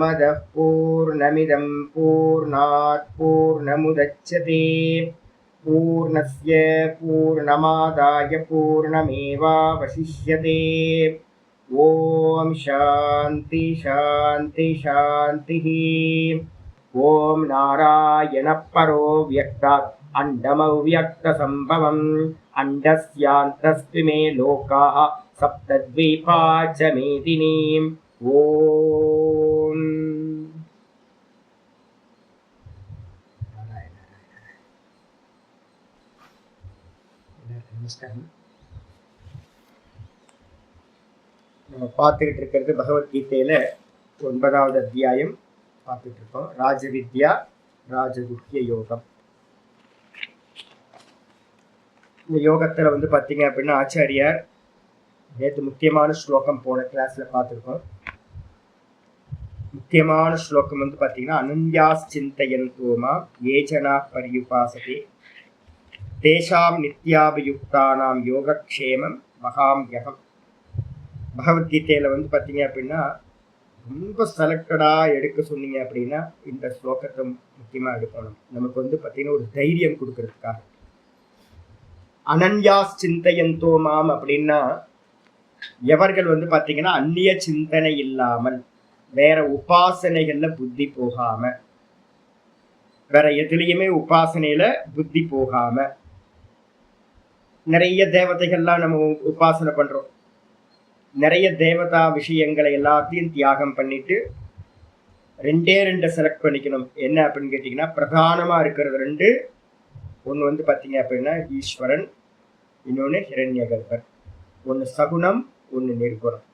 पूर्णमदः पूर्णमिदं पूर्णात् पूर्णमुदच्यते पूर्णस्य पूर्णमादाय पूर्णमेवावशिष्यते। ओम शांति शांति शांतिः। ओम नारायण परो व्यक्तात् अंडमव्यक्तसंभवम् अंडस्यान्तस्त्विमे लोकाः सप्तद्वीपा च मेदिनीम्। ओम நமஸ்காரம். நம்ம பார்த்துக்கிட்டு இருக்கிறது பகவத்கீதையில 9வது அத்தியாயம் பார்த்துட்டு இருக்கோம். ராஜவித்யா ராஜகுஹ்ய யோகம். இந்த யோகத்துல பார்த்தீங்க அப்படின்னா ஆச்சாரியார் நேற்று முக்கியமான ஸ்லோகம் போன கிளாஸ்ல பார்த்துருக்கோம். முக்கியமான ஸ்லோகம் பார்த்தீங்கன்னா அனன்யாஸ் சிந்தயந்தோமா ஏஜனா பரியுபாசதே தேஷாம் நித்யாபியுக்தானாம் யோகக்ஷேமம் மகாம்யகம். பகவத்கீதையில பார்த்தீங்க அப்படின்னா ரொம்ப செலக்டடாக எடுக்க சொன்னீங்க அப்படின்னா இந்த ஸ்லோகத்தை முக்கியமாக எடுக்கணும். நமக்கு பார்த்தீங்கன்னா ஒரு தைரியம் கொடுக்கறதுக்காக. அனன்யாஸ் சிந்தயந்தோமாம் அப்படின்னா எவர்கள் பார்த்தீங்கன்னா அந்நிய சிந்தனை இல்லாமல் வேற உபாசனைகள்ல புத்தி போகாம, வேற எதுலையுமே உபாசனையில புத்தி போகாம, நிறைய தேவதைகள்லாம் நம்ம உபாசனை பண்றோம். நிறைய தேவதா விஷயங்களை எல்லாத்தையும் தியாகம் பண்ணிட்டு ரெண்டு செலக்ட் பண்ணிக்கணும். என்ன அப்படின்னு கேட்டீங்கன்னா பிரதானமா இருக்கிறது ரெண்டு. ஒன்று பார்த்தீங்க அப்படின்னா ஈஸ்வரன், இன்னொன்று ஹிரண்யகர்பர். ஒன்று சகுணம், ஒன்று நிர்குணம்.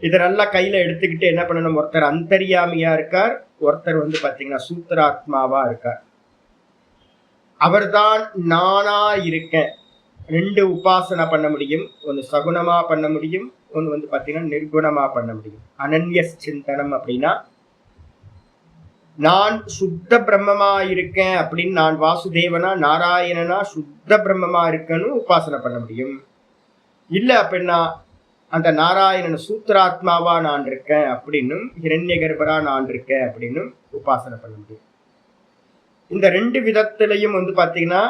இதை நல்லா கையில எடுத்துக்கிட்டு என்ன பண்ணணும், ஒருத்தர் அந்தர்யாமியா இருக்கார், ஒருத்தர் பார்த்தீங்கன்னா சூத்திராத்மாவா இருக்கார். அவர்தான் நானா இருக்கேன். ரெண்டு உபாசனை பண்ண முடியும். ஒன்று சகுணமா பண்ண முடியும், ஒன்று பார்த்தீங்கன்னா நிர்குணமா பண்ண முடியும். அனன்ய சிந்தனம் அப்படின்னா நான் சுத்த பிரம்மமா இருக்கேன் அப்படின்னு, நான் வாசுதேவனா நாராயணனா சுத்த பிரம்மமா இருக்கேன்னு உபாசனை பண்ண முடியும். இல்லை அப்படின்னா அந்த நாராயணன் சூத்திராத்மாவா நான் இருக்கேன் அப்படின்னும், ஹிரண்யகர்பரா நான் இருக்கேன் அப்படின்னும் உபாசனை பண்ண முடியும். இந்த ரெண்டு விதத்திலையும் பார்த்தீங்கன்னா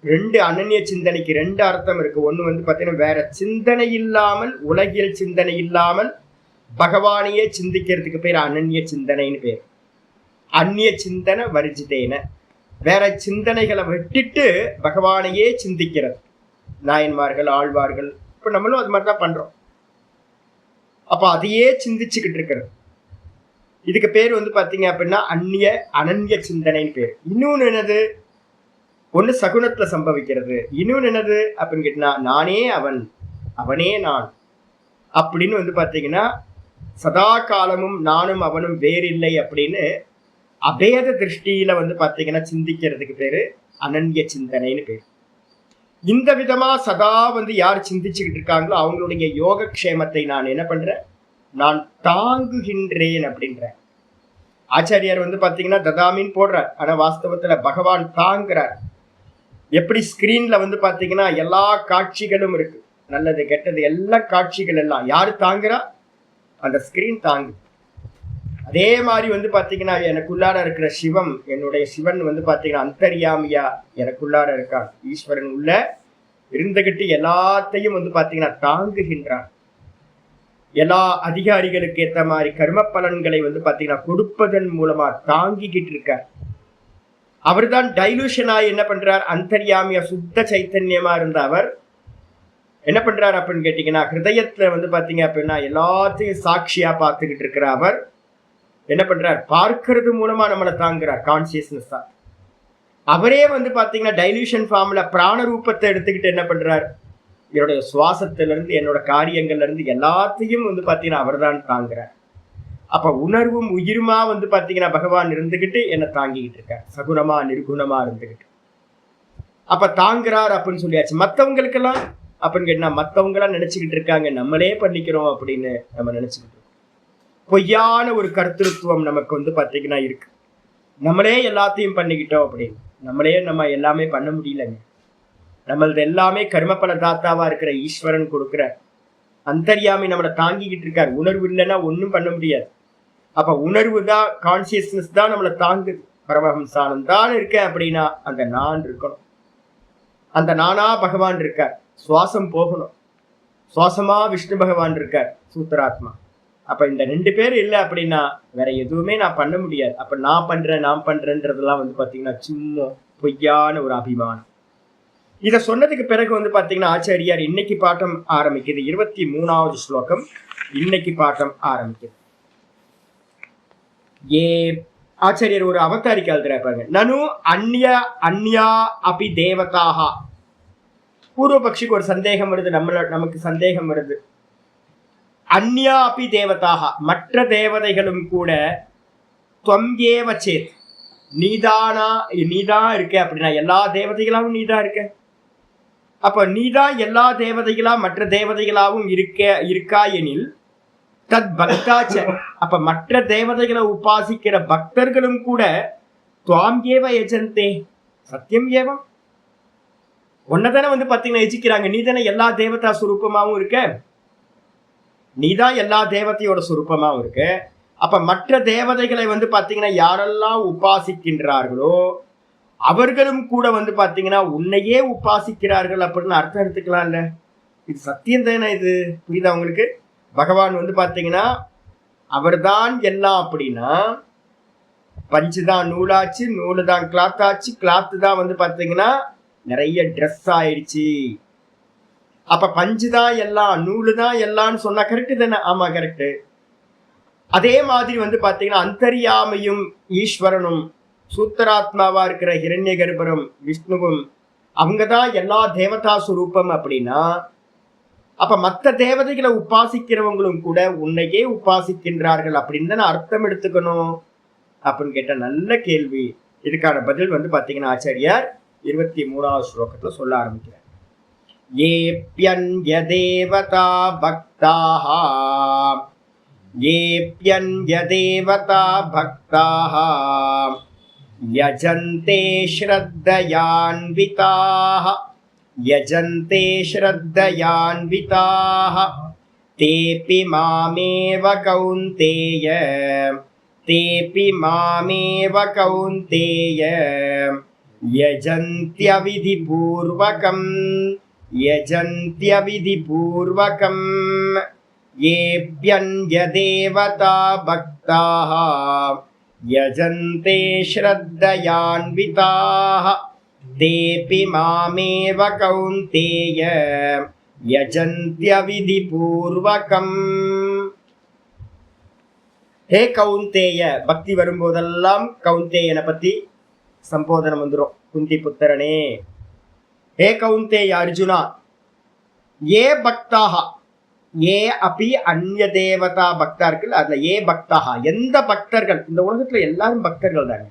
ரெண்டு அனன்ய சிந்தனைக்கு ரெண்டு அர்த்தம் இருக்கு. ஒன்று பார்த்தீங்கன்னா வேற சிந்தனை இல்லாமல், உலகியல் சிந்தனை இல்லாமல் பகவானையே சிந்திக்கிறதுக்கு பேர் அனன்ய சிந்தனைன்னு பேர். அந்நிய சிந்தனை வர்ஜிதேன, வேற சிந்தனைகளை விட்டுட்டு பகவானையே சிந்திக்கிறது. நாயன்மார்கள், ஆழ்வார்கள், இப்போ நம்மளும் அது மாதிரி தான் பண்றோம். அப்போ அதையே சிந்திச்சுக்கிட்டு இருக்கிறது. இதுக்கு பேர் பார்த்தீங்க அப்படின்னா அனன்ய சிந்தனைன்னு பேர். இன்னொன்று என்னது, ஒன்று சகுனத்துல சம்பவிக்கிறது, இன்னொன்று என்னது அப்படின்னு கேட்டீங்கன்னா நானே அவன், அவனே நான் அப்படின்னு பார்த்தீங்கன்னா சதா காலமும் நானும் அவனும் வேறில்லை அப்படின்னு அபேத திருஷ்டியில பார்த்தீங்கன்னா சிந்திக்கிறதுக்கு பேரு அனன்ய சிந்தனைன்னு பேர். இந்த விதமா சதா யார் சிந்திச்சுக்கிட்டு இருக்காங்களோ அவங்களுடைய யோகக்ஷேமத்தை நான் என்ன பண்றேன், நான் தாங்குகின்றேன் அப்படின்ற. ஆச்சாரியார் பார்த்தீங்கன்னா ததாமின்னு போடுறார், ஆனா வாஸ்தவத்துல பகவான் தாங்குறார். எப்படி ஸ்கிரீன்ல பார்த்தீங்கன்னா எல்லா காட்சிகளும் இருக்கு, நல்லது கெட்டது எல்லா காட்சிகள் எல்லாம் யாரு தாங்குறா, அந்த ஸ்கிரீன் தாங்கு. அதே மாதிரி பார்த்தீங்கன்னா எனக்குள்ளார இருக்கிற சிவம், என்னுடைய சிவன் பார்த்தீங்கன்னா அந்தர்யாமியா எனக்குள்ளார இருக்கான். ஈஸ்வரன் உள்ள இருந்துகிட்டு எல்லாத்தையும் பார்த்தீங்கன்னா தாங்குகின்றான். எல்லா அதிகாரிகளுக்கு ஏற்ற மாதிரி கர்ம பலன்களை பார்த்தீங்கன்னா கொடுப்பதன் மூலமா தாங்கிக்கிட்டு இருக்கார். அவர் தான் டைலூஷனாய் என்ன பண்றார், அந்தர்யாமியா சுத்த சைத்தன்யமா இருந்த அவர் என்ன பண்றார் அப்படின்னு கேட்டீங்கன்னா ஹிருதயத்துல பார்த்தீங்க அப்படின்னா எல்லாத்தையும் சாட்சியா பார்த்துக்கிட்டு இருக்கிற அவர் என்ன பண்றார், பார்க்கறது மூலமா நம்மளை தாங்குறார். கான்சியஸ்னஸ் தான் அவரே பார்த்தீங்கன்னா டைலூஷன் ஃபார்ம்ல பிராண ரூபத்தை எடுத்துக்கிட்டு என்ன பண்றார், என்னுடைய சுவாசத்துல இருந்து என்னோட காரியங்கள்ல இருந்து எல்லாத்தையும் பார்த்தீங்கன்னா அவர் தான் தாங்குறார். அப்ப உணர்வும் உயிருமா பார்த்தீங்கன்னா பகவான் இருந்துகிட்டு என்னை தாங்கிக்கிட்டு இருக்கார், சகுணமா நிர்குணமா இருந்துகிட்டு. அப்ப தாங்குறார் அப்படின்னு சொல்லியாச்சு. மற்றவங்களுக்கெல்லாம் அப்படின்னு கேட்டா மற்றவங்களாம் நினைச்சுக்கிட்டு இருக்காங்க நம்மளே பண்ணிக்கிறோம் அப்படின்னு நம்ம நினைச்சுக்கிட்டு இருக்கோம். பொய்யான ஒரு கருத்துருத்துவம் நமக்கு பார்த்தீங்கன்னா இருக்கு. நம்மளே எல்லாத்தையும் பண்ணிக்கிட்டோம் அப்படின்னு. நம்ம எல்லாமே பண்ண முடியலங்க. நம்மளது எல்லாமே கர்மபல தாத்தாவா இருக்கிற ஈஸ்வரன் கொடுக்குற அந்தர்யாமி நம்மளை தாங்கிக்கிட்டு இருக்கார். உணர்வு இல்லைன்னா ஒன்றும் பண்ண முடியாது. அப்ப உணர்வு தான், கான்சியஸ்னஸ் தான் நம்மளை தாங்குது. பரமஹம்சானம் தான் இருக்கேன் அப்படின்னா அந்த நான் இருக்கணும். அந்த நானா பகவான் இருக்கார். சுவாசம் போகணும். சுவாசமா விஷ்ணு பகவான் இருக்கார், சூத்திராத்மா. அப்ப இந்த 2 பேர் இல்லை அப்படின்னா வேற எதுவுமே நான் பண்ண முடியாது. அப்ப நான் பண்றேன்றதெல்லாம் பாத்தீங்கன்னா சும்மா பொய்யான ஒரு அபிமானம். இத சொன்னதுக்கு பிறகு பாத்தீங்கன்னா ஆச்சாரியார் இன்னைக்கு பாட்டம் ஆரம்பிக்குது. 23வது ஸ்லோகம் இன்னைக்கு பாட்டம் ஆரம்பிக்குது. ஆச்சாரியர் ஒரு அவதாரிக்கு எழுதுறாரு. நனு அந்யா அபி தேவதாக. பூர்வபக்ஷிக்கு ஒரு சந்தேகம் வருது, நமக்கு சந்தேகம் வருது. அந்யா அபி தேவதாக, மற்ற தேவதைகளும் கூட துவங்கேவ சேத், நீதான் இருக்க அப்படின்னா எல்லா தேவதைகளாவும் நீதான் இருக்க. அப்ப நீதான் எல்லா தேவதைகளா மற்ற தேவதைகளாவும் இருக்கா எனில் தத் பக்தாச்ச, அப்ப மற்ற தேவதைகளை உபாசிக்கிற பக்தர்களும் கூட துவாம் ஏவ யஜந்தே, சத்தியம் ஏவம், ஒன்னதானே பாத்தீங்கன்னா எஜிக்கிறாங்க. நீ தானே எல்லா தேவதா சுரூபமாவும் இருக்க, நீதான் எல்லா தேவதையோட சுரூபமாவும் இருக்க. அப்ப மற்ற தேவதைகளை பாத்தீங்கன்னா யாரெல்லாம் உபாசிக்கின்றார்களோ அவர்களும் கூட பாத்தீங்கன்னா உன்னையே உபாசிக்கிறார்கள் அப்படின்னு அர்த்தம் எடுத்துக்கலாம்ல. இது சத்தியம் தானே, இது புரியுதா உங்களுக்கு? பகவான் பாத்தீங்கன்னா அவர் தான் எல்லாம் அப்படின்னா பஞ்சு தான் நூலாச்சு, நூலு தான் கிளாத் ஆச்சு, கிளாத்து தான் பாத்தீங்கன்னா நிறைய ட்ரெஸ் ஆயிடுச்சு. அப்ப பஞ்சு தான் எல்லாம், நூலு தான் எல்லாம்னு சொன்னா கரெக்டு தானே? ஆமா கரெக்டு. அதே மாதிரி பாத்தீங்கன்னா அந்தர்யாமையும் ஈஸ்வரனும் சூத்திராத்மாவா இருக்கிற ஹிரண்ய கர்ப்பரும் விஷ்ணுவும் அவங்கதான் எல்லா தேவதா சுரூபம் அப்படின்னா அப்ப மற்ற தேவதைகளை உபாசிக்கிறவங்களும் கூட உன்னையே உபாசிக்கின்றார்கள் அப்படின்னு தானே அர்த்தம் எடுத்துக்கணும் அப்படின்னு கேட்ட நல்ல கேள்வி. இதுக்கான பதில் பாத்தீங்கன்னா ஆச்சாரியார் 23வது ஸ்லோகத்துல சொல்ல ஆரம்பிக்கிறார். ஏப்யன்ய தேவதா பக்தாஹ, ஏப்யன்ய தேவதா பக்தாஹ யஜந்தே ஸ்ரத்தயான்விதாஹ, யஜந்தே ஸ்ரத்தயான்விதாஹ தேபி மாமேவ கௌந்தேய, தேபி மாமேவ கௌந்தேய யஜந்த்யவிதிபூர்வகம், யஜந்த்யவிதிபூர்வகம் ஏப்யன்ய தேவதா பக்தாஹ யஜந்தே ஸ்ரத்தயான்விதாஹ தேபி மாமேவ கௌந்தேய யஜந்த்யவிதிபூர்வகம். ஹே கௌந்தேய, பக்தி வரும்போதெல்லாம் கௌந்தேயனை பத்தி சம்போதனம் வந்துடும். குந்தி புத்திரனே, ஹே கௌந்தேய அர்ஜுனா, ஏ பக்தாக, ஏ அப்பி அந்நிய தேவதா பக்தர்கள், அதுல ஏ பக்தாக எந்த பக்தர்கள், இந்த உலகத்துல எல்லாரும் பக்தர்கள் தாங்க.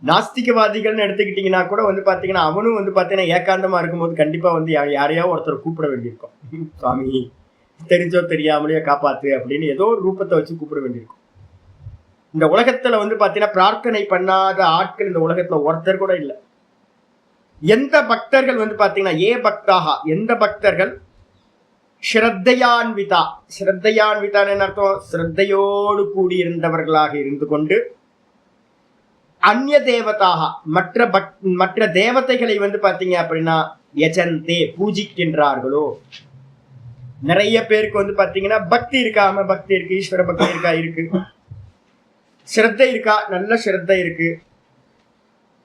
நாஸ்திகவாதிகள்னு எடுத்துக்கிட்டீங்கன்னா கூட பாத்தீங்கன்னா அவனும் பாத்தீங்கன்னா ஏகாந்தமா இருக்கும்போது கண்டிப்பா யாரையோ ஒருத்தர் கூப்பிட வேண்டியிருக்கும். சுவாமி தெரிஞ்சோ தெரியாமலையோ காப்பாத்து அப்படின்னு ஏதோ ஒரு ரூபத்தை வச்சு கூப்பிட வேண்டியிருக்கும். இந்த உலகத்துல பாத்தீங்கன்னா பிரார்த்தனை பண்ணாத ஆட்கள் இந்த உலகத்துல ஒருத்தர் கூட இல்லை. எந்த பக்தர்கள் பாத்தீங்கன்னா ஏ பக்தாக, எந்த பக்தர்கள் ஸ்ரத்தையான்விதா, ஸ்ரத்தையான்விதான்னு அர்த்தம் ஸ்ரத்தையோடு கூடியிருந்தவர்களாக இருந்து கொண்டு அந்நிய தேவதாக மற்ற தேவதைகளை பாத்தீங்க அப்படின்னா யஜந்தே பூஜிக்கின்றார்களோ. நிறைய பேருக்கு பாத்தீங்கன்னா பக்தி இருக்காம பக்தி இருக்கு, ஈஸ்வர பக்தி இருக்கா இருக்கு, ஸ்ரத்தை இருக்கா, நல்ல ஸ்ரத்தை இருக்கு.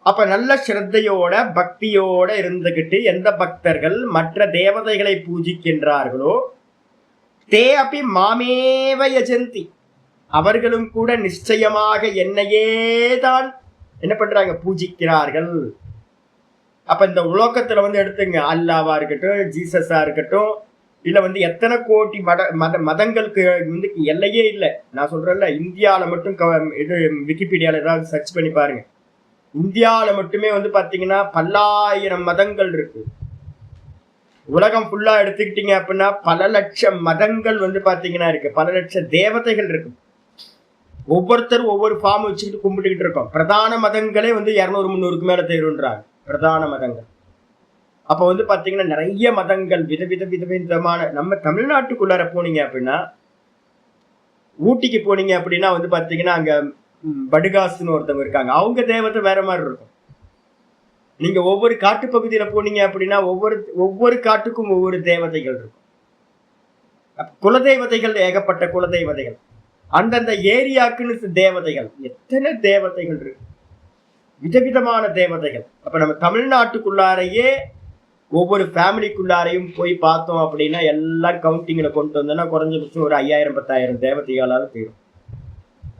அப்ப நல்ல ஸ்ரத்தையோட பக்தியோட இருந்துகிட்டு எந்த பக்தர்கள் மற்ற தேவதைகளை பூஜிக்கின்றார்களோ தே அப்பி மாமேவ யஜந்தி, அவர்களும் கூட நிச்சயமாக என்னையே தான் என்ன பண்றாங்க, பூஜிக்கிறார்கள். அப்ப இந்த உலோகத்துல எடுத்துங்க, அல்லாவா இருக்கட்டும், ஜீசஸா இருக்கட்டும், இல்ல எத்தனை கோடி மதங்களுக்கு எல்லையே இல்லை. நான் சொல்றேன்ல, இந்தியாவில மட்டும் இது விக்கிபீடியால ஏதாவது சர்ச் பண்ணி பாருங்க. இந்தியாவில மட்டுமே பாத்தீங்கன்னா பல்லாயிரம் மதங்கள் இருக்கு. உலகம் ஃபுல்லா எடுத்துக்கிட்டீங்க அப்படின்னா பல லட்சம் மதங்கள் பாத்தீங்கன்னா இருக்கு, பல லட்சம் தேவதைகள் இருக்கு. ஒவ்வொருத்தரும் ஒவ்வொரு ஃபார்ம் வச்சுக்கிட்டு கும்பிட்டுக்கிட்டு இருக்கோம். பிரதான மதங்களே 200-300க்கு மேல தேர்வுன்றாங்க பிரதான மதங்கள். அப்ப பாத்தீங்கன்னா நிறைய மதங்கள் விதவிதமான. நம்ம தமிழ்நாட்டுக்குள்ளார போனீங்க அப்படின்னா ஊட்டிக்கு போனீங்க அப்படின்னா வந்து பாத்தீங்கன்னா அங்க படுகாசுன்னு ஒருத்தவங்க இருக்காங்க, அவங்க தேவதை வேற மாதிரி இருக்கும். நீங்க ஒவ்வொரு காட்டு பகுதியில போனீங்க அப்படின்னா ஒவ்வொரு காட்டுக்கும் ஒவ்வொரு தேவதைகள் இருக்கும். குலதெய்வதைகள் ஏகப்பட்ட குலதெய்வதைகள், அந்தந்த ஏரியாக்குன்னு தேவதைகள், எத்தனை தேவதைகள் இருக்கு, விதவிதமான தேவதைகள். அப்ப நம்ம தமிழ்நாட்டுக்குள்ளாரையே ஒவ்வொரு ஃபேமிலிக்குள்ளாரையும் போய் பார்த்தோம் அப்படின்னா எல்லாம் கவுண்டிங்ல கொண்டு வந்தோம்னா குறைஞ்சபட்சம் ஒரு 5000-10,000 தேவதைகளால தீரும்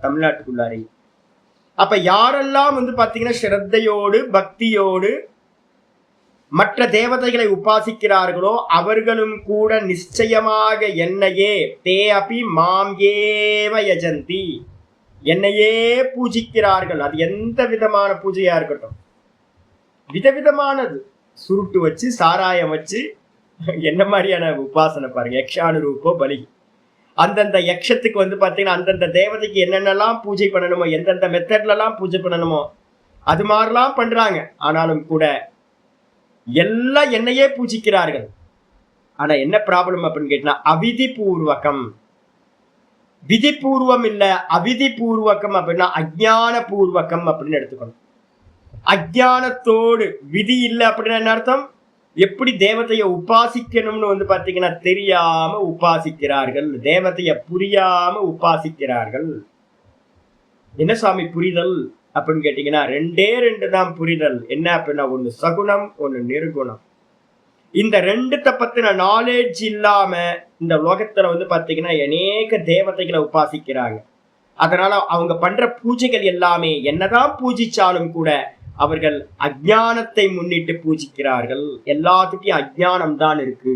தமிழ்நாட்டுக்குள்ளாரையும். அப்ப யாரெல்லாம் வந்து பாத்தீங்கன்னா ஸ்ரத்தையோடு பக்தியோடு மற்ற தேவதைகளை உபாசிக்கிறார்களோ அவர்களும் கூட நிச்சயமாக என்னையே தே அபி மாம் ஏவ யஜந்தி, என்னையே பூஜிக்கிறார்கள். அது எந்த விதமான பூஜையா இருக்கட்டும், விதவிதமானது, சுருட்டு வச்சு சாராயம் வச்சு என்ன மாதிரியான உபாசனை பாருங்க. யக்ஷானுரூபோ பலி, அந்தந்த யக்ஷத்துக்கு வந்து பாத்தீங்கன்னா அந்தந்த தேவதைக்கு என்னென்னலாம் பூஜை பண்ணணுமோ, எந்தெந்த மெத்தட்ல எல்லாம் பூஜை பண்ணணுமோ அது மாதிரிலாம் பண்றாங்க. ஆனாலும் கூட எல்லாம் என்னையே பூஜிக்கிறார்கள். ஆனா என்ன ப்ராப்ளம் அப்படின்னு கேட்டா அவிதி பூர்வகம், விதிபூர்வம் இல்ல, அவிதி பூர்வகம் அப்படின்னா அஜ்ஞான பூர்வகம் அப்படின்னு எடுத்துக்கணும். அஜ்ஞானத்தோடு, விதி இல்லை அப்படின்னா என்ன அர்த்தம், எப்படி தேவதையை உபாசிக்கணும்னு வந்து பாத்தீங்கன்னா தெரியாம உபாசிக்கிறார்கள், தேவதையை புரியாம உபாசிக்கிறார்கள். என்ன சுவாமி புரிதல் அப்படின்னு கேட்டீங்கன்னா ரெண்டே தான் புரிதல். என்ன அப்படின்னா ஒண்ணு சகுணம், ஒண்ணு நிர்குணம். இந்த ரெண்டுத்த பத்தின நாலேஜ் இல்லாம இந்த உலகத்துல வந்து பாத்தீங்கன்னா அநேக தேவதைகளை உபாசிக்கிறாங்க. அதனால அவங்க பண்ற பூஜைகள் எல்லாமே என்னதான் பூஜிச்சாலும் கூட அவர்கள் அஜ்ஞானத்தை முன்னிட்டு பூஜிக்கிறார்கள். எல்லாத்துக்கும் அஜ்ஞானம் தான் இருக்கு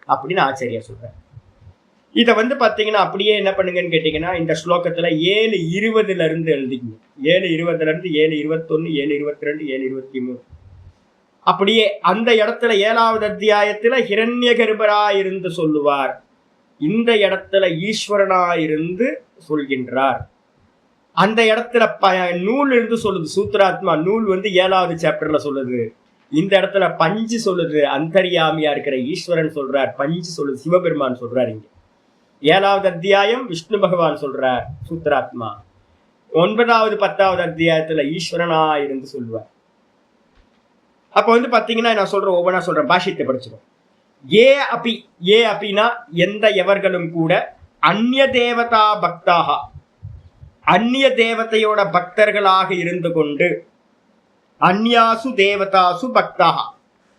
அப்படின்னு ஆச்சாரியா சொல்றார். இத வந்து பாத்தீங்கன்னா அப்படியே என்ன பண்ணுங்கன்னு கேட்டீங்கன்னா இந்த ஸ்லோகத்துல 7:20 இருந்து எழுதிக்கணும். 7:20 இருந்து 7:21, 7:22, 7:23 அப்படியே அந்த இடத்துல 7வது அத்தியாயத்துல ஹிரண்ய கர்ப்பராயிருந்து சொல்லுவார். இந்த இடத்துல ஈஸ்வரனாயிருந்து சொல்கின்றார். அந்த இடத்துல நூல் இருந்து சொல்லுது, சூத்ராத்மா நூல் வந்து 7வது சாப்டர்ல சொல்லுது. இந்த இடத்துல பஞ்சு சொல்லுது, அந்தர்யாமியா இருக்கிற ஈஸ்வரன் சொல்றார். பஞ்சு சொல்லுது, சிவபெருமான் சொல்றார். இங்க 7வது அத்தியாயம் விஷ்ணு பகவான் சொல்றார் சூத்ராத்மா. 9வது 10வது அத்தியாயத்துல ஈஸ்வரனா இருந்து சொல்லுவார். அப்ப வந்து பாத்தீங்கன்னா நான் சொல்றேன், ஒவ்வொன்றா சொல்றேன், பாஷ்யத்தை படிச்சிடும். ஏ அபினா எந்த எவர்களும் கூட அந்நிய தேவதா பக்தாக, அந்நிய தேவதையோட பக்தர்களாக இருந்து கொண்டு, அந்யாசு தேவதாசு பக்தாக,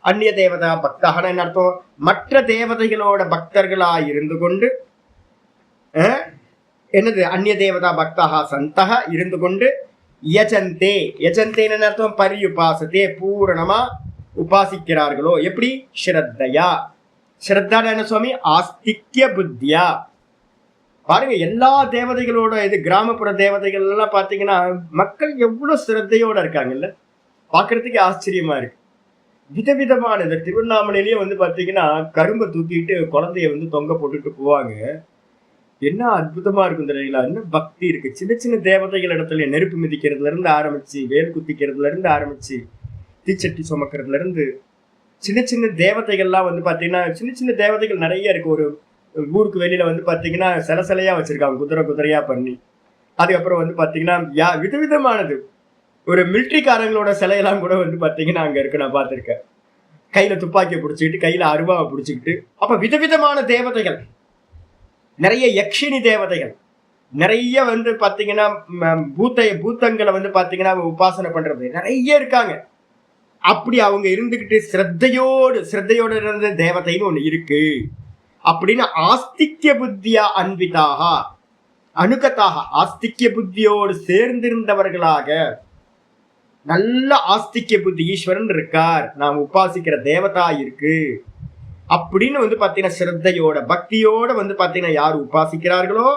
அந்நிய தேவதா பக்தாக என்ன அர்த்தம், மற்ற தேவதைகளோட பக்தர்களாக இருந்து கொண்டு, என்னது அந்நிய தேவதா பக்தாக சந்தக இருந்து கொண்டு, யஜந்தே, யஜந்தேன்னு அர்த்தம் பரியுபாசத்தே, பூரணமா உபாசிக்கிறார்களோ. எப்படி, ஸ்ரத்தையா, ஸ்ரத்தான என்ன சுவாமி, ஆஸ்திக்ய புத்தியா. பாருங்க எல்லா தேவதைகளோட இது கிராமப்புற தேவதைகள் எல்லாம் பாத்தீங்கன்னா மக்கள் எவ்வளவு சிரத்தையோட இருக்காங்கல்ல, பாக்குறதுக்கு ஆச்சரியமா இருக்கு. விதவிதமான இந்த திருவண்ணாமலையிலேயே வந்து பாத்தீங்கன்னா கரும்பை தூக்கிட்டு குழந்தைய வந்து தொங்க போட்டுட்டு போவாங்க. என்ன அற்புதமா இருக்கும் தெரியல, என்ன பக்தி இருக்கு. சின்ன சின்ன தேவதைகள் இடத்துல நெருப்பு மிதிக்கிறதுல இருந்து ஆரம்பிச்சு, வேல் குத்திக்கிறதுல இருந்து ஆரம்பிச்சு, தீச்சட்டி சுமக்கிறதுல இருந்து சின்ன சின்ன தேவதைகள்லாம் வந்து பாத்தீங்கன்னா சின்ன சின்ன தேவதைகள் நிறைய இருக்கு. ஒரு ஊருக்கு வெளியில வந்து பாத்தீங்கன்னா சிலையா வச்சிருக்காங்க, குதிரையா பண்ணி. அதுக்கப்புறம் வந்து பாத்தீங்கன்னா விதவிதமானது, ஒரு மிலிட்ரிக்காரங்களோட சிலையெல்லாம் கூட வந்து பாத்தீங்கன்னா அங்க இருக்கு, நான் பார்த்திருக்கேன். கையில துப்பாக்கியை பிடிச்சிக்கிட்டு, கையில அருவாவை பிடிச்சிக்கிட்டு, அப்ப விதவிதமான தேவதைகள், நிறைய யக்ஷினி தேவதைகள், நிறைய வந்து பாத்தீங்கன்னா பூத்தங்களை வந்து பாத்தீங்கன்னா உபாசனை பண்றது நிறைய இருக்காங்க. அப்படி அவங்க இருந்துகிட்டு ஸ்ரத்தையோடு இருந்த தேவதைன்னு ஒண்ணு இருக்கு அப்படின்னு ஆஸ்திக்ய புத்தியா அன்பிதாக அனுகதாக, ஆஸ்திக்ய புத்தியோடு சேர்ந்திருந்தவர்களாக, நல்ல ஆஸ்திக்ய புத்தி, ஈஸ்வரன் இருக்கார், நாம் உபாசிக்கிற தேவதா இருக்கு அப்படின்னு வந்து பாத்தீங்கன்னா ஸ்ரத்தையோட பக்தியோட வந்து பாத்தீங்கன்னா யார் உபாசிக்கிறார்களோ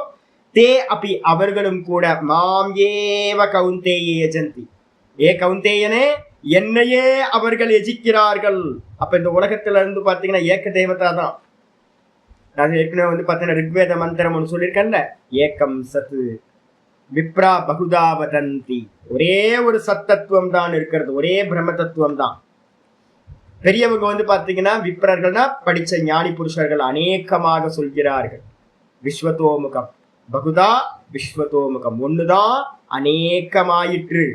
தே அப்பி அவர்களும் கூட மாம் ஏவ கௌந்தேய யஜந்தி, ஏ கௌந்தேயனே என்னையே அவர்கள் எஜிக்கிறார்கள். அப்ப இந்த உலகத்துல இருந்து பாத்தீங்கன்னா ஏக்க தேவதா தான். நான் ஏற்கனவே வந்து பாத்தீங்கன்னா ரிக்வேத மந்திரம் ஒன்று சொல்லியிருக்கேன்ல, ஏக்கம் சத்து விப்ரா பகுதா வதந்தி, ஒரே ஒரு சத்தத்துவம் தான் இருக்கிறது, ஒரே பிரம்ம தத்துவம் தான். பெரியவங்க வந்து பாத்தீங்கன்னா விப்ரர்கள்னா படிச்ச ஞானி புருஷர்கள் அநேகமாக சொல்கிறார்கள். விஸ்வத்தோமுகம் பகுதா விஸ்வதோமுகம், ஒண்ணுதான் அநேகமாயிற்று.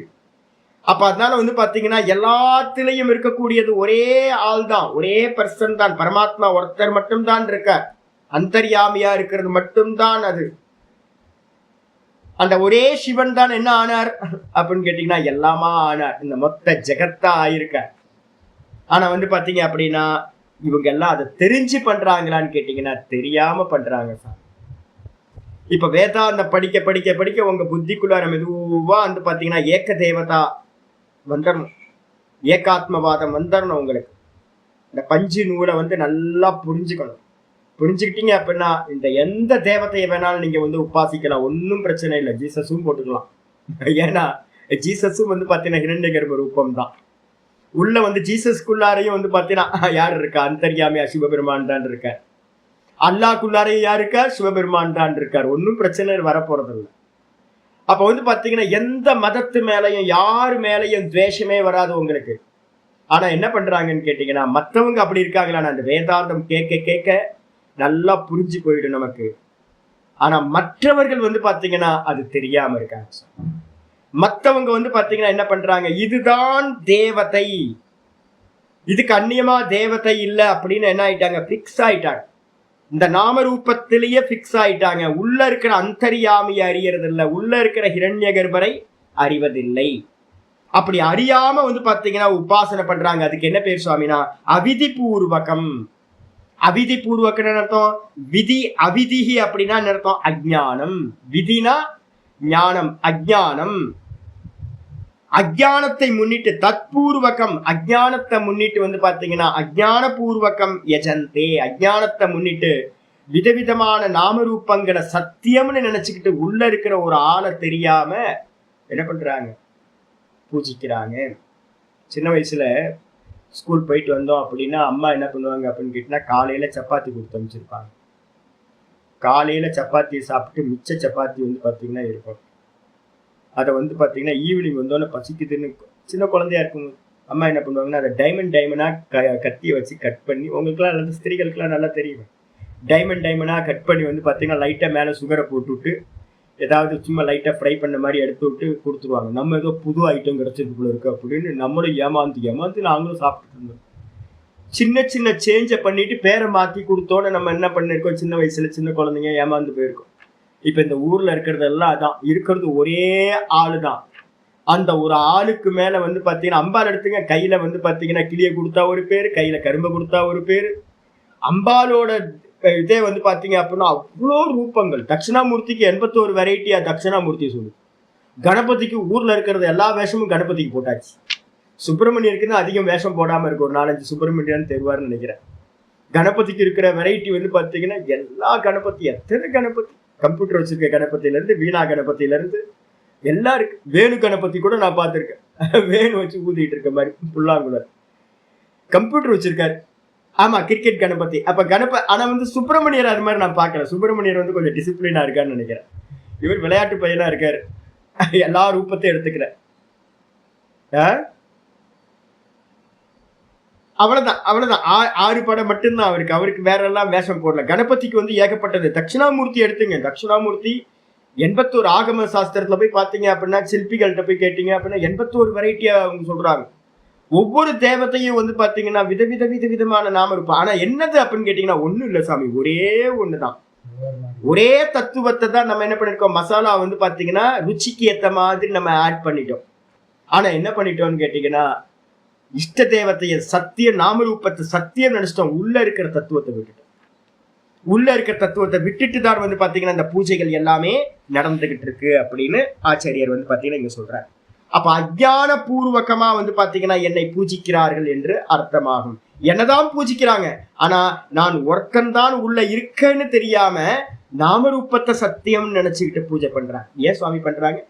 அப்ப அதனால வந்து பாத்தீங்கன்னா எல்லாத்திலையும் இருக்கக்கூடியது ஒரே ஆள் தான், ஒரே பர்சன் தான், பரமாத்மா ஒருத்தர் மட்டும்தான் இருக்க, அந்தர்யாமியா இருக்கிறது மட்டும்தான் அது. அந்த ஒரே சிவன் தான் என்ன ஆனார் அப்படின்னு கேட்டீங்கன்னா எல்லாமா ஆனார், இந்த மொத்த ஜெகத்தா ஆயிருக்க. ஆனா வந்து பாத்தீங்க அப்படின்னா இவங்க எல்லாம் அதை தெரிஞ்சு பண்றாங்களான்னு கேட்டீங்கன்னா தெரியாம பண்றாங்க சார். இப்ப வேதாந்த படிக்க படிக்க படிக்க உங்க புத்திக்குள்ளார மெதுவா வந்து பாத்தீங்கன்னா ஏக தேவதா வந்துடணும், ஏகாத்மவாதம் வந்துடணும். உங்களுக்கு இந்த பஞ்சு நூலை வந்து நல்லா புரிஞ்சுக்கணும். புரிஞ்சுக்கிட்டீங்க அப்படின்னா இந்த எந்த தேவதையை வேணாலும் நீங்க வந்து உபாசிக்கலாம், ஒன்றும் பிரச்சனை இல்லை. ஜீசஸும் போட்டுக்கலாம். ஏன்னா ஜீசஸும் வந்து பாத்தீங்கன்னா ஹிரண்யகர்ப ரூபம் தான். உள்ள வந்து ஜீசஸ்குள்ளாரையும் வந்து பாத்தீங்கன்னா யார் இருக்கா, அந்தர்யாமியா சிவபெருமான் தான் இருக்க. அல்லாஹ்க்குள்ளாரையும் யார் இருக்கா, சிவபெருமான் தான் இருக்கார். ஒன்றும் பிரச்சனை வரப்போறது இல்லை. அப்ப வந்து பாத்தீங்கன்னா எந்த மதத்து மேலையும் யாரு மேலையும் துவேஷமே வராது உங்களுக்கு. ஆனா என்ன பண்றாங்கன்னு கேட்டீங்கன்னா மற்றவங்க அப்படி இருக்காங்களா, அந்த வேதாந்தம் கேட்க கேட்க நல்லா புரிஞ்சு போயிடும் நமக்கு. ஆனா மற்றவர்கள் வந்து பாத்தீங்கன்னா அது தெரியாம இருக்காங்க. மற்றவங்க வந்து பாத்தீங்கன்னா என்ன பண்றாங்க, இதுதான் தேவதை, இதுக்கு அந்நியமா தேவதை இல்லை அப்படின்னு என்ன ஆயிட்டாங்க, பிக்ஸ் ஆயிட்டாங்க. இந்த நாமரூபத்திலேயே பிக்ஸ் ஆயிட்டாங்க. உள்ள இருக்கிற அந்தர்யாமியை அறியறது இல்லை, உள்ள இருக்கிற ஹிரண்யகர்பரை அறிவதில்லை. அப்படி அறியாம வந்து பாத்தீங்கன்னா உபாசனை பண்றாங்க. அதுக்கு என்ன பேர் சுவாமினா அவிதி பூர்வகம். அவிதி பூர்வகம் அர்த்தம் விதி, அவிதிஹி அப்படின்னா அர்த்தம் அஜ்ஞானம். விதினா ஞானம், அஜ்ஞானம். அஜ்ஞானத்தை முன்னிட்டு தத்பூர்வகம், அஜ்ஞானத்தை முன்னிட்டு வந்து பாத்தீங்கன்னா அஜ்ஞான பூர்வகம் யஜந்தே, அஜ்ஞானத்தை முன்னிட்டு விதவிதமான நாமரூபங்களை சத்தியம்னு நினைச்சுக்கிட்டு உள்ள இருக்கிற ஒரு ஆளை தெரியாம என்ன பண்றாங்க, பூஜிக்கிறாங்க. சின்ன வயசுல ஸ்கூல் போயிட்டு வந்தோம் அப்படின்னா அம்மா என்ன பண்ணுவாங்க அப்படின்னு கேட்டீங்கன்னா காலையில சப்பாத்தி கொடுத்து அனுப்பிச்சிருப்பாங்க. காலையில சப்பாத்தியை சாப்பிட்டு மிச்ச சப்பாத்தி வந்து பாத்தீங்கன்னா இருக்கும். அதை வந்து பாத்தீங்கன்னா ஈவினிங் வந்தோன்னே பசிக்குதுன்னு சின்ன குழந்தையா இருக்கும் அம்மா என்ன பண்ணுவாங்கன்னா அதை டைமண்டா கத்தியை வச்சு கட் பண்ணி, உங்களுக்குலாம் நல்லது ஸ்திரீகளுக்குலாம் நல்லா தெரியும், டைமண்டா கட் பண்ணி வந்து பாத்தீங்கன்னா லைட்டா மேல சுகரை போட்டு விட்டு ஏதாவது சும்மா லைட்டா ஃப்ரை பண்ண மாதிரி எடுத்து விட்டு கொடுத்துருவாங்க. நம்ம ஏதோ புது ஐட்டம் கிடைச்சதுக்குள்ள இருக்கு அப்படின்னு நம்மளும் ஏமாந்து நாங்களும் சாப்பிட்டு இருந்தோம். சின்ன சின்ன சேஞ்சை பண்ணிட்டு பேரை மாத்தி கொடுத்தோன்னு நம்ம என்ன பண்ணிருக்கோம், சின்ன வயசுல சின்ன குழந்தைங்க ஏமாந்து போயிருக்கோம். இப்ப இந்த ஊர்ல இருக்கிறதெல்லாம் அதான் இருக்கிறது, ஒரே ஆளு தான். அந்த ஒரு ஆளுக்கு மேல வந்து பாத்தீங்கன்னா அம்பாள் எடுத்துங்க, கையில வந்து பாத்தீங்கன்னா கிளியை கொடுத்தா ஒரு பேரு, கையில கரும்பை கொடுத்தா ஒரு பேரு. அம்பாளோட இதே வந்து பாத்தீங்க அப்படின்னா அவ்வளோ ரூபங்கள். தட்சிணாமூர்த்திக்கு 81 வெரைட்டியா தட்சிணாமூர்த்தி சொல்லு. கணபதிக்கு ஊர்ல இருக்கிறது எல்லா வேஷமும் கணபதிக்கு போட்டாச்சு. சுப்பிரமணியருக்கு தான் அதிகம் வேஷம் போடாம இருக்கு, ஒரு 4-5 சுப்பிரமணியன் தெருவாருன்னு நினைக்கிறேன். கணபதிக்கு இருக்கிற வெரைட்டி வந்து பாத்தீங்கன்னா எல்லா கணபதி, எத்தனை கணபதி, கம்ப்யூட்டர் வச்சிருக்க கணபதியில இருந்து வீணா கணபதியில இருந்து எல்லாம் இருக்கு. வேணு கணபதி கூட நான் பார்த்திருக்கேன், வேணு வச்சு ஊதிட்டு இருக்க மாதிரி புல்லாங்குழல். கம்ப்யூட்டர் வச்சிருக்காரு, ஆமா கிரிக்கெட் கணபதி. அப்ப ஆனா வந்து சுப்பிரமணியர் அது மாதிரி நான் பார்க்கல. சுப்பிரமணியர் வந்து கொஞ்சம் டிசிப்ளினா இருக்காருன்னு நினைக்கிறேன். இவர் விளையாட்டு பையனா இருக்காரு, எல்லா ரூபத்தையும் எடுத்துக்கிற. அவ்வளவுதான் 6 படம் மட்டும்தான் அவருக்கு வேற எல்லாம் வேஷம் போடல. கணபதிக்கு வந்து ஏகப்பட்டது. தட்சிணாமூர்த்தி எடுத்துங்க, தட்சிணாமூர்த்தி 81 ஆகம சாஸ்திரத்துல போய் பாத்தீங்க அப்படின்னா சிற்பிகள்கிட்ட போய் கேட்டீங்க அப்படின்னா 81 வெரைட்டியா அவங்க சொல்றாங்க. ஒவ்வொரு தேவத்தையும் வந்து பாத்தீங்கன்னா விதவிதமான நாம இருப்போம். ஆனா என்னது அப்படின்னு கேட்டீங்கன்னா ஒண்ணும் இல்ல சாமி, ஒரே ஒண்ணுதான், ஒரே தத்துவத்தை தான் நம்ம என்ன பண்ணிருக்கோம், மசாலா வந்து பாத்தீங்கன்னா ருச்சிக்கு ஏத்த மாதிரி நம்ம ஆட் பண்ணிட்டோம். ஆனா என்ன பண்ணிட்டோம்னு கேட்டீங்கன்னா இஷ்ட தேவத்தைய சத்திய நாமரூபத்தை சத்தியம் நினைச்சிட்டோம், உள்ள இருக்கிற தத்துவத்தை விட்டுட்டோம். உள்ள இருக்கிற தத்துவத்தை விட்டுட்டு தான் வந்து பாத்தீங்கன்னா இந்த பூஜைகள் எல்லாமே நடந்துகிட்டு இருக்கு அப்படின்னு ஆச்சாரியர் வந்து பாத்தீங்கன்னா இங்க சொல்றாரு. அப்ப அஜ்ஞான பூர்வகமா வந்து பாத்தீங்கன்னா என்னை பூஜிக்கிறார்கள் என்று அர்த்தமாகும். என்னதான் பூஜிக்கிறாங்க, ஆனா நான் ஒருத்தன் தான் உள்ள இருக்கேன்னு தெரியாம நாமரூபத்தை சத்தியம் நினைச்சுக்கிட்டு பூஜை பண்றாங்க. ஏன் சுவாமி பண்றாங்க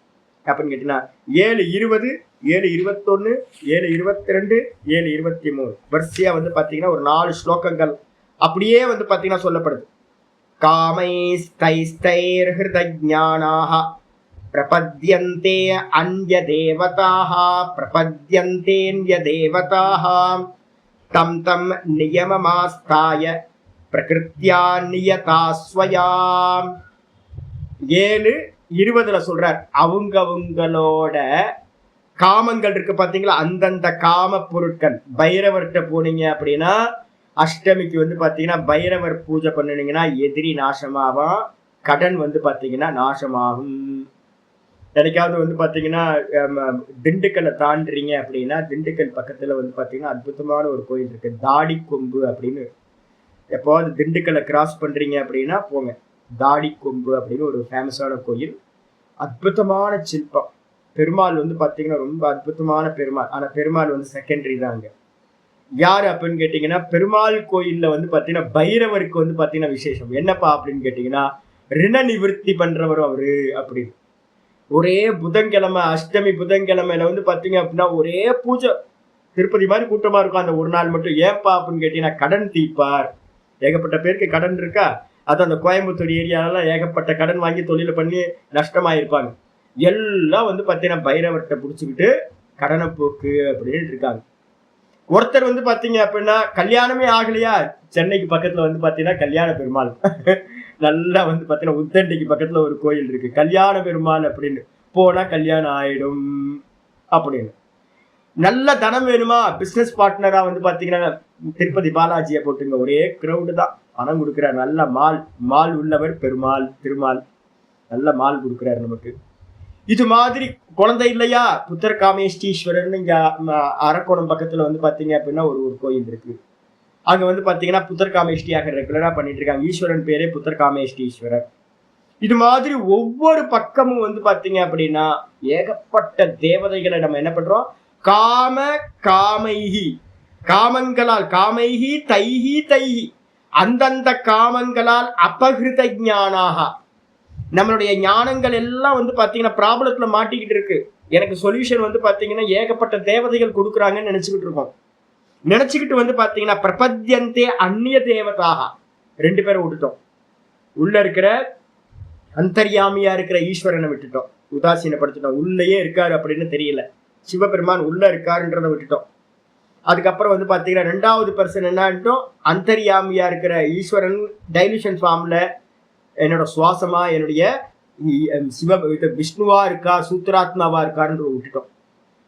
அப்படின்னு கேட்டீங்கன்னா 7:20, 7:21, 7:22, 7:23 வரிசையா வந்து பாத்தீங்கன்னா ஒரு 4 ஸ்லோகங்கள் அப்படியே வந்து பாத்தீங்கன்னா சொல்லப்படுது. காமைஸ்தைஸ்தைர் ஹிருதஜ்ஞானாஹ பிரபத்யந்தே அன்ய தேவதாஹ பிரபத்யந்தேன்ய தேவதாஹ தம் தம் நியமமாஸ்தாய பிரகிருத்யா நியதா ஸ்வயா. 7:20 சொல்றார். அவங்களோட காமங்கள் இருக்கு பாத்தீங்களா, அந்தந்த காம பொருட்கள். பைரவர்கிட்ட போனீங்க அப்படின்னா அஷ்டமிக்கு வந்து பாத்தீங்கன்னா பைரவர் பூஜை பண்ணினீங்கன்னா எதிரி நாசமாகும், கடன் வந்து பாத்தீங்கன்னா நாசமாகும். எனக்காவது வந்து பாத்தீங்கன்னா திண்டுக்கல்லை தாண்டுறீங்க அப்படின்னா திண்டுக்கல் பக்கத்துல வந்து பாத்தீங்கன்னா அற்புதமான ஒரு கோயில் இருக்கு, தாடி கொம்பு அப்படின்னு. எப்போது திண்டுக்கல்லை கிராஸ் பண்றீங்க அப்படின்னா போங்க, தாடி கொம்பு அப்படின்னு ஒரு ஃபேமஸான கோயில். அற்புதமான சிற்பம். பெருமாள் வந்து பாத்தீங்கன்னா ரொம்ப அற்புதமான பெருமாள். ஆனா பெருமாள் வந்து செகண்டரி தாங்க. யாரு அப்படின்னு கேட்டீங்கன்னா பெருமாள் கோயில்ல வந்து பாத்தீங்கன்னா பைரவருக்கு வந்து பாத்தீங்கன்னா விசேஷம் என்னப்பா அப்படின்னு கேட்டீங்கன்னா ரிண நிவர்த்தி பண்றவர் அவரு அப்படின்னு. ஒரே புதன்கிழமை, அஷ்டமி புதன்கிழமையில வந்து பாத்தீங்க அப்படின்னா ஒரே பூஜை, திருப்பதி மாதிரி கூட்டமா இருக்கும் அந்த ஒரு நாள் மட்டும். ஏன்பா அப்படின்னு கேட்டீங்கன்னா கடன் தீர்ப்பார். ஏகப்பட்ட பேருக்கு கடன் இருக்கா, அது அந்த கோயம்புத்தூர் ஏரியாலலாம் ஏகப்பட்ட கடன் வாங்கி தொழில பண்ணி நஷ்டமாயிருப்பாங்க. எல்லாம் வந்து பாத்தீங்கன்னா பைரவர்கிட்ட பிடிச்சிக்கிட்டு கடனை போக்கு அப்படின்னு இருக்காங்க. ஒருத்தர் வந்து பாத்தீங்க அப்படின்னா கல்யாணமே ஆகலையா, சென்னைக்கு பக்கத்துல வந்து பாத்தீங்கன்னா கல்யாண பெருமாள் நல்லா வந்து பாத்தீங்கன்னா உத்தண்டிக்கு பக்கத்துல ஒரு கோயில் இருக்கு, கல்யாண பெருமாள் அப்படின்னு. போனா கல்யாணம் ஆயிடும் அப்படின்னு. நல்ல தனம் வேணுமா, பிசினஸ் பார்ட்னரா வந்து பாத்தீங்கன்னா திருப்பதி பாலாஜியை போட்டுங்க, ஒரே கிரௌடு தான், பணம் கொடுக்குறாரு. நல்ல மால் உள்ளவர் பெருமாள் திருமால், நல்ல மால் கொடுக்குறாரு நமக்கு. இது மாதிரி குழந்தை இல்லையா, புத்தர் காமேஷ்டீஸ்வரர் இங்க அரக்கோணம் பக்கத்துல வந்து பாத்தீங்க அப்படின்னா ஒரு கோயில் இருக்கு. அங்க வந்து பாத்தீங்கன்னா புத்தர் காமேஷ்டியாக ரெகுலரா பண்ணிட்டு இருக்காங்க. ஈஸ்வரன் பேரே புத்தர் காமேஷ்டீஸ்வரர். இது மாதிரி ஒவ்வொரு பக்கமும் வந்து பாத்தீங்க அப்படின்னா ஏகப்பட்ட தேவதைகளை நம்ம என்ன பண்றோம், காமைஹி, காமங்களால், காமைஹி தைஹி தைஹி, அந்தந்த காமங்களால் அபகிருத ஞானாக, நம்மளுடைய ஞானங்கள் எல்லாம் வந்து பாத்தீங்கன்னா ப்ராப்ளத்துல மாட்டிக்கிட்டு இருக்கு. எனக்கு சொல்யூஷன் வந்து பாத்தீங்கன்னா ஏகப்பட்ட தேவதைகள் கொடுக்குறாங்கன்னு நினைச்சுக்கிட்டு இருக்கோம். நினைச்சுக்கிட்டு வந்து பாத்தீங்கன்னா பிரபத்யந்தே அந்நிய தேவதாக, 2 பேரை விட்டுட்டோம். உள்ள இருக்கிற அந்தர்யாமியா இருக்கிற ஈஸ்வரனை விட்டுட்டோம், உதாசீனப்படுத்திட்டோம். உள்ளேயே இருக்காரு அப்படின்னு தெரியல, சிவபெருமான் உள்ள இருக்காருன்றதை விட்டுட்டோம். அதுக்கப்புறம் வந்து பாத்தீங்கன்னா 2வது பர்சன் என்னன்ட்டோம், அந்தர்யாமியா இருக்கிற ஈஸ்வரன் டைல்யூஷன் ஃபார்ம்ல என்னோட சுவாசமா என்னுடைய விஷ்ணுவா இருக்கா சூத்திராத்மாவா இருக்காருன்ற விட்டுட்டோம்.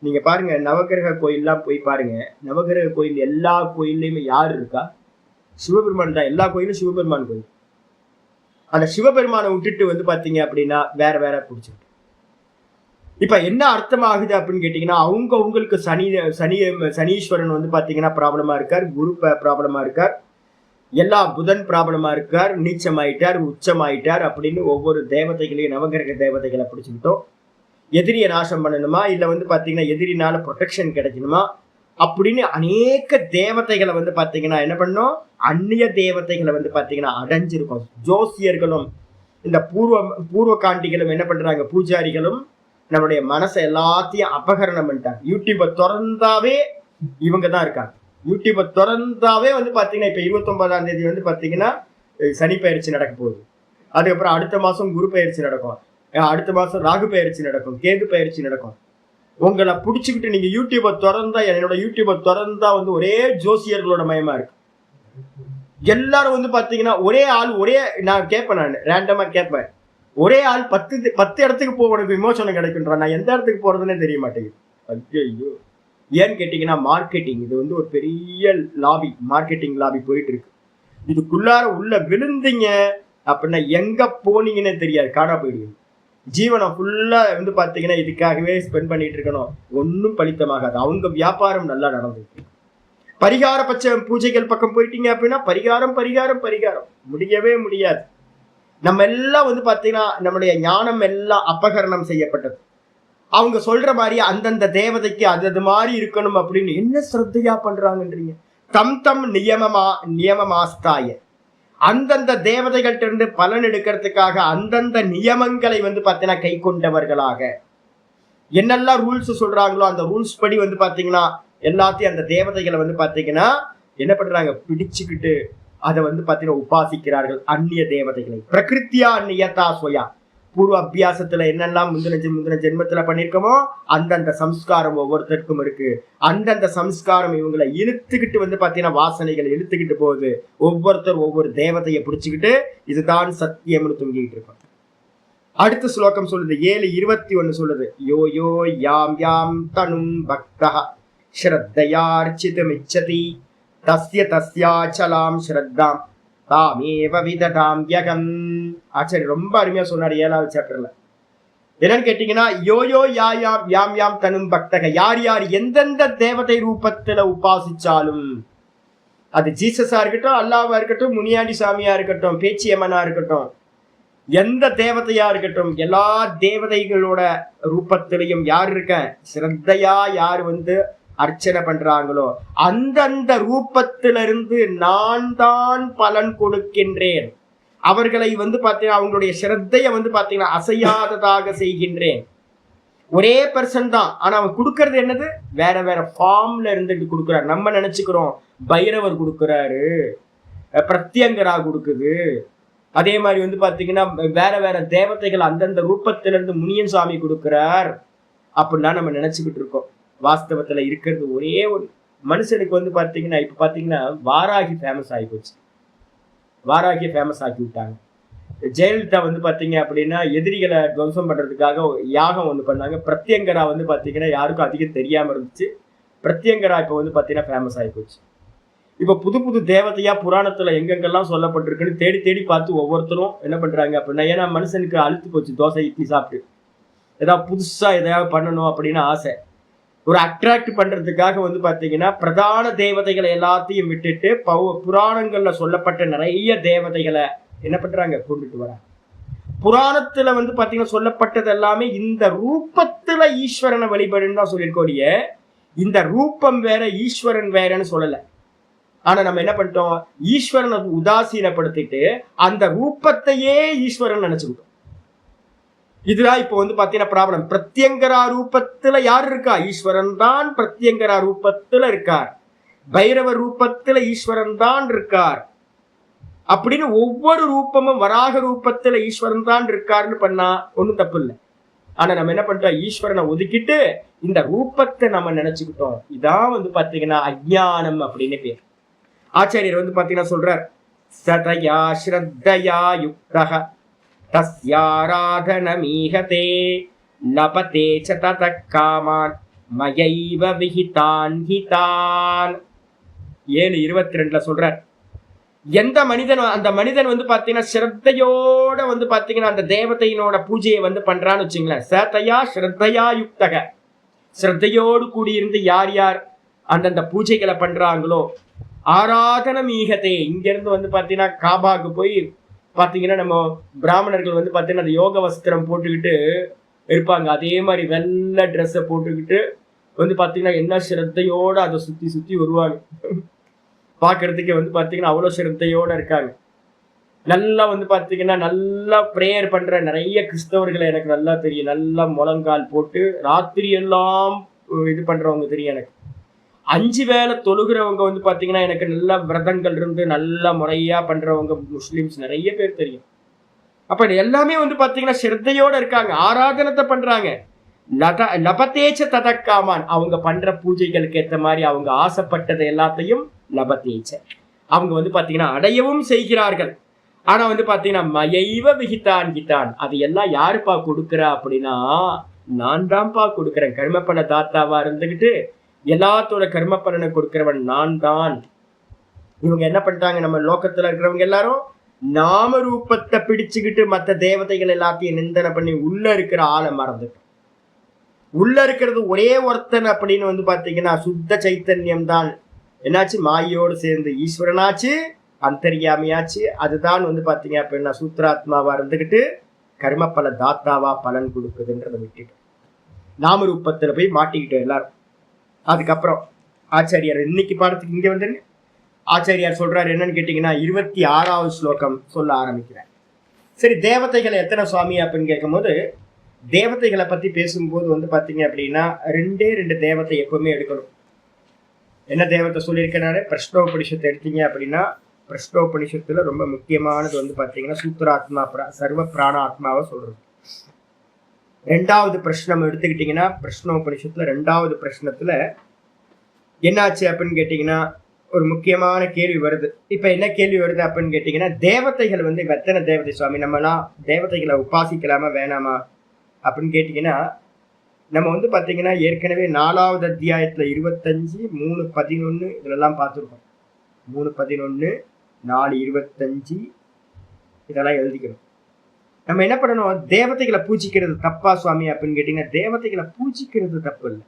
நீங்க பாருங்க நவகிரக கோயில்லாம் போய் பாருங்க, நவகிரக கோயில் எல்லா கோயில்லையுமே யாரு இருக்கா, சிவபெருமான் தான். எல்லா கோயிலும் சிவபெருமான் கோயில். அந்த சிவபெருமானை விட்டுட்டு வந்து பாத்தீங்க அப்படின்னா வேற வேற பிடிச்சிருக்கு. இப்ப என்ன அர்த்தம் ஆகுது அப்படின்னு கேட்டீங்கன்னா உங்களுக்கு சனீஸ்வரன் வந்து பாத்தீங்கன்னா ப்ராப்ளமா இருக்கார், குரு ப்ராப்ளமா இருக்கார், எல்லா புதன் ப்ராப்ளமா இருக்கார், நீச்சமாயிட்டார், உச்சமாயிட்டார் அப்படின்னு ஒவ்வொரு தேவதைகளையும் நவகிரக தேவதைகளை பிடிச்சுக்கிட்டோம். எதிரியை நாசம் பண்ணணுமா, இல்ல வந்து பாத்தீங்கன்னா எதிரினால ப்ரொடெக்ஷன் கிடைக்கணுமா அப்படின்னு அநேக தேவதைகளை வந்து பாத்தீங்கன்னா என்ன பண்ணோம், அந்நிய தேவதைகளை வந்து பாத்தீங்கன்னா அடைஞ்சிருக்கோம். ஜோசியர்களும் இந்த பூர்வ காண்டிகளும் என்ன பண்றாங்க, பூஜாரிகளும் நம்மளுடைய மனசை எல்லாத்தையும் அபகரணம் பண்ணிட்டாங்க. யூடியூபை திறந்தாவே இவங்க தான் இருக்காங்க. யூடியூபை திறந்தாவே வந்து பாத்தீங்கன்னா இப்ப 29ஆம் தேதி வந்து பாத்தீங்கன்னா சனி பயிற்சி நடக்க போகுது. அதுக்கப்புறம் அடுத்த மாசம் குரு பயிற்சி நடக்கும், அடுத்த மாசம் ராகு பயிற்சி நடக்கும், கேது பயிற்சி நடக்கும். உங்களை பிடிச்சிக்கிட்டு நீங்க யூடியூபை திறந்தா, என்னோட யூடியூபை திறந்தா வந்து ஒரே ஜோசியர்களோட மயமா இருக்கு. எல்லாரும் வந்து பாத்தீங்கன்னா ஒரே ஆள், நான் கேட்பேன், நான் ரேண்டமா கேட்பேன், ஒரே ஆள் 10 இடத்துக்கு போக உனக்கு விமோசனம் கிடைக்குன்றான், நான் எந்த இடத்துக்கு போறதுன்னே தெரிய மாட்டேங்குது. ஐயோ, ஏன்னு கேட்டீங்கன்னா மார்க்கெட்டிங், இது வந்து ஒரு பெரிய லாபி, மார்க்கெட்டிங் லாபி போயிட்டு இருக்கு. இதுக்குள்ளார உள்ள விழுந்தீங்க அப்படின்னா எங்க போனீங்கன்னே தெரியாது, காணா போயிடுவீங்க. ஜீவனம் ஃபுல்லா வந்து பாத்தீங்கன்னா இதுக்காகவே ஸ்பெண்ட் பண்ணிட்டு இருக்கணும், ஒன்னும் பலித்தமாகாது. அவங்க வியாபாரம் நல்லா நடந்துருக்கு. பரிகார பட்ச பூஜைகள் பக்கம் போயிட்டீங்க அப்படின்னா பரிகாரம் பரிகாரம் பரிகாரம் முடியவே முடியாது. நம்ம எல்லாம் வந்து பாத்தீங்கன்னா நம்மளுடைய ஞானம் எல்லாம் அபகரணம் செய்யப்பட்டது. அவங்க சொல்ற மாதிரி அந்தந்த தேவதைக்கு அது மாதிரி இருக்கணும் அப்படின்னு என்ன சிரத்தையா பண்றாங்கன்றீங்க. தம் நியமமாஸ்தாய, அந்தந்த தேவதைகள்ட்ட இருந்து பலன் எடுக்கிறதுக்காக அந்தந்த நியமங்களை வந்து பாத்தீங்கன்னா கை கொண்டவர்களாக என்னெல்லாம் ரூல்ஸ் சொல்றாங்களோ அந்த ரூல்ஸ் படி வந்து பாத்தீங்கன்னா எல்லாத்தையும் அந்த தேவதைகளை வந்து பாத்தீங்கன்னா என்ன பண்றாங்க, பிடிச்சுக்கிட்டு அதை வந்து பாத்தீங்கன்னா உபாசிக்கிறார்கள் அந்நிய தேவதைகளை. பிரகிருத்தியா நியதா சுயா, பூர்வ அபியாசத்துல என்னெல்லாம் முந்தின ஜென்மத்துல பண்ணிருக்கோமோ அந்தந்த சம்ஸ்காரம் ஒவ்வொருத்தருக்கும் இருக்கு. அந்தந்த சம்ஸ்காரம் இவங்களை இழுத்துக்கிட்டு வந்து பாத்தீங்கன்னா வாசனைகளை இழுத்துக்கிட்டு போகுது. ஒவ்வொருத்தர் ஒவ்வொரு தேவதையை பிடிச்சுக்கிட்டு இதுதான் சத்தியம்னு தூங்கிட்டு இருப்பாங்க. அடுத்த ஸ்லோகம் சொல்லுது 7:21 சொல்லுது யோ யோ யாம் யாம் தனும் பக்தா ஸ்ரத்தையார்ச்சிதுமிச்சதி தஸ்ய தஸ்யாச்சலாம் ஸ்ரத்தாம் தாமேவ விததாம் யகம். ஆச்சாரி ரொம்ப அருமையா சொன்னார் 7வது சாப்டர்ல. என்னன்னு கேட்டீங்கன்னா யோ யோ யாம் யாம் யாம் தனும் பக்தக, யார் யார் எந்தெந்த தேவதை ரூபத்துல உபாசிச்சாலும், அது ஜீசஸா இருக்கட்டும், அல்லாவா இருக்கட்டும், முனியாண்டி சாமியா இருக்கட்டும், பேச்சியம்மனா இருக்கட்டும், எந்த தேவதையா இருக்கட்டும், எல்லா தேவதைகளோட ரூபத்திலையும் யார் இருக்க ஸ்ரத்தையா யார் அர்ச்சனை பண்றாங்களோ அந்தந்த ரூபத்திலிருந்து நான் தான் பலன் கொடுக்கின்றேன். அவர்களை பாத்தீங்கன்னா அவங்களுடைய ஸ்ரத்தைய பாத்தீங்கன்னா அசையாததாக செய்கின்றேன். ஒரே பர்சன் தான், ஆனா அவன் கொடுக்கறது என்னது வேற வேற ஃபார்ம்ல இருந்துட்டு கொடுக்குறாரு. நம்ம நினைச்சுக்கிறோம் பைரவர் கொடுக்குறாரு, பிரத்யங்கரா கொடுக்குது, அதே மாதிரி பாத்தீங்கன்னா வேற வேற தேவதைகள் அந்தந்த ரூபத்திலிருந்து முனியன் சுவாமி கொடுக்கிறார் அப்படின்னா நம்ம நினைச்சுக்கிட்டு இருக்கோம். வாஸ்தவத்துல இருக்கிறது ஒரே ஒரு மனுஷனுக்கு பாத்தீங்கன்னா இப்ப பாத்தீங்கன்னா வாராகி ஃபேமஸ் ஆகி போச்சு. வாராகிய ஃபேமஸ் ஆக்கி விட்டாங்க. ஜெயலலிதா பாத்தீங்க அப்படின்னா எதிரிகளை துவம்சம் பண்றதுக்காக யாகம் பண்ணாங்க. பிரத்யங்கரா பாத்தீங்கன்னா யாருக்கும் அதிகம் தெரியாம இருந்துச்சு. பிரத்யங்கரா இப்ப பாத்தீங்கன்னா ஃபேமஸ் ஆகி போச்சு. இப்ப புது புது தேவதையா புராணத்துல எங்கெங்கெல்லாம் சொல்லப்பட்டிருக்குன்னு தேடி தேடி பார்த்து ஒவ்வொருத்தரும் என்ன பண்றாங்க அப்படின்னா, ஏன்னா மனுஷனுக்கு அழுத்து போச்சு தோசை இட்லி சாப்பிட்டு, ஏதாவது புதுசா எதையாவது பண்ணணும் அப்படின்னு ஆசை. ஒரு அட்ராக்ட் பண்றதுக்காக பாத்தீங்கன்னா பிரதான தேவதைகளை எல்லாத்தையும் விட்டுட்டு புராணங்கள்ல சொல்லப்பட்ட நிறைய தேவதைகளை என்ன பண்றாங்க கொண்டுட்டு வராங்க. புராணத்துல பாத்தீங்கன்னா சொல்லப்பட்டது எல்லாமே இந்த ரூபத்துல ஈஸ்வரனை வழிபடுன்னு தான் சொல்லியிருக்கோடைய, இந்த ரூபம் வேற ஈஸ்வரன் வேறன்னு சொல்லல. ஆனா நம்ம என்ன பண்ணிட்டோம், ஈஸ்வரனை உதாசீனப்படுத்திட்டு அந்த ரூபத்தையே ஈஸ்வரன் நினைச்சுக்கிட்டோம். இதுதான் இப்போ பாத்தீங்கன்னா ப்ராப்ளம். பிரத்யங்கரா ரூபத்துல யார் இருக்கா, ஈஸ்வரன் தான் பிரத்யங்கரா ரூபத்துல இருக்கார். பைரவ ரூபத்துல ஈஸ்வரன் தான் இருக்கார் அப்படின்னு ஒவ்வொரு ரூபமும் வராக ரூபத்துல ஈஸ்வரன் தான் இருக்காருன்னு பண்ணா ஒண்ணும் தப்பு இல்லை. ஆனா நம்ம என்ன பண்றோம், ஈஸ்வரனை ஒதுக்கிட்டு இந்த ரூபத்தை நம்ம நினைச்சுக்கிட்டோம். இதான் பாத்தீங்கன்னா அஜ்ஞானம் அப்படின்னு பேர். ஆச்சாரியர் பாத்தீங்கன்னா சொல்றார், சதயா ஸ்ரத்தயா யுக்தஹ தஸ்யாராதனமீஹதே லபதே ச ததக் காமான் மயைவ விஹிதான் ஹிதான். 7:22 சொல்றார், எந்த மனிதன் அந்த மனிதன் பாத்தீங்கன்னா ஸ்ரத்தையோட பாத்தீங்கன்னா அந்த தேவதையினோட பூஜையை பண்றான்னு வச்சுங்களேன். சதயா ஸ்ரத்தையா யுக்தக, ஸ்ரத்தையோடு கூடியிருந்து யார் யார் அந்தந்த பூஜைகளை பண்றாங்களோ, ஆராதனம் ஈகத்தே, இங்க இருந்து பாத்தீங்கன்னா காபாக்கு போய் பாத்தீங்கன்னா நம்ம பிராமணர்கள் பாத்தீங்கன்னா அந்த யோக வஸ்திரம் போட்டுக்கிட்டு இருப்பாங்க. அதே மாதிரி வெள்ளை ட்ரெஸ்ஸை போட்டுக்கிட்டு பாத்தீங்கன்னா என்ன ஸ்ரத்தையோட அதை சுத்தி சுத்தி வருவாங்க. பாக்குறதுக்கு பாத்தீங்கன்னா அவ்வளவு ஸ்ரத்தையோட இருக்காங்க. நல்லா பாத்தீங்கன்னா நல்லா பிரேயர் பண்ற நிறைய கிறிஸ்தவர்களை எனக்கு நல்லா தெரியும். நல்லா முழங்கால் போட்டு ராத்திரி எல்லாம் இது பண்றவங்க தெரியும் எனக்கு. 5 வேளை தொழுகிறவங்க பாத்தீங்கன்னா எனக்கு நல்ல விரதங்கள் இருந்து நல்ல முறையா பண்றவங்க முஸ்லிம்ஸ் நிறைய பேர் தெரியும். அப்ப எல்லாமே பாத்தீங்கன்னா ஸ்ரத்தையோட இருக்காங்க, ஆராதனத்தை பண்றாங்க. லபதேச்ச ததக்காமான், அவங்க பண்ற பூஜைகளுக்கு ஏற்ற மாதிரி அவங்க ஆசைப்பட்டதை எல்லாத்தையும் லபதேச்ச அவங்க பாத்தீங்கன்னா அடையவும் செய்கிறார்கள். ஆனா பாத்தீங்கன்னா மயைவ விஹிதான் ஹிதான், அது எல்லாம் யாருப்பா கொடுக்குறா அப்படின்னா நான் தான்ப்பா கொடுக்குறேன். கர்மப்பல தாத்தாவா இருந்துகிட்டு எல்லாத்தோட கர்ம பலனை கொடுக்கிறவன் நான் தான். இவங்க என்ன பண்ணிட்டாங்க, நம்ம லோகத்துல இருக்கிறவங்க எல்லாரும் நாம ரூபத்தை பிடிச்சுக்கிட்டு மற்ற தேவதைகள் எல்லாத்தையும் நிந்தனை பண்ணி உள்ள இருக்கிற ஆளை மறந்துட்டோம். உள்ள இருக்கிறது ஒரே ஒருத்தன் அப்படின்னு பாத்தீங்கன்னா சுத்த சைத்தன்யம் தான். என்னாச்சு, மாயோடு சேர்ந்து ஈஸ்வரனாச்சு, அந்தர்யாமியாச்சு. அதுதான் பாத்தீங்க அப்படின்னா சூத்ராத்மாவா இருந்துகிட்டு கர்ம பல தாத்தாவா பலன் கொடுக்குதுன்றதை விட்டுட்டு நாம ரூபத்துல போய் மாட்டிக்கிட்டோம் எல்லாரும். அதுக்கப்புறம் ஆச்சாரியார் இன்னைக்கு பாடத்துக்கு இங்க ஆச்சாரியார் சொல்றாரு என்னன்னு கேட்டீங்கன்னா 26வது ஸ்லோகம் சொல்ல ஆரம்பிக்கிறார். சரி, தேவதைகளை எத்தனை சுவாமி அப்படின்னு கேட்கும்போது, தேவதைகளை பத்தி பேசும்போது பாத்தீங்க அப்படின்னா 2 தேவதை எப்பவுமே எடுக்கணும். என்ன தேவத்தை சொல்லியிருக்கிறாரு, பிரஷ்னோபனிஷத்தை எடுத்தீங்க அப்படின்னா பிரஷ்னோபனிஷத்துல ரொம்ப முக்கியமானது பாத்தீங்கன்னா சூத்ராத்மா சர்வ பிராண ஆத்மாவை சொல்றது. 2வது பிரஷ்னம் எடுத்துக்கிட்டீங்கன்னா பிரஷ்னோபனிஷத்துல 2வது பிரஷ்னத்துல என்னாச்சு அப்படின்னு கேட்டீங்கன்னா ஒரு முக்கியமான கேள்வி வருது. இப்ப என்ன கேள்வி வருது அப்படின்னு கேட்டீங்கன்னா, தேவதைகள் வந்து எத்தனை தேவதை சுவாமி, நம்மலாம் தேவதைகளை உபாசிக்கலாமா வேணாமா அப்படின்னு கேட்டீங்கன்னா, நம்ம வந்து பாத்தீங்கன்னா ஏற்கனவே 4வது அத்தியாயத்துல 25, 3:11 இதெல்லாம் பார்த்துருக்கோம். 3:11, 4:25 இதெல்லாம் எழுதிக்கணும். நம்ம என்ன பண்ணணும், தேவதைகளை பூஜிக்கிறது தப்பா சுவாமி அப்படின்னு கேட்டீங்கன்னா, தேவதைகளை பூஜிக்கிறது தப்பு இல்லை.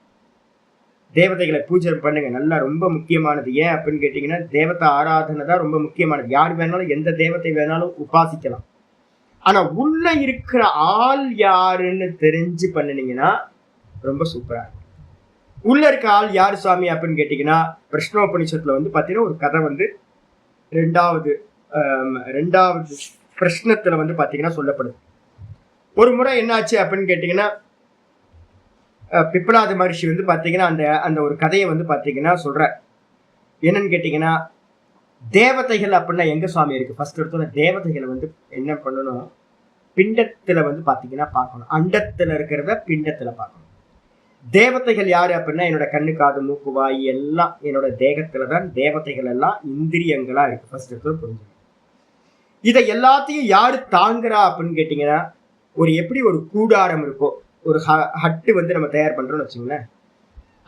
தேவதைகளை பூஜை பண்ணுங்க, நல்லா ரொம்ப முக்கியமானது. ஏன் அப்படின்னு கேட்டீங்கன்னா, தேவதை ஆராதனை தான் ரொம்ப முக்கியமானது. யார் வேணாலும் எந்த தேவதை வேணாலும் உபாசிக்கலாம். ஆனா உள்ள இருக்கிற ஆள் யாருன்னு தெரிஞ்சு பண்ணினீங்கன்னா ரொம்ப சூப்பரா இருக்கும். உள்ள இருக்க ஆள் யார் சுவாமி அப்படின்னு கேட்டீங்கன்னா, பிரஷ்னோபனிஷத்துல வந்து பாத்தீங்கன்னா ஒரு கதை வந்து ரெண்டாவது பிரஷ்னத்துல வந்து பாத்தீங்கன்னா சொல்லப்படுது. ஒரு முறை என்னாச்சு அப்படின்னு கேட்டீங்கன்னா, பிப்பலாத மகர்ஷி வந்து பாத்தீங்கன்னா அந்த ஒரு கதையை வந்து பாத்தீங்கன்னா சொல்ற. என்னன்னு கேட்டீங்கன்னா, தேவதைகள் அப்படின்னா எங்க சுவாமி இருக்கு? ஃபர்ஸ்ட் எடுத்தோட தேவதைகளை வந்து என்ன பண்ணணும், பிண்டத்துல வந்து பாத்தீங்கன்னா பார்க்கணும். அண்டத்துல இருக்கிறத பிண்டத்துல பார்க்கணும். தேவதைகள் யாரு அப்படின்னா, என்னோட கண்ணு காது மூக்கு வாய் எல்லாம் என்னோட தேகத்துலதான் தேவதைகள் எல்லாம் இந்திரியங்களா இருக்கு. ஃபர்ஸ்ட் எடுத்தோட புரிஞ்சு இதை எல்லாத்தையும் யாரு தாங்குறா அப்படின்னு கேட்டீங்கன்னா, எப்படி ஒரு கூடாரம் இருக்கோ, ஒரு ஹட்டு வந்து நம்ம தயார் பண்றோம்னு வச்சுங்களேன்.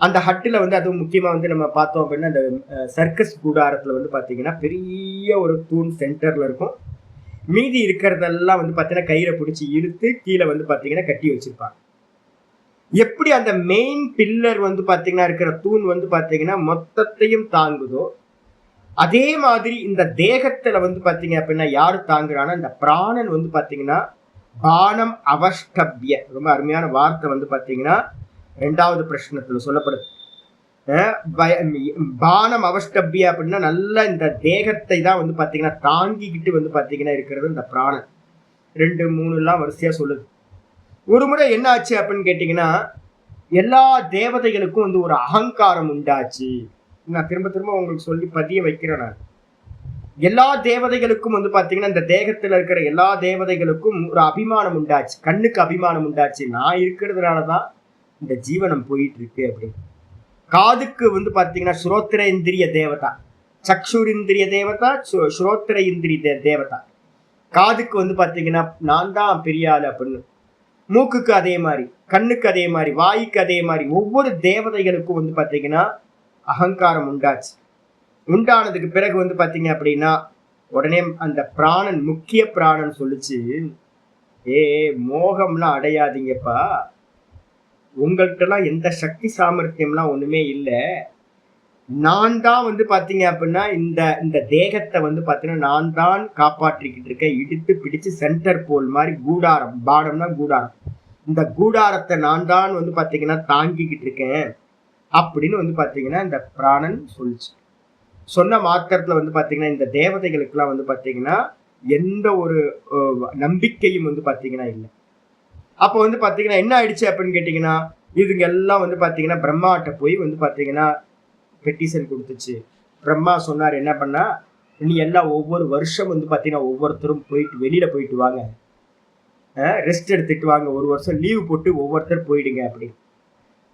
அந்த ஹட்டுல வந்து அதுவும் முக்கியமா வந்து நம்ம பார்த்தோம் அப்படின்னா, அந்த சர்க்கஸ் கூடாரத்துல வந்து பாத்தீங்கன்னா பெரிய ஒரு தூண் சென்டர்ல இருக்கும். மீதி இருக்கிறதெல்லாம் வந்து பாத்தீங்கன்னா கயிறை பிடிச்சி இழுத்து கீழே வந்து பாத்தீங்கன்னா கட்டி வச்சிருப்பாங்க. எப்படி அந்த மெயின் பில்லர் வந்து பாத்தீங்கன்னா இருக்கிற தூண் வந்து பாத்தீங்கன்னா மொத்தத்தையும் தாங்குதோ, அதே மாதிரி இந்த தேகத்துல வந்து பாத்தீங்க அப்படின்னா யாரு தாங்குறான்னா, இந்த பிராணன் வந்து பாத்தீங்கன்னா பானம் அவஷ்டபிய, ரொம்ப அருமையான வார்த்தை வந்து பாத்தீங்கன்னா 2வது பிரஷ்னத்துல சொல்லப்படுது. பானம் அவஷ்டபிய அப்படின்னா நல்ல இந்த தேகத்தை தான் வந்து பாத்தீங்கன்னா தாங்கிக்கிட்டு வந்து பாத்தீங்கன்னா இருக்கிறது இந்த பிராணன். 2, 3 எல்லாம் வரிசையா சொல்லுது. ஒரு முறை என்ன ஆச்சு அப்படின்னு கேட்டீங்கன்னா, எல்லா தேவதைகளுக்கும் வந்து ஒரு அகங்காரம் உண்டாச்சு. நான் திரும்ப திரும்ப உங்களுக்கு சொல்லி பதிய வைக்கிறேன். நான் எல்லா தேவதைகளுக்கும் வந்து பாத்தீங்கன்னா இந்த தேகத்துல இருக்கிற எல்லா தேவதைகளுக்கும் ஒரு அபிமானம் உண்டாச்சு. கண்ணுக்கு அபிமானம் உண்டாச்சு. நான் இருக்கிறதுனாலதான் இந்த ஜீவனம் போயிட்டு இருக்கு அப்படின்னு. காதுக்கு வந்து பாத்தீங்கன்னா ஸ்ரோத்திர இந்திரிய தேவதா, சக்ஷுர் இந்திரிய தேவதா, ஸ்ரோத்திர இந்திரிய தேவதா. காதுக்கு வந்து பாத்தீங்கன்னா நான் தான் பெரிய ஆளு அப்படின்னு. மூக்குக்கு அதே மாதிரி, கண்ணுக்கு அதே மாதிரி, வாய்க்கு அதே மாதிரி, ஒவ்வொரு தேவதைகளுக்கும் வந்து பாத்தீங்கன்னா அகங்காரம் உண்டாச்சு. உண்டானதுக்கு பிறகு வந்து பாத்தீங்க அப்படின்னா உடனே அந்த பிராணன், முக்கிய பிராணன் சொல்லுச்சு, மோகம்லாம் அடையாதீங்கப்பா, உங்கள்கிட்ட எல்லாம் எந்த சக்தி சாமர்த்தியம்லாம் ஒண்ணுமே இல்லை. நான் தான் வந்து பாத்தீங்க அப்படின்னா இந்த தேகத்தை வந்து பாத்தீங்கன்னா நான் தான் காப்பாற்றிக்கிட்டு இருக்கேன். இழுத்து பிடிச்சு சென்டர் போல் மாதிரி கூடாரம், பாடம்னா கூடாரம், இந்த கூடாரத்தை நான் தான் வந்து பாத்தீங்கன்னா தாங்கிக்கிட்டு இருக்கேன் அப்படின்னு வந்து பாத்தீங்கன்னா இந்த பிராணன் சொல்லிச்சு. சொன்ன மாத்திரத்துல வந்து பாத்தீங்கன்னா இந்த தேவதைகளுக்கு எல்லாம் வந்து பாத்தீங்கன்னா எந்த ஒரு நம்பிக்கையும் வந்து பாத்தீங்கன்னா இல்லை. அப்ப வந்து பாத்தீங்கன்னா என்ன ஆயிடுச்சு அப்படின்னு கேட்டீங்கன்னா, இதுங்க எல்லாம் வந்து பாத்தீங்கன்னா பிரம்மாட்ட போய் வந்து பாத்தீங்கன்னா பெட்டிஷன் கொடுத்துச்சு. பிரம்மா சொன்னார், என்ன பண்ணா, நீ எல்லாம் ஒவ்வொரு வருஷம் வந்து பாத்தீங்கன்னா ஒவ்வொருத்தரும் போயிட்டு வெளியில போயிட்டு வாங்க, ரெஸ்ட் எடுத்துட்டு வாங்க, ஒரு வருஷம் லீவு போட்டு ஒவ்வொருத்தர் போயிடுங்க அப்படின்னு.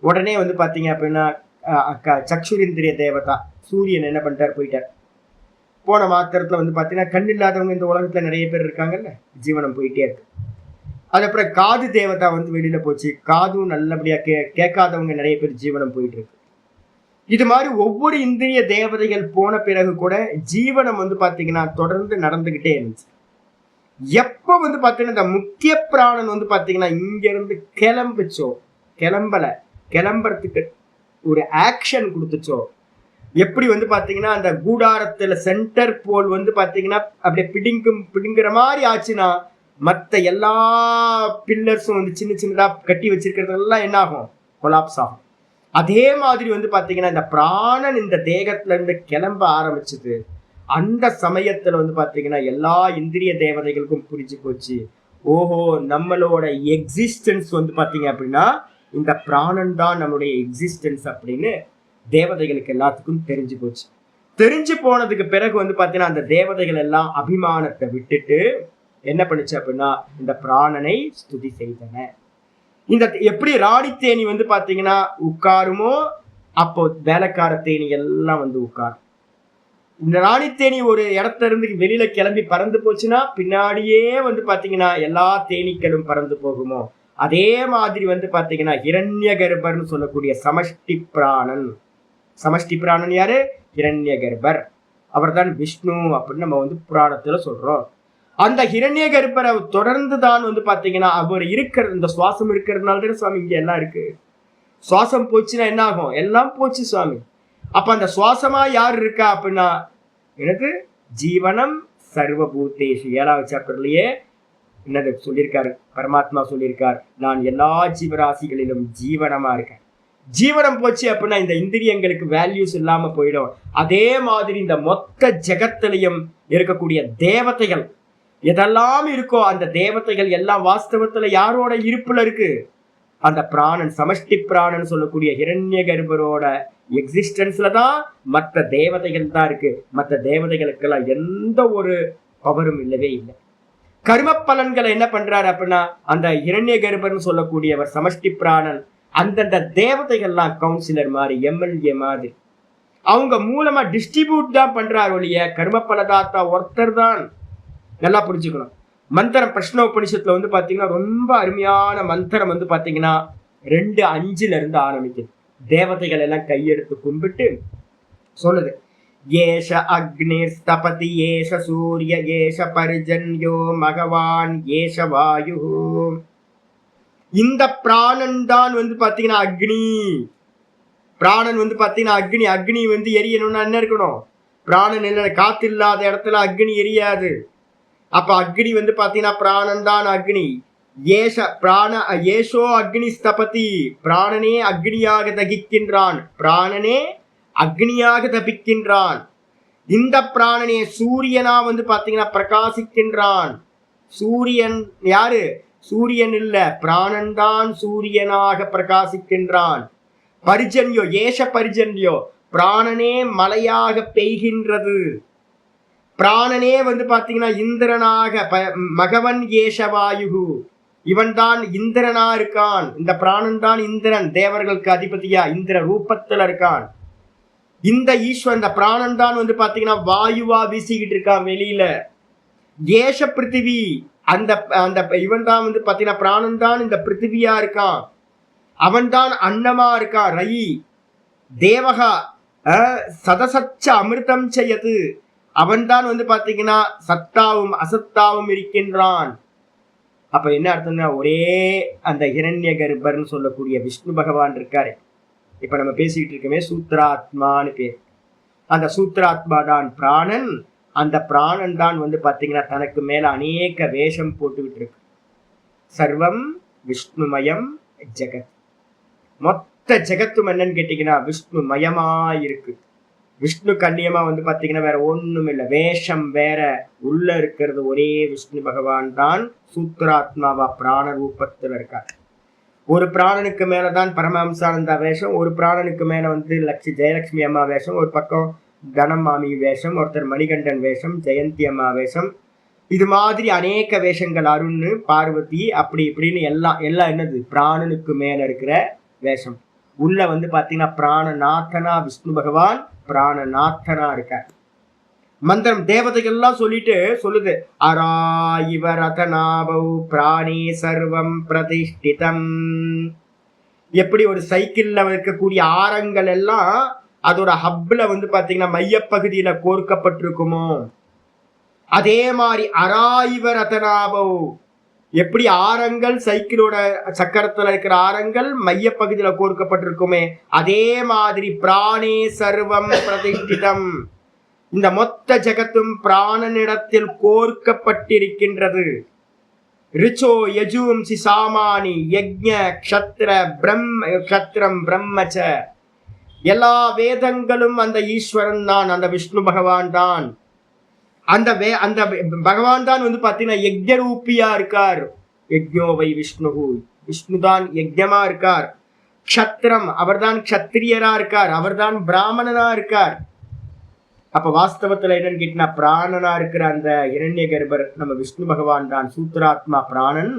உடனே வந்து பாத்தீங்க அப்படின்னா சக்ஷுரிந்திரிய தேவதா சூரியன் என்ன பண்ணிட்டார், போயிட்டார். போன மாத்திரத்துல வந்து பாத்தீங்கன்னா கண் இல்லாதவங்க இந்த உலகத்துல நிறைய பேர் இருக்காங்கல்ல, ஜீவனம் போயிட்டே இருக்கு. அதுக்கப்புறம் காது தேவதா வந்து வெளியில போச்சு, காதும் நல்லபடியா கேட்காதவங்க நிறைய பேர் ஜீவனம் போயிட்டு இருக்கு. இது மாதிரி ஒவ்வொரு இந்திரிய தேவதைகள் போன பிறகு கூட ஜீவனம் வந்து பாத்தீங்கன்னா தொடர்ந்து நடந்துகிட்டே இருந்துச்சு. எப்ப வந்து பாத்தீங்கன்னா இந்த முக்கிய பிராணன் வந்து பாத்தீங்கன்னா இங்க இருந்து கிளம்புறதுக்கு ஒரு ஆக்ஷன் கொடுத்துச்சோ, எப்படி வந்து பாத்தீங்கன்னா அந்த கூடாரத்துல சென்டர் போல் வந்து பாத்தீங்கன்னா அப்படியே பிடிங்கிற மாதிரி ஆச்சுன்னா, மத்த எல்லா பில்லர்ஸும் வந்து சின்ன சின்னதா கட்டி வச்சிருக்கிறதெல்லாம் என்ன ஆகும், கொலாப்ஸ் ஆகும். அதே மாதிரி வந்து பாத்தீங்கன்னா இந்த பிராணன் இந்த தேகத்துல இருந்து கிளம்ப ஆரம்பிச்சது. அந்த சமயத்துல வந்து பாத்தீங்கன்னா எல்லா இந்திரிய தேவதைகளுக்கும் புரிஞ்சு போச்சு, ஓஹோ நம்மளோட எக்ஸிஸ்டன்ஸ் வந்து பாத்தீங்க அப்படின்னா இந்த பிராணன் தான் நம்மளுடைய எக்ஸிஸ்டன்ஸ் அப்படின்னு தேவதைகளுக்கு எல்லாத்துக்கும் தெரிஞ்சு போச்சு. தெரிஞ்சு போனதுக்கு பிறகு வந்து பாத்தீங்கன்னா அந்த தேவதைகள் எல்லாம் அபிமானத்தை விட்டுட்டு என்ன பண்ணுச்சு அப்படின்னா இந்த பிராணனை ஸ்துதி செய்தன. இந்த எப்படி ராணி தேனி வந்து பாத்தீங்கன்னா உட்காருமோ, அப்போ வேலைக்கார தேனி எல்லாம் வந்து உட்காரும். இந்த ராணித்தேனி ஒரு இடத்துல இருந்து வெளியில கிளம்பி பறந்து போச்சுன்னா பின்னாடியே வந்து பாத்தீங்கன்னா எல்லா தேனீக்களும் பறந்து போகுமோ, அதே மாதிரி வந்து பாத்தீங்கன்னா ஹிரண்ய கர்ப்பர்னு சொல்லக்கூடிய சமஷ்டி பிராணன். சமஷ்டி பிராணன் யாரு? ஹிரண்ய கர்ப்பர். அவர் தான் விஷ்ணு அப்படின்னு நம்ம வந்து புராணத்துல சொல்றோம். அந்த ஹிரண்ய கர்ப்பரை தொடர்ந்து தான் வந்து பாத்தீங்கன்னா அவர் இருக்கிறது, இந்த சுவாசம் இருக்கிறதுனால தானே சுவாமி இங்க எல்லாம் இருக்கு. சுவாசம் போச்சுன்னா என்ன ஆகும்? எல்லாம் போச்சு சுவாமி. அப்ப அந்த சுவாசமா யார் இருக்கா அப்படின்னா எனக்கு ஜீவனம் சர்வபூதேஷு 7வது சாப்டர்லயே என்னது சொல்லியிருக்காரு, பரமாத்மா சொல்லியிருக்கார், நான் எல்லா ஜீவராசிகளிலும் ஜீவனமா இருக்கேன். ஜீவனம் போச்சு அப்படின்னா இந்த இந்திரியங்களுக்கு வேல்யூஸ் இல்லாம போயிடும். அதே மாதிரி இந்த மொத்த ஜெகத்திலையும் இருக்கக்கூடிய தேவதைகள் எதெல்லாம் இருக்கோ அந்த தேவதைகள் எல்லாம் வாஸ்தவத்துல யாரோட இருப்புல இருக்கு? அந்த பிராணன், சமஷ்டி பிராணன் சொல்லக்கூடிய ஹிரண்ய கர்ப்பரோட எக்ஸிஸ்டன்ஸ்ல தான் மற்ற தேவதைகள் தான் இருக்கு. மற்ற தேவதைகளுக்கெல்லாம் எந்த ஒரு பவரும் இல்லவே இல்லை. கர்ம பலன்களை என்ன பண்றாரு அப்படின்னா அந்த ஹிரண்ய கர்ப்பர்னு சொல்லக்கூடியவர் சமஷ்டி பிராணன் அந்தந்த தேவதைகள்லாம் கவுன்சிலர் மாதிரி, எம்எல்ஏ மாதிரி அவங்க மூலமா டிஸ்ட்ரிபியூட் தான் பண்றாரு ஒழிய கர்ம பலதாத்தா ஒருத்தர் தான். நல்லா புரிஞ்சுக்கணும். மந்திரம் பிரஷ்னோபனிஷத்துல வந்து பாத்தீங்கன்னா ரொம்ப அருமையான மந்திரம் வந்து பாத்தீங்கன்னா 2:5 ஆரம்பிக்குது. தேவதைகள் எல்லாம் கையெடுத்து கும்பிட்டு சொல்லுது, ஏஷ அக்னிர் ஸ்தபதி ஏஷ சூரிய ஏஷ பரிஜன்யோ மகவான் ஏஷ வாயு. இந்த பிராணன் தான் வந்து பாத்தீங்கன்னா அக்னி. பிராணன் வந்து பாத்தீங்கன்னா அக்னி. அக்னி வந்து எரியணும்னா என்ன இருக்கணும்? பிராணன் இல்லை, காத்து இல்லாத இடத்துல அக்னி எரியாது. அப்ப அக்னி வந்து பாத்தீங்கன்னா பிராணன் தான் அக்னி. ஏஷோ அக்னி ஸ்தபதி, பிராணனே அக்னியாக தகிக்கின்றான். பிராணனே அக்னியாக தபிக்கின்றான். இந்த பிராணனே சூரியனா வந்து பாத்தீங்கன்னா பிரகாசிக்கின்றான். சூரியன் யாரு? சூரியன் இல்ல, பிராணன் தான் சூரியனாக பிரகாசிக்கின்றான். பரிஜன்யோ ஏஷ பரிஜன்யோ, பிராணனே மலையாக பெய்கின்றது. பிராணனே வந்து பாத்தீங்கன்னா இந்திரனாக மகவன் ஏஷவாயு, இவன் தான் இந்திரனா இருக்கான். இந்த பிராணன் தான் இந்திரன், தேவர்களுக்கு அதிபதியா இந்திர ரூபத்துல இருக்கான். இந்த ஈஸ்வரன், இந்த பிராணன் தான் வந்து பாத்தீங்கன்னா வாயுவா வீசிக்கிட்டு இருக்கான் வெளியில. ஏஷ பிருத்திவி, அந்த அந்த இவன் தான் வந்து பாத்தீங்கன்னா பிராணன் தான் இந்த பிருத்திவியா இருக்கான். அவன் தான் அன்னமா இருக்கான். ரயி தேவகா சதசச்ச அமிர்தம் செய்யது, அவன் தான் வந்து பாத்தீங்கன்னா சத்தாவும் அசத்தாவும் இருக்கின்றான். அப்ப என்ன அர்த்தம்னா ஒரே அந்த ஹிரண்ய கர்ப்பர்னு சொல்லக்கூடிய விஷ்ணு பகவான் இருக்காரு. இப்ப நம்ம பேசிக்கிட்டு இருக்கமே சூத்ராத்மான்னு பேர். அந்த சூத்ராத்மா தான் பிராணன். அந்த பிராணன் தான் வந்து பாத்தீங்கன்னா தனக்கு மேல அநேக வேஷம் போட்டுக்கிட்டு இருக்கு. சர்வம் விஷ்ணுமயம் ஜெகத். மொத்த ஜெகத்தும் என்னன்னு கேட்டீங்கன்னா விஷ்ணு மயமா இருக்கு. விஷ்ணு கண்ணியமா வந்து பாத்தீங்கன்னா வேற ஒண்ணும் இல்லை, வேஷம் வேற, உள்ள இருக்கிறது ஒரே விஷ்ணு பகவான் தான் சூத்ராத்மாவா பிராண ரூபத்துல இருக்கார். ஒரு பிராணனுக்கு மேலதான் பரமஹம்சானந்தா வேஷம், ஒரு பிராணனுக்கு மேல வந்து ஜெயலட்சுமி அம்மா வேஷம், ஒரு பக்கம் தனமாமி வேஷம், ஒருத்தர் மணிகண்டன் வேஷம், ஜெயந்தி அம்மா வேஷம், இது மாதிரி அநேக வேஷங்கள், அருண் பார்வதி அப்படி இப்படின்னு எல்லாம் என்னது பிராணனுக்கு மேல இருக்கிற வேஷம். உள்ள வந்து பாத்தீங்கன்னா பிராணநாதனா விஷ்ணு பகவான் பிராணநாதனா இருக்கார். மந்திரம் தேவதைகள்லாம் சொல்லிட்டு சொல்லுது, அரா இவரதநாபௌ பிராணே சர்வம் பிரதிஷ்டிதம். எப்படி ஒரு சைக்கிள்ல இருக்கக்கூடிய ஆரங்கள் எல்லாம் அதோட ஹப்ல வந்து பாத்தீங்கன்னா மையப்பகுதியில கோர்க்கப்பட்டிருக்குமோ, அதே மாதிரி அராய்வ ரதநாபௌ, எப்படி ஆரங்கள் சைக்கிளோட சக்கரத்துல இருக்கிற ஆரங்கள் மையப்பகுதியில கோர்க்கப்பட்டிருக்குமே, அதே மாதிரி பிராணே சர்வம் பிரதிஷ்டிதம், இந்த மொத்த ஜெகத்தும் பிராணனிடத்தில் கோர்க்கப்பட்டிருக்கின்றது. ரிச்சோ யஜூம்சி சாமானி யஜ்ஞ க்ஷத்ர க்ஷத்ரம் பிரம்மச்ச, எல்லா வேதங்களும் அந்த ஈஸ்வரன் தான், அந்த விஷ்ணு பகவான் தான். அந்த பகவான் தான் வந்து பாத்தீங்கன்னா யஜ்ஞரூபியா இருக்கார். யஜ்ஞோவை விஷ்ணு, விஷ்ணு தான் யஜ்ஞமா இருக்கார். க்ஷத்ரம், அவர்தான் க்ஷத்திரியரா இருக்கார், அவர்தான் பிராமணனா இருக்கார். அப்ப வாஸ்தவத்துல என்னன்னு கேட்டீங்கன்னா பிராணனா இருக்கிற அந்த இரண்ய கர்ப்பர் நம்ம விஷ்ணு பகவான் தான், சூத்ராத்மா பிராணன்,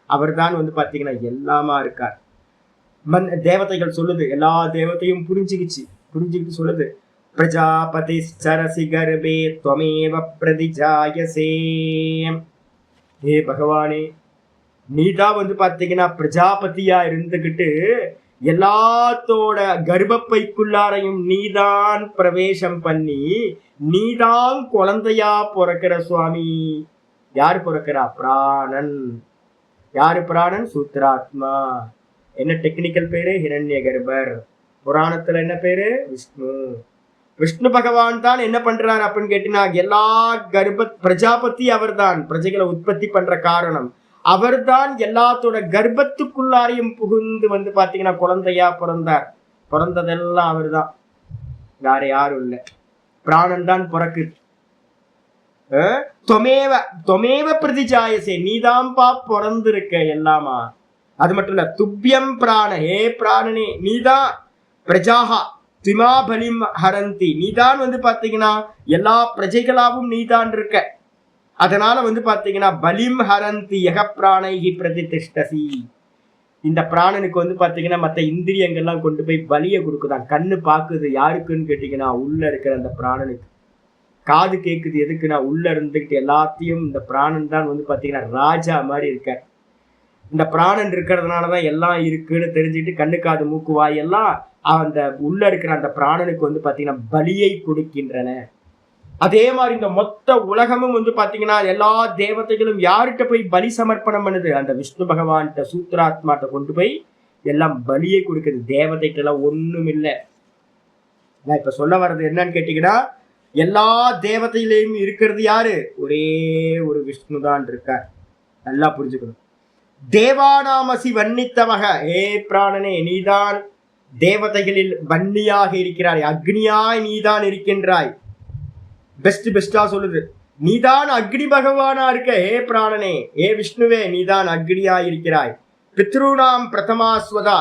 அவர் தான் வந்து பாத்தீங்கன்னா எல்லாமா இருக்கார். தேவதைகள் சொல்லுது, எல்லா தேவத்தையும் புரிஞ்சுக்கிட்டு சொல்லுது, பிரஜாபதிச்சரசி கர்ப்பே த்வமேவ பிரதிஜாயசே. ஏ பகவானே, நீதான் வந்து பாத்தீங்கன்னா பிரஜாபதியா இருந்துகிட்டு எல்லாத்தோட கர்ப்பப்பைக்குள்ளாரையும் நீதான் பிரவேசம் பண்ணி நீதான் குழந்தையா பிறக்கிற சுவாமி. யாரு பிறக்கிறா? பிராணன். யாரு பிராணன்? சூத்ராத்மா. என்ன டெக்னிக்கல் பேரு? ஹிரண்ய கர்ப்பர். புராணத்துல என்ன பேரு? விஷ்ணு. விஷ்ணு பகவான் தான் என்ன பண்றாரு அப்படின்னு கேட்டீங்கன்னா, எல்லா பிரஜாபதி அவர் தான், பிரஜைகளை உற்பத்தி பண்ற காரணம் அவர்தான். எல்லாத்தோட கர்ப்பத்துக்குள்ளாரையும் புகுந்து வந்து பாத்தீங்கன்னா குழந்தையா பிறந்தார். பிறந்ததெல்லாம் அவர் தான், வேற யாரும் இல்லை. பிராணன் தான் பிறக்குது. தொமேவ பிரதிஜாயசே, நீதான்பா பிறந்திருக்க எல்லாமா. அது மட்டும் இல்ல, துப்பியம் பிராண, ஹே பிராணனே நீதான். பிரஜாகா திமா பலிம் ஹரந்தி, நீதான் வந்து பாத்தீங்கன்னா எல்லா பிரஜைகளாவும் நீதான் இருக்க. அதனால வந்து பாத்தீங்கன்னா பலிம் ஹரந்தி யக பிராணைகி பிரதிஷ்டசி. இந்த பிராணனுக்கு வந்து பாத்தீங்கன்னா மற்ற இந்திரியங்கள்லாம் கொண்டு போய் பலியை கொடுக்குதான். கண்ணு பாக்குது யாருக்குன்னு கேட்டீங்கன்னா உள்ள இருக்கிற அந்த பிராணனுக்கு. காது கேட்குது எதுக்குன்னா உள்ள இருந்துகிட்டு எல்லாத்தையும் இந்த பிராணன் தான் வந்து பாத்தீங்கன்னா ராஜா மாதிரி இருக்க. இந்த பிராணன் இருக்கிறதுனாலதான் எல்லாம் இருக்குன்னு தெரிஞ்சுக்கிட்டு கண்ணு காது மூக்கு வாய் எல்லாம் அந்த உள்ள இருக்கிற அந்த பிராணனுக்கு வந்து பாத்தீங்கன்னா பலியை கொடுக்கின்றன. அதே மாதிரி இந்த மொத்த உலகமும் வந்து பாத்தீங்கன்னா எல்லா தேவதைகளும் யார்கிட்ட போய் பலி சமர்ப்பணம் பண்ணுது? அந்த விஷ்ணு பகவான்கிட்ட, சூத்ராத்மாட்ட கொண்டு போய் எல்லாம் பலியை கொடுக்குது. தேவதைக்கெல்லாம் ஒண்ணும் இல்லை. நான் இப்ப சொல்ல வர்றது என்னன்னு கேட்டீங்கன்னா, எல்லா தேவதையிலையும் இருக்கிறது யாரு? ஒரே ஒரு விஷ்ணு தான் இருக்கார். நல்லா புரிஞ்சுக்கணும். தேவானாமசி வன்னித்தவக, ஏ பிராணனே நீதான் தேவதைகளில் வன்னியாக இருக்கிறாய். அக்னியாய் நீதான் இருக்கின்றாய். பெஸ்டா சொல்லுது, நீதான் அக்னி பகவானா இருக்க. ஏ பிராணனே, ஏ விஷ்ணுவே நீதான் அக்னியா இருக்கிறாய். பித்ருநாம் பிரதமா ஸ்வதா,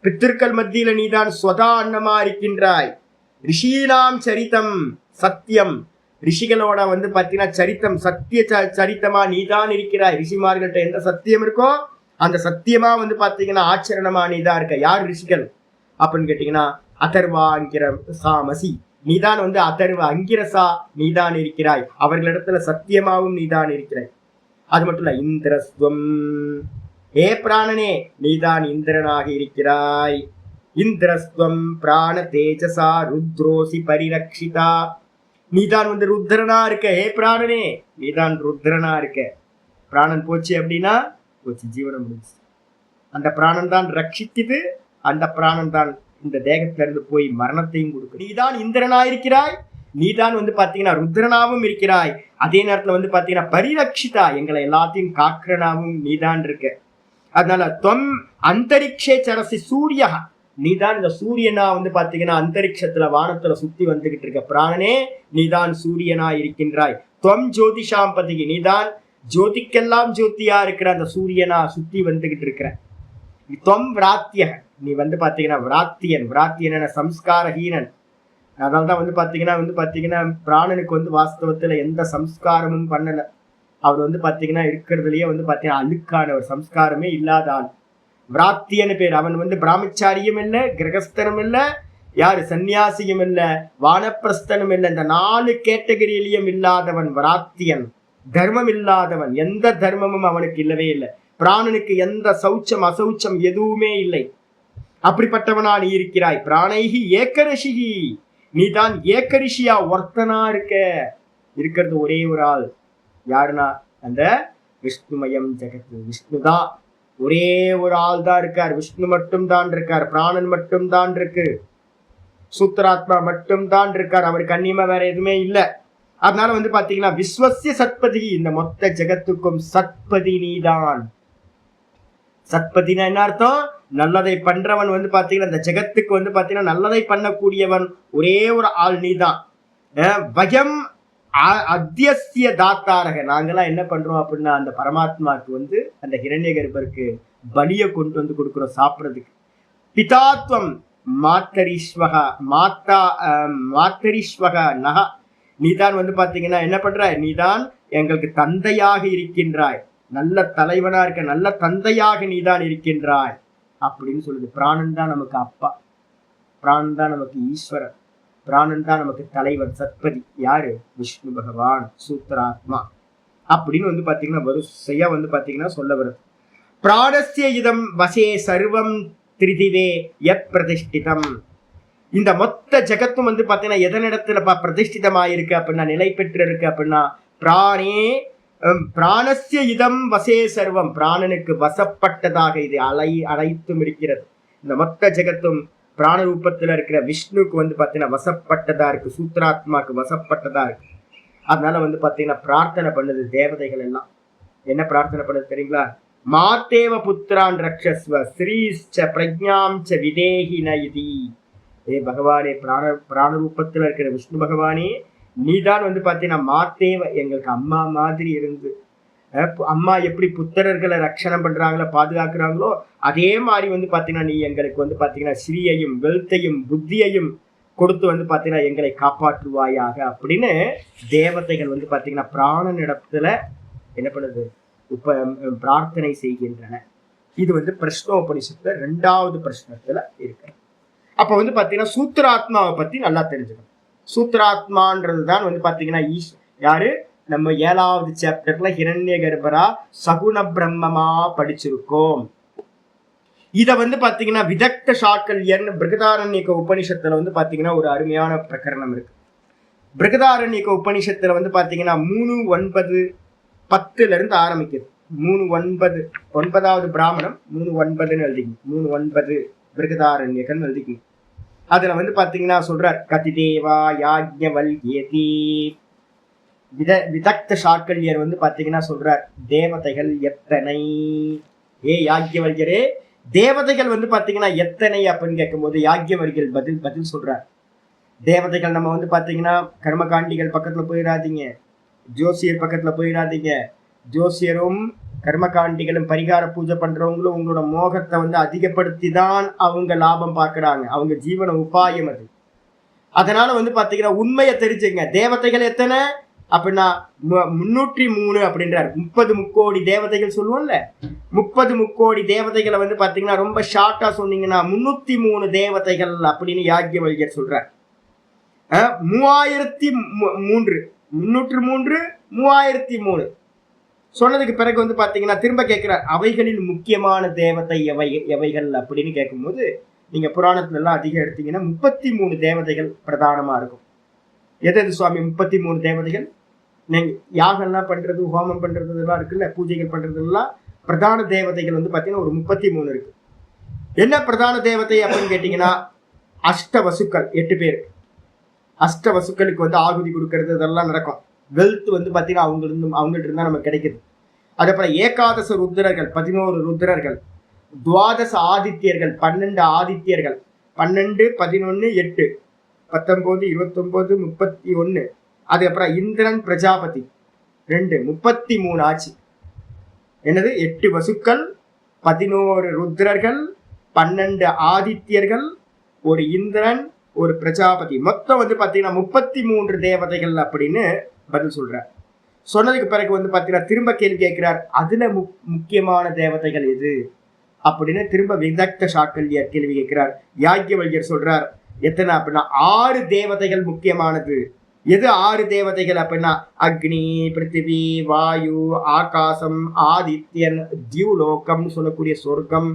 பித்திருக்கள் மத்தியில நீதான் ஸ்வதா அன்னமா இருக்கின்றாய். ரிஷீனாம் சரித்தம் சத்தியம், ரிஷிகளோட வந்து பாத்தீங்கன்னா சரித்தம் சத்திய சரித்தமா நீதான் இருக்கிறாய். ரிஷிமார்கள்ட்ட எந்த சத்தியம் இருக்கோ அந்த சத்தியமா வந்து பாத்தீங்கன்னா ஆச்சரணமா நீதான் இருக்க. யார் ரிஷிகள் அப்படின்னு கேட்டீங்கன்னா, அதர்வா என்கிற சாமசி, நீதான் வந்து அதர்வ அங்கிரசா நீதான் இருக்கிறாய். அவர்களிடத்துல சத்தியமாவும் நீதான் இருக்கிறாய். அது மட்டும் இல்ல, இந்திரஸ்துவம், ஏ பிராணனே நீதான் இந்திரனாக இருக்கிறாய். இந்திரஸ்துவம் பிராண தேஜசா ருத்ரோசி பரிரக்ஷிதா, நீதான் வந்து ருத்ரனா இருக்க. ஏ பிராணனே நீதான் ருத்ரனா இருக்க. பிராணன் போச்சு அப்படின்னா போச்சு, ஜீவனம் முடிச்சு. அந்த பிராணன் தான் ரட்சிக்குது. அந்த பிராணன் தான் இந்த தேகத்துல இருந்து போய் மரணத்தையும் கொடுக்கு. நீதான் இந்திரனா இருக்கிறாய். நீதான் வந்து பாத்தீங்கன்னா ருத்ரனாவும் இருக்கிறாய். அதே நேரத்துல வந்து பாத்தீங்கன்னா பரிரக்ஷிதா, எங்களை எல்லாத்தையும் காக்கிறனாவும் நீதான் இருக்க. அதனால தொம் அந்தரிக்ஷே சரசி சூரியா, நீதான் இந்த சூரியனா வந்து பாத்தீங்கன்னா அந்தரிக்ஷத்துல வானத்துல சுத்தி வந்துகிட்டு இருக்க. பிராணனே நீதான் சூரியனா இருக்கின்றாய். தொம் ஜோதிஷாம் பதிகி, நீதான் ஜோதிக்கெல்லாம் ஜோதியா இருக்கிற அந்த சூரியனா சுத்தி வந்துகிட்டு இருக்கிற. தொம் விராத்திய, நீ வந்து பாத்தீங்கன்னா விராத்தியன். விராத்தியன் சம்ஸ்காரஹீனன். அதனால்தான் வந்து பாத்தீங்கன்னா பிராணனுக்கு வந்து வாஸ்தவத்துல எந்த சம்ஸ்காரமும் பண்ணல. அவர் வந்து பாத்தீங்கன்னா இருக்கிறதுலயே வந்து பாத்தீங்கன்னா அழுக்கானவர், சம்ஸ்காரமே இல்லாத ஆள். விராத்தியன்னு பேர். அவன் வந்து பிராமச்சாரியும் இல்ல, கிரகஸ்தனும் இல்ல, யாரு சன்னியாசியும் இல்ல, வானப்பிரஸ்தனும் இல்ல. இந்த 4 கேட்டகரியிலையும் இல்லாதவன் விராத்தியன். தர்மம் இல்லாதவன். எந்த தர்மமும் அவனுக்கு இல்லவே இல்லை. பிராணனுக்கு எந்த சௌச்சம் அசௌச்சம் எதுவுமே இல்லை. அப்படிப்பட்டவனா நீ இருக்கிறாய். பிராணைகி ஏக்கரிஷிகி, நீதான் ஏக்கரிஷியா ஒருத்தனா இருக்கிறது ஒரே ஒரு ஆள். யாருன்னா அந்த விஷ்ணுமயம் ஜெகத். விஷ்ணுதான், ஒரே ஒரு ஆள் தான் இருக்கார். விஷ்ணு மட்டும் தான் இருக்கார். பிராணன் மட்டும் தான் இருக்கு. சூத்திராத்மா மட்டும் தான் இருக்கார். அவருக்கு அந்நியமா வேற எதுவுமே இல்லை. அதனால வந்து பாத்தீங்கன்னா விஸ்வசிய சத்பதி, இந்த மொத்த ஜெகத்துக்கும் சத்பதி நீதான். சத்பதினா என்ன அர்த்தம்? நல்லதை பண்றவன். வந்து பாத்தீங்கன்னா இந்த ஜெகத்துக்கு வந்து பாத்தீங்கன்னா நல்லதை பண்ணக்கூடியவன் ஒரே ஒரு ஆள் நீதான். பயம் அத்தியசிய தாத்தாரக, நாங்கெல்லாம் என்ன பண்றோம் அப்படின்னா அந்த பரமாத்மாக்கு வந்து அந்த ஹிரண்ய கர்ப்பருக்கு பலியை கொண்டு வந்து கொடுக்குறோம் சாப்பிட்றதுக்கு. பிதாத்வம் மாத்தரிஸ்வகா மாத்தரிஸ்வகா நகா, நீதான் வந்து பாத்தீங்கன்னா என்ன பண்ற? நீதான் எங்களுக்கு தந்தையாக இருக்கின்றாய். நல்ல தலைவனா இருக்க, நல்ல தந்தையாக நீதான் இருக்கின்றாய் அப்படின்னு சொல்லுது. பிராணன் தான் நமக்கு அப்பா, பிராணன் தான் நமக்கு ஈஸ்வரன். பிராணன் தான் நமக்கு தலைவன், சத்பதி. யாரு? விஷ்ணு பகவான், சூத்ராத்மா அப்படின்னு வந்து பாத்தீங்கன்னா வரிசையா வந்து பாத்தீங்கன்னா சொல்ல வருது. பிராணஸ்ய இதம் வசே சர்வம் திரிதிவே யத் பிரதிஷ்டிதம். இந்த மொத்த ஜகத்தும் வந்து பாத்தீங்கன்னா எதனிடத்துல பிரதிஷ்டிதமாயிருக்கு அப்படின்னா, நிலை பெற்று இருக்கு அப்படின்னா, பிராணஸ்ய இதம் வசே சர்வம், பிராணனுக்கு வசப்பட்டதாக இது அனைத்தும் இருக்கிறது. இந்த மொத்த ஜகத்தும் பிராண ரூபத்துல இருக்கிற விஷ்ணுக்கு வந்து பாத்தீங்கன்னா வசப்பட்டதா இருக்கு, சூத்ராத்மாக்கு வசப்பட்டதா இருக்கு. அதனால வந்து பாத்தீங்கன்னா பிரார்த்தனை பண்ணுது தேவதைகள் எல்லாம். என்ன பிரார்த்தனை பண்ணுது தெரியுங்களா? மாத்தேவ புத்திரான் ரக்ஷஸ்வ ஸ்ரீச்ச பிரஜாம் ச விதேஹின இதி. ஏ பகவானே, பிராண ரூபத்துல இருக்கிற விஷ்ணு பகவானே, நீதான் வந்து பாத்தீங்கன்னா மாத்தேவ, எங்களுக்கு அம்மா மாதிரி இருந்து, அம்மா எப்படி புத்திரர்களை ரட்சணம் பண்றாங்களோ, பாதுகாக்கிறாங்களோ, அதே மாதிரி வந்து பாத்தீங்கன்னா நீ எங்களுக்கு வந்து பாத்தீங்கன்னா ஸ்ரீயையும் வெல்த்தையும் புத்தியையும் கொடுத்து வந்து பாத்தீங்கன்னா எங்களை காப்பாற்றுவாயாக அப்படின்னு தேவதைகள் வந்து பாத்தீங்கன்னா பிராணனிடத்துல என்ன பண்ணுது? பிரார்த்தனை செய்கின்றன. இது வந்து பிரஷ்னோபனிஷத்துல 2வது பிரஷ்னத்துல இருக்கு. அப்ப வந்து பாத்தீங்கன்னா சூத்ராத்மாவை பத்தி நல்லா தெரிஞ்சுக்கணும். சூத்ராத்மான்றதுதான் வந்து பாத்தீங்கன்னா யாரு? நம்ம 7வது சாப்டர்ல ஹிரண்ய கர்ப்பரா சகுண பிரம்மமா படிச்சிருக்கோம். இத வந்து பாத்தீங்கன்னா விதக்த சாக்கல்யர்னு பிருகதாரண்யக உபனிஷத்துல வந்து பாத்தீங்கன்னா ஒரு அருமையான பிரகரணம் இருக்கு. பிருகதாரண்யக உபனிஷத்துல வந்து பாத்தீங்கன்னா 3:9-10 இருந்து ஆரம்பிக்குது. 3:9 9வது பிராமணம் 3:9 எழுதிங்க. 3:9 பிருகதாரண்யகன் எழுதிக்கணும். அதுல வந்து பாத்தீங்கன்னா சொல்றார், கதிதேவா யாஜ்ஞவல்யேதி. விதக்த சாக்கல்யர் வந்து பாத்தீங்கன்னா சொல்றார், தேவதைகள் எத்தனை? ஏ யாஜ்ஞவல்யரே, தேவதைகள் வந்து பாத்தீங்கன்னா எத்தனை அப்படின்னு கேட்கும்போது யாஜ்ஞவல்யர் பதில் சொல்றார். தேவதைகள் நம்ம வந்து பாத்தீங்கன்னா கர்மகாண்டிகள் பக்கத்துல போயிடாதீங்க, ஜோசியர் பக்கத்துல போயிடாதீங்க. ஜோசியரும் கர்மகாண்டிகளும் பரிகார பூஜை பண்றவங்களும் உங்களோட மோகத்தை வந்து அதிகப்படுத்தி தான் அவங்க லாபம் பார்க்கறாங்க. அவங்க ஜீவன உபாயம் அது. அதனால வந்து பாத்தீங்கன்னா உண்மையை தெரிஞ்சுங்க. தேவதைகள் எத்தனை அப்படின்னா 303 அப்படின்றார். 30 முக்கோடி தேவதைகள் சொல்லுவோம்ல, 30 முக்கோடி தேவதைகளை வந்து பாத்தீங்கன்னா ரொம்ப ஷார்ட்டா சொன்னீங்கன்னா 303 தேவதைகள் அப்படின்னு யாஜ்ஞவல்யர் சொல்றார். 3003 303 3003 சொன்னதுக்கு பிறகு வந்து பாத்தீங்கன்னா திரும்ப கேட்கிறார், அவைகளில் முக்கியமான தேவதை எவைகள் அப்படின்னு கேட்கும்போது, நீங்க புராணத்துல எல்லாம் அதிகம் எடுத்தீங்கன்னா 33 தேவதைகள் பிரதானமா இருக்கும். எது சுவாமி 33 தேவதைகள்? நீங்க யாகம்லாம் பண்றது, ஹோமம் பண்றது எல்லாம் இருக்குல்ல, பூஜைகள் பண்றது எல்லாம் பிரதான தேவதைகள் வந்து பாத்தீங்கன்னா ஒரு 33 இருக்கு. என்ன பிரதான தேவதை அப்படின்னு கேட்டீங்கன்னா, அஷ்டவசுக்கள் 8 பேர். அஷ்டவசுக்களுக்கு வந்து ஆகுதி கொடுக்கறது இதெல்லாம் நடக்கும். வெல்த் வந்து பாத்தீங்கன்னா அவங்கள்ட்ட இருந்தா நமக்கு கிடைக்குது. அதுக்கப்புறம் ஏகாதச ருத்ரர்கள் 11 ருத்ரர்கள், துவாதச ஆதித்யர்கள் 12 ஆதித்யர்கள், 12 11 8 19 29 31. அதுக்கப்புறம் இந்திரன் பிரஜாபதி 2 33 ஆச்சு. என்னது? 8 வசுக்கள், 11 ருத்ரர்கள், 12 ஆதித்யர்கள், ஒரு இந்திரன், ஒரு பிரஜாபதி, மொத்தம் வந்து பாத்தீங்கன்னா 33 தேவதைகள் அப்படின்னு பதில் சொல்றார். சொன்னதுக்கு பிறகு வந்து பாத்தீங்கன்னா திரும்ப கேள்வி கேட்கிறார், அதுல முக்கியமான தேவதைகள் எது அப்படின்னு திரும்ப விதக்த சாக்கல்யர் கேள்வி கேட்கிறார். யாஜ்ஞவல்யர் சொல்றார் எத்தனை அப்படின்னா 6 தேவதைகள் முக்கியமானது. எது 6 தேவதைகள் அப்படின்னா, அக்னி, பிருத்திவி, வாயு, ஆகாசம், ஆதித்யன், தியூலோகம்னு சொல்லக்கூடிய சொர்க்கம்.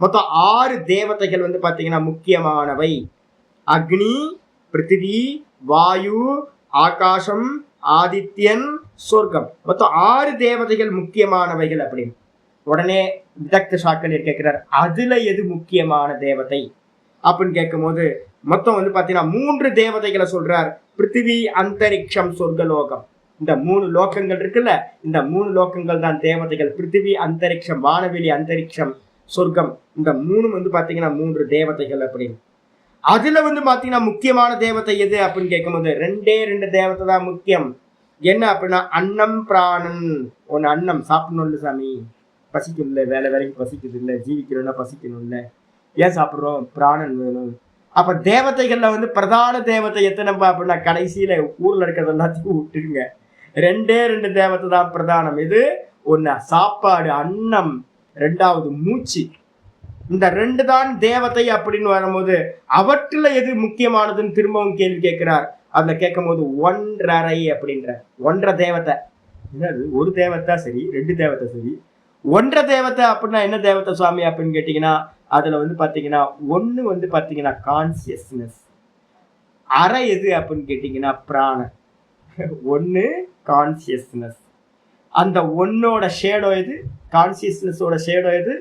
மொத்தம் 6 தேவதைகள் வந்து பாத்தீங்கன்னா முக்கியமானவை. அக்னி, பிருத்திவி, வாயு, ஆகாசம், ஆதித்யன், சொர்க்கம், மொத்தம் 6 தேவதைகள் முக்கியமானவைகள் அப்படின்னு. உடனே விதக்த சாக்கல்யர் கேட்கிறார், அதுல எது முக்கியமான தேவதை அப்படின்னு கேட்கும் போது மொத்தம் வந்து பாத்தீங்கன்னா 3 தேவதைகளை சொல்றார். பிருத்திவி, அந்தரிக்ஷம், சொர்க்கலோகம். இந்த 3 லோகங்கள் இருக்குல்ல, இந்த 3 லோகங்கள் தான் தேவதைகள். பிருத்திவி, அந்தரிக்ஷம், வானவெளி, அந்தரிக்ஷம், சொர்க்கம், இந்த 3 வந்து பாத்தீங்கன்னா 3 தேவதைகள் அப்படின்னு. அதுல வந்து பாத்தீங்கன்னா முக்கியமான தேவதை எது அப்படின்னு கேட்கும்போது 2 தேவதை தான் முக்கியம். என்ன அப்படின்னா, அன்னம் பிராணன். ஒன்னு அன்னம் சாப்பிடணும் இல்ல சாமி, பசிக்கும் இல்லை, வேலைக்கு பசிக்குது இல்லை, ஜீவிக்கணும்னா பசிக்கணும் இல்லை, ஏன் சாப்பிட்றோம்? பிராணன் வேணும். அப்ப தேவதைகள்ல வந்து பிரதான தேவதை எத்தனைப்பா அப்படின்னா, கடைசியில ஊர்ல இருக்கிறது எல்லாத்தையும் விட்டுருங்க, 2 தேவதை தான் பிரதானம். இது ஒன்னு சாப்பாடு, அன்னம், 2வது மூச்சு. இந்த ரெண்டு தான் தேவதை அப்படின்னு வரும்போது அவற்றுல எது முக்கியமானதுன்னு திரும்பவும் கேள்வி கேட்கிறார். அதுல கேட்கும் போது ஒன்றரை அப்படின்ற ஒன்றரை தேவதை. என்னது ஒரு தேவதை சரி, ரெண்டு தேவதை சரி, ஒன்றரை தேவதை அப்படின்னா என்ன தேவதை சுவாமி அப்படின்னு கேட்டீங்கன்னா, அதுல வந்து பாத்தீங்கன்னா ஒண்ணு வந்து பாத்தீங்கன்னா கான்சியஸ்னஸ், அரை எது அப்படின்னு கேட்டீங்கன்னா பிராணன். ஒண்ணு கான்சியஸ்னஸ், அந்த ஒன்னோட ஷேடோ எது, கான்சியஸ்னஸோட ஷேடோ எது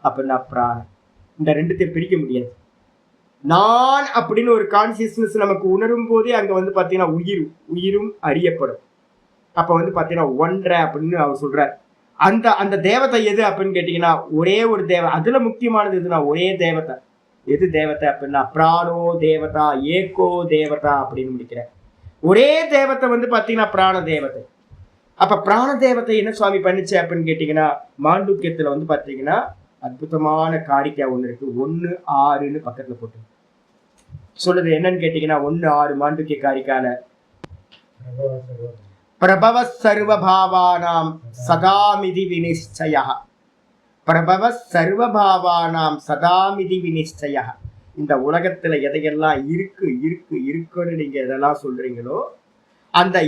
அப்படின்னா பிராணன். இந்த ரெண்டுத்தையும் பிரிக்க முடியாது. நான் அப்படின்னு ஒரு கான்சியஸ்னஸ் நமக்கு உணரும் போதே அங்க வந்து பாத்தீங்கன்னா உயிரும் அறியப்படும். அப்ப வந்து பாத்தீங்கன்னா ஒன்றை அப்படின்னு அவர் சொல்றார். அந்த அந்த தேவதை எது அப்படின்னு கேட்டீங்கன்னா ஒரே ஒரு தேவ, அதுல முக்கியமானது எதுனா ஒரே தேவதை. எது தேவதை அப்படின்னா பிராணோ தேவதா ஏகோ தேவதா அப்படின்னு முடிக்கிறேன். ஒரே தேவத்தை வந்து பாத்தீங்கன்னா பிராண தேவதை. அப்ப பிராண தேவதை என்ன சுவாமி பண்ணுச்சு அப்படின்னு கேட்டீங்கன்னா, மாண்டூக்கியத்துல வந்து பாத்தீங்கன்னா அற்புதமான காரிக்கை ஒண்ணு இருக்கு. 1:6 பக்கத்துல போட்டு சொல்லுது. என்னன்னு கேட்டீங்கன்னா 1:6 மாண்டூக்கிய காரிக்கால பிரபவ சர்வபாவானாம் சதாமிதி வினிச்சய, பிரபவ சர்வபாவானாம் சதாமிதி வினிச்சய. இந்த உலகத்துல எதையெல்லாம் இருக்கு இருக்கு இருக்குன்னு நீங்க எதெல்லாம் சொல்றீங்களோ, அந்த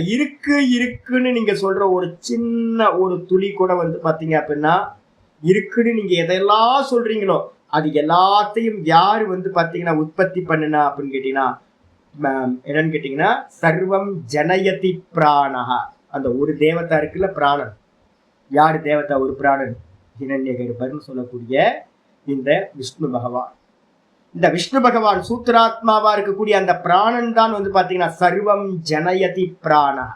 இருக்குன்னு நீங்க சொல்ற ஒரு சின்ன ஒரு துளி கூட வந்து பாத்தீங்க அப்படின்னா இருக்குன்னு நீங்க எதெல்லாம் சொல்றீங்களோ அது எல்லாத்தையும் யாரு வந்து பாத்தீங்கன்னா உற்பத்தி பண்ணுனா அப்படின்னு கேட்டீங்கன்னா என்னன்னு கேட்டீங்கன்னா சர்வம் ஜனயதி பிராணஹா. அந்த ஒரு தேவதா இருக்குல்ல பிராணன், யாரு தேவதா? ஒரு பிராணன், ஹிரண்யகர்பர்னு சொல்லக்கூடிய இந்த விஷ்ணு பகவான். இந்த விஷ்ணு பகவான் சூத்திராத்மாவா இருக்கக்கூடிய அந்த பிராணன் தான் வந்து பாத்தீங்கன்னா சர்வம் ஜனயதி பிராணா,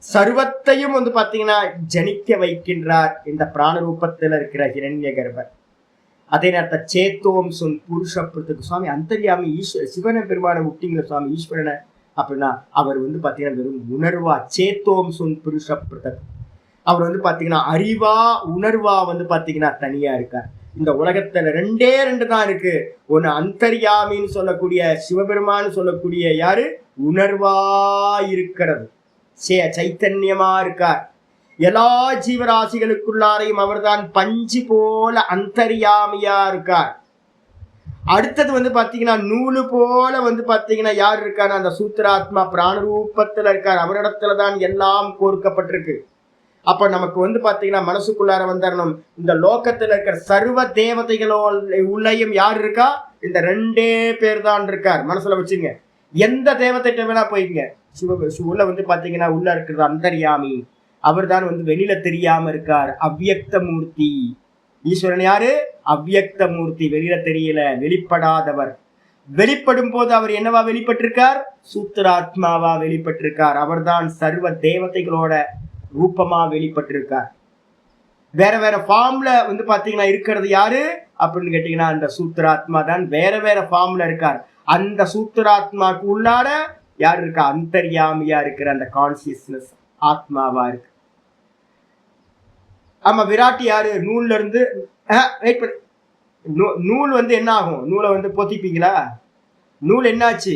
சர்வத்தையும் வந்து பாத்தீங்கன்னா ஜனிக்க வைக்கின்றார் இந்த பிராண ரூபத்துல இருக்கிற ஹிரண்யகர்பர். அதே நேரத்தை சேத்தோம் சொன் புருஷ பிரத்துக்கு சுவாமி அந்தர்யாமி சிவனை பெருமான விட்டீங்களா சுவாமி ஈஸ்வரனை அப்படின்னா அவர் வந்து பாத்தீங்கன்னா வெறும் உணர்வா சேத்தோம் சொன் புருஷ பிரதக். அவர் வந்து பாத்தீங்கன்னா அறிவா உணர்வா வந்து பாத்தீங்கன்னா தனியா இருக்கார். இந்த உலகத்துல ரெண்டே ரெண்டு தான் இருக்கு. ஒன்னு அந்தர்யாமின்னு சொல்லக்கூடிய சிவபெருமான்னு சொல்லக்கூடிய யாரு உணர்வா இருக்கிறது, சைத்தன்யமா இருக்கார். எல்லா ஜீவராசிகளுக்குள்ளாரையும் அவர்தான் பஞ்சு போல அந்தர்யாமியா இருக்கார். அடுத்தது வந்து பாத்தீங்கன்னா நூலு போல வந்து பாத்தீங்கன்னா யார் இருக்காரு? அந்த சூத்திராத்மா பிராணரூபத்துல இருக்கார். அவரிடத்துலதான் எல்லாம் கோர்க்கப்பட்டிருக்கு. அப்ப நமக்கு வந்து பாத்தீங்கன்னா மனசுக்குள்ளார வந்துடணும், இந்த லோகத்துல இருக்கிற சர்வ தேவதைகளோ உள்ளயும் யார் இருக்கா? இந்த ரெண்டே பேர் தான் இருக்கார். மனசுல வச்சுங்க. எந்த தேவதைகிட்ட வேணா போய்ங்க, உள்ள வந்து பாத்தீங்கன்னா உள்ள இருக்கிறது அந்தர்யாமி, அவர் தான் வந்து வெளியில தெரியாம இருக்கார். அவ்வியக்த மூர்த்தி ஈஸ்வரன் யாரு? அவ்வியக்த மூர்த்தி, வெளியில தெரியல, வெளிப்படாதவர். வெளிப்படும் போது அவர் என்னவா வெளிப்பட்டிருக்கார்? சூத்திராத்மாவா வெளிப்பட்டிருக்கார். அவர்தான் சர்வ தேவதைகளோட ரூபமா வெளிப்பட்டிருக்கார். வேற வேற ஃபார்ம்ல வந்து பாத்தீங்கன்னா இருக்கிறது யாரு அப்படின்னு கேட்டீங்கன்னா அந்த சூத்திராத்மா தான் வேற வேற ஃபார்ம்ல இருக்கார். அந்த சூத்திராத்மாக்கு உள்ளார யார் இருக்கா? அந்தர்யாமியா இருக்கிற அந்த கான்சியஸ்னஸ் ஆத்மாவா இருக்கு. ஆமா, விராட்டி யாரு? நூல்ல இருந்து வெயிட் பண்ணி, நூல் வந்து என்ன ஆகும்? நூலை வந்து பொத்திப்பீங்களா? நூல் என்னாச்சு?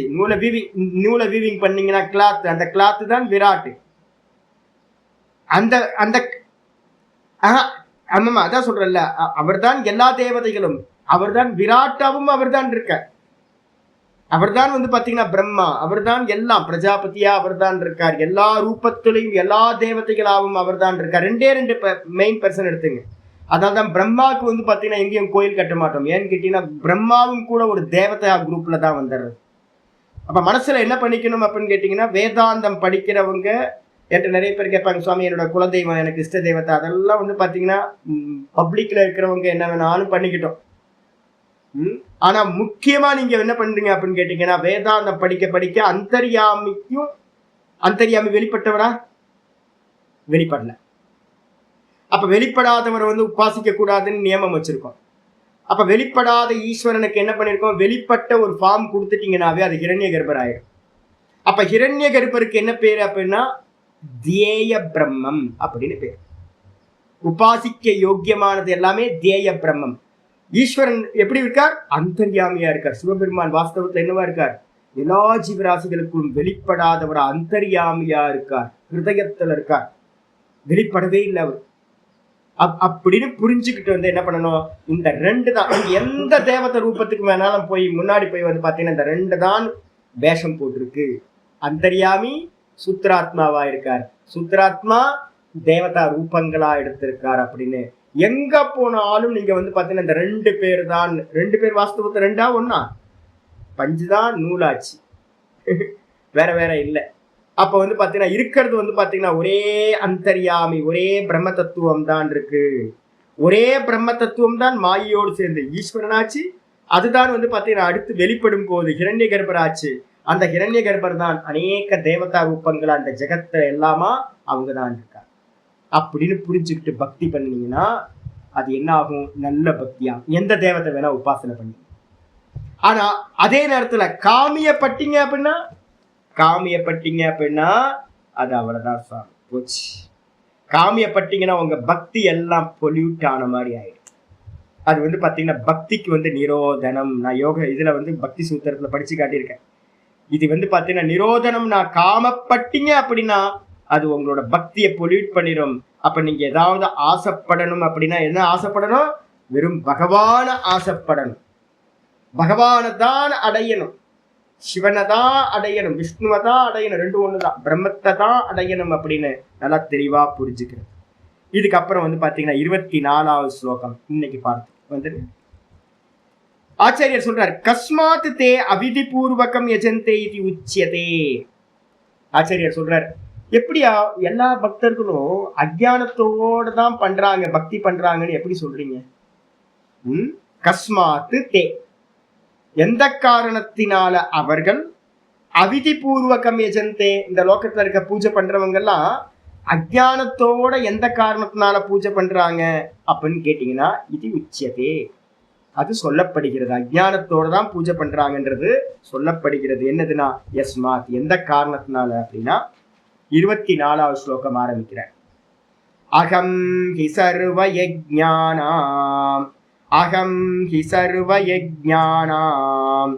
நூலை வீவிங் பண்ணீங்கன்னா கிளாத், அந்த கிளாத் தான் விராட்டு. அந்த அந்த ஆமாமா, அதான் சொல்றல, அவர் தான் எல்லா தேவதைகளும், அவர் தான் விராட்டாவும் அவர் தான் இருக்க. அவர் தான் வந்து பாத்தீங்கன்னா பிரம்மா, அவர் தான் எல்லாம் பிரஜாபதியா அவர் தான் இருக்கார். எல்லா ரூபத்திலையும் எல்லா தேவதைகளாகவும் அவர் தான் இருக்கார். ரெண்டே ரெண்டு மெயின் பர்சன் எடுத்துங்க. அதனால்தான் பிரம்மாவுக்கு வந்து பாத்தீங்கன்னா எங்கேயும் கோயில் கட்ட மாட்டோம். ஏன்னு கேட்டீங்கன்னா பிரம்மாவும் கூட ஒரு தேவதா குரூப்ல தான் வந்துடுறது. அப்ப மனசுல என்ன பண்ணிக்கணும் அப்படின்னு கேட்டீங்கன்னா, வேதாந்தம் படிக்கிறவங்க என்கிட்ட நிறைய பேர் கேட்பாங்க, சுவாமி என்னோட குலதெய்வம், எனக்கு இஷ்ட தெய்வத்தை, அதெல்லாம் வந்து பாத்தீங்கன்னா பப்ளிக்ல இருக்கிறவங்க என்ன வேணாலும் பண்ணிக்கிட்டோம். ஆனா முக்கியமா நீங்க என்ன பண்றீங்க அப்படின்னு கேட்டீங்கன்னா, வேதாந்தம் படிக்க படிக்க அந்தர்யாமி வெளிப்பட்டவரா? வெளிப்படல. அப்ப வெளிப்படாதவரை வந்து உபாசிக்க கூடாதுன்னு நியமம் வச்சிருக்கோம். அப்ப வெளிப்படாத ஈஸ்வரனுக்கு என்ன பண்ணிருக்கோம்? வெளிப்பட்ட ஒரு ஃபார்ம் கொடுத்துட்டீங்கன்னாவே அது ஹிரண்யகர்பர் ஆயிடும். அப்ப ஹிரண்யகர்பருக்கு என்ன பேரு அப்படின்னா தியேய பிரம்மம் அப்படின்னு பேர். உபாசிக்க யோக்கியமானது எல்லாமே தியேய பிரம்மம். ஈஸ்வரன் எப்படி இருக்கார்? அந்தர்யாமியா இருக்கார். சிவபெருமான் வாஸ்தவத்துல என்னவா இருக்கார்? எல்லா ஜீவராசிகளுக்கும் வெளிப்படாதவர் அந்தர்யாமியா இருக்கார். ஹிருதயத்துல இருக்கார். வெளிப்படவே இல்லை அவர். அப்படின்னு புரிஞ்சுக்கிட்டு வந்து என்ன பண்ணணும், இந்த ரெண்டு தான். எந்த தேவதை ரூபத்துக்கு வேணாலும் போய் முன்னாடி போய் வந்து பாத்தீங்கன்னா இந்த ரெண்டு தான் வேஷம் போட்டிருக்கு. அந்தர்யாமி சூத்ராத்மாவா இருக்கார், சூத்ராத்மா தேவதா ரூபங்களா எடுத்திருக்கார் அப்படின்னு. எங்க போனாலும் நீங்க வந்து பாத்தீங்கன்னா இந்த ரெண்டு பேர் தான். ரெண்டு பேர் வாஸ்தவத்தை ரெண்டா ஒன்னா பஞ்சுதான் நூலாச்சு, வேற வேற இல்லை. அப்ப வந்து பாத்தீங்கன்னா இருக்கிறது வந்து பாத்தீங்கன்னா ஒரே அந்தர்யாமி, ஒரே பிரம்ம தத்துவம் தான் இருக்கு. ஒரே பிரம்ம தத்துவம் தான் மாயோடு சேர்ந்து ஈஸ்வரனாச்சு. அதுதான் வந்து பாத்தீங்கன்னா அடுத்து வெளிப்படும் போது ஹிரண்ய கர்ப்பராச்சு. அந்த ஹிரண்ய கர்ப்பர் தான் அநேக தேவதா ரூபங்கள் அந்த ஜெகத்துல எல்லாமா அவங்க தான் இருக்காங்க. அப்படின்னு புரிஞ்சுக்கிட்டு பக்தி பண்ணீங்கன்னா அது என்ன ஆகும், நல்ல பக்தியா எந்த தேவத்தை வேணா உபாசனை பண்ணி. ஆனா அதே நேரத்துல காமியப்பட்டீங்க அப்படின்னா அது அவ்வளவுதான் சார், போச்சு. காமியப்பட்டீங்கன்னா உங்க பக்தி எல்லாம் பொல்யூட் ஆன மாதிரி ஆயிடும். அது வந்து பாத்தீங்கன்னா பக்திக்கு வந்து நிரோதனம். நான் யோக இதுல வந்து பக்தி சூத்திரத்துல படிச்சு காட்டியிருக்கேன். இது வந்து பாத்தீங்கன்னா நிரோதனம். நான் காமப்பட்டீங்க அப்படின்னா அது உங்களோட பக்தியை பொல்யூட் பண்ணிடும். அப்ப நீங்க ஏதாவது ஆசைப்படணும் அப்படின்னா என்ன ஆசைப்படணும், வெறும் பகவான ஆசைப்படணும், பகவானை தான் அடையணும், சிவனை தான் அடையணும், விஷ்ணுவை தான் அடையணும், ரெண்டு ஒண்ணுதான், பிரம்மத்தை தான் அடையணும் அப்படின்னு நல்லா தெளிவா புரிஞ்சுக்கிறது. இதுக்கப்புறம் வந்து பாத்தீங்கன்னா 24வது ஸ்லோகம் இன்னைக்கு பார்த்து வந்துட்டு ஆச்சாரியர் சொல்றார், கஸ்மாத் தே அவிதி பூர்வகம் யஜந்தே இது உச்சியதே. ஆச்சாரியர் சொல்றார், எப்படியா எல்லா பக்தர்களும் அஜானத்தோடு தான் பண்றாங்க, பக்தி பண்றாங்கன்னு எப்படி சொல்றீங்க? கஸ்மாத்து தே, எந்த காரணத்தினால அவர்கள் அவிதி பூர்வகம் யஜந்தே, இந்த லோகத்துல இருக்க பூஜை பண்றவங்க எல்லாம் அஜானத்தோட எந்த காரணத்தினால பூஜை பண்றாங்க அப்படின்னு கேட்டீங்கன்னா இது உச்சியதே, அது சொல்லப்படுகிறது. அஜானத்தோட தான் பூஜை பண்றாங்கன்றது சொல்லப்படுகிறது. என்னதுன்னா யஸ்மாத், எந்த காரணத்தினால அப்படின்னா 24வது ஸ்லோகம் ஆரம்பிக்கிறேன். அகம் ஹி சர்வ யஜ்ஞானாம், அகம் ஹி சர்வ யஜ்ஞானாம்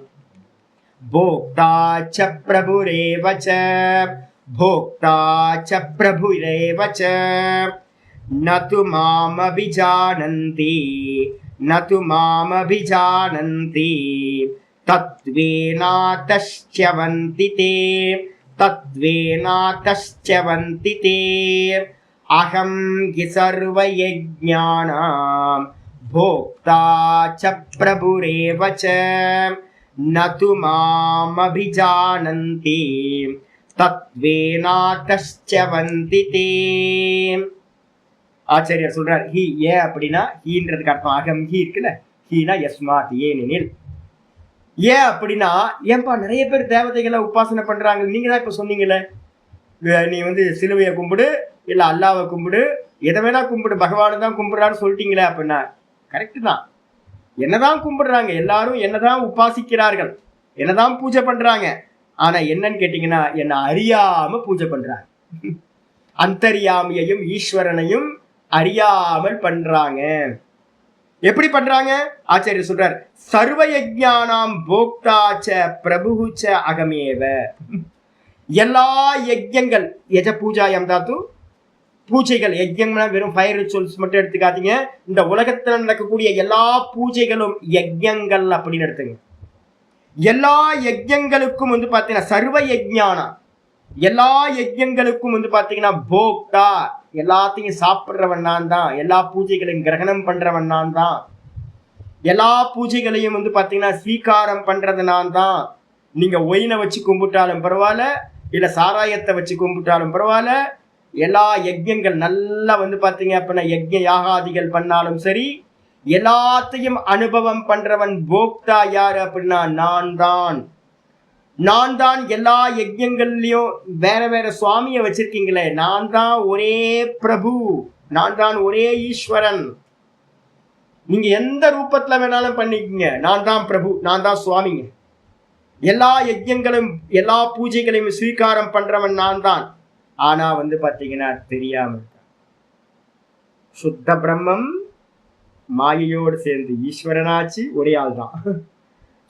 போக்தா ச பிரபுரேவ ச, போக்தா ச பிரபுரேவ ச, நது மாம் அபிஜானந்தி, நது மாம் அபிஜானந்தி, தத்வேனாதஸ்யவந்தி தே, தத்வேனாதஸ்யவந்தி தே, அகம் ஹி சர்வ யஜ்ஞானாம் போக்தா ச பிரபுரேவ ச, நது மாம் அபிஜானந்தி, தத்வேனாதஸ்யவந்தி தே. ஆச்சாரியர் சொல்றார், ஹி ஏ அப்படின்னா ஹீன்றதுக்கு அர்த்தம் அகம் ஹி இருக்குல்ல, ஹீனா யஸ்மாத் ஏனெனில். ஏன் அப்படின்னா, ஏன்பா நிறைய பேர் தேவதைகளை உபாசனை பண்றாங்க, நீங்க தான் இப்ப சொன்னீங்களே, நீ வந்து சிலுவையை கும்பிடு இல்ல அல்லாவை கும்பிடு, எதை வேணா கும்பிடு, பகவானு தான் கும்பிடுறான்னு சொல்லிட்டீங்களே அப்படின்னா கரெக்டு தான். என்னதான் கும்பிடுறாங்க, எல்லாரும் என்னதான் உபாசிக்கிறார்கள், என்னதான் பூஜை பண்றாங்க. ஆனா என்னன்னு கேட்டீங்கன்னா என்ன அறியாம பூஜை பண்றாங்க. அந்தர்யாமியையும் ஈஸ்வரனையும் அறியாமல் பண்றாங்க. எப்படி பண்றாங்க? ஆச்சாரியர் சொல்றார், சர்வ யஜ்ஞானாம் போக்தாச்ச பிரபுச்ச அகமேவ. எல்லா யஜ்யங்கள், யஜ பூஜாயம் தாத்து, பூஜைகள், யஜ்யம்னா வெறும் ஃபயர் ரிச்சுவல்ஸ் மட்டும் எடுத்துக்காதீங்க. இந்த உலகத்துல நடக்கக்கூடிய எல்லா பூஜைகளும் யஜ்யங்கள் அப்படின்னு எடுத்துங்க. எல்லா யஜ்யங்களுக்கும் வந்து பாத்தீங்கன்னா சர்வ யஜ்ஞானா, எல்லா யஜ்யங்களுக்கும் வந்து பாத்தீங்கன்னா போக்தா, எல்லாத்தையும் சாப்பிட்றவன் நான் தான், எல்லா பூஜைகளையும் கிரகணம் பண்றவன் நான் தான், எல்லா பூஜைகளையும் வந்து பாத்தீங்கன்னா ஸ்வீகாரம் பண்றது நான் தான். நீங்க ஒயினை வச்சு கும்பிட்டாலும் பரவாயில்ல, இல்ல சாராயத்தை வச்சு கும்பிட்டாலும் பரவாயில்ல, எல்லா யஜ்யங்கள் நல்லா வந்து பாத்தீங்க அப்படின்னா யஜ்ய யாகாதிகள் பண்ணாலும் சரி, எல்லாத்தையும் அனுபவம் பண்றவன் போக்தா யாரு அப்படின்னா நான் தான். நான் தான் எல்லா யஜ்யங்கள்லயும் வேற வேற சுவாமியை வச்சிருக்கீங்களே, நான் தான் ஒரே பிரபு, நான் தான் ஒரே ஈஸ்வரன். நீங்க எந்த ரூபத்துல வேணாலும் பண்ணிக்கீங்க, நான் தான் பிரபு, நான் தான் சுவாமிங்க. எல்லா யஜ்யங்களும் எல்லா பூஜைகளையும் ஸ்வீகாரம் பண்றவன் நான் தான். ஆனா வந்து பாத்தீங்கன்னா தெரியாம சுத்த பிரம்மம் மாயையோடு சேர்ந்து ஈஸ்வரனாச்சு, ஒரே ஆள் தான்.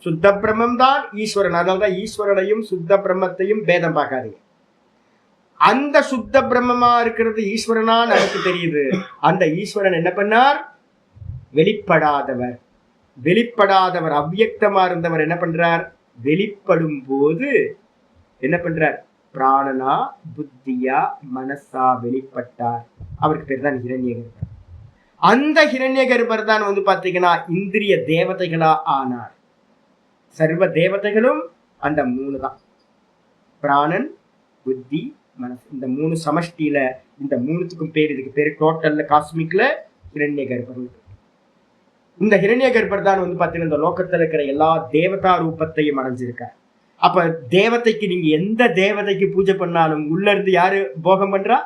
சுத்த பிரம்மம் தான் ஈஸ்வரன். அதனால்தான் ஈஸ்வரனையும் சுத்த பிரம்மத்தையும் பேதம் பார்க்காதீங்க. அந்த சுத்த பிரம்மமா இருக்கிறது ஈஸ்வரனா நமக்கு தெரியுது. அந்த ஈஸ்வரன் என்ன பண்ணார்? வெளிப்படாதவர் அவ்வியக்தமா இருந்தவர் என்ன பண்றார்? வெளிப்படும் போது என்ன பண்றார்? பிராணனா புத்தியா மனசா வெளிப்பட்டார். அவருக்கு பேர் தான் ஹிரண்யகர்பர். அந்த ஹிரண்யகர்பர் தான் பாத்தீங்கன்னா இந்திரிய தேவதைகளா ஆனார். சர்வ தேவதைகளும் அந்த 3 தான், பிராணன் புத்தி மனசு. இந்த 3 சமஷ்டியில இந்த 3த்துக்கும் பேர், இதுக்கு பேரு டோட்டல்ல காஸ்மிக்ல ஹிரண்யகர்பர். இந்த ஹிரண்யகர்பர் தான் பாத்தீங்கன்னா இந்த லோகத்துல இருக்கிற எல்லா தேவதா ரூபத்தையும் அடைஞ்சிருக்கார். அப்ப தேவதைக்கு நீங்க எந்த தேவதைக்கு பூஜை பண்ணாலும் உள்ள இருந்து யாரு போகம் பண்றா?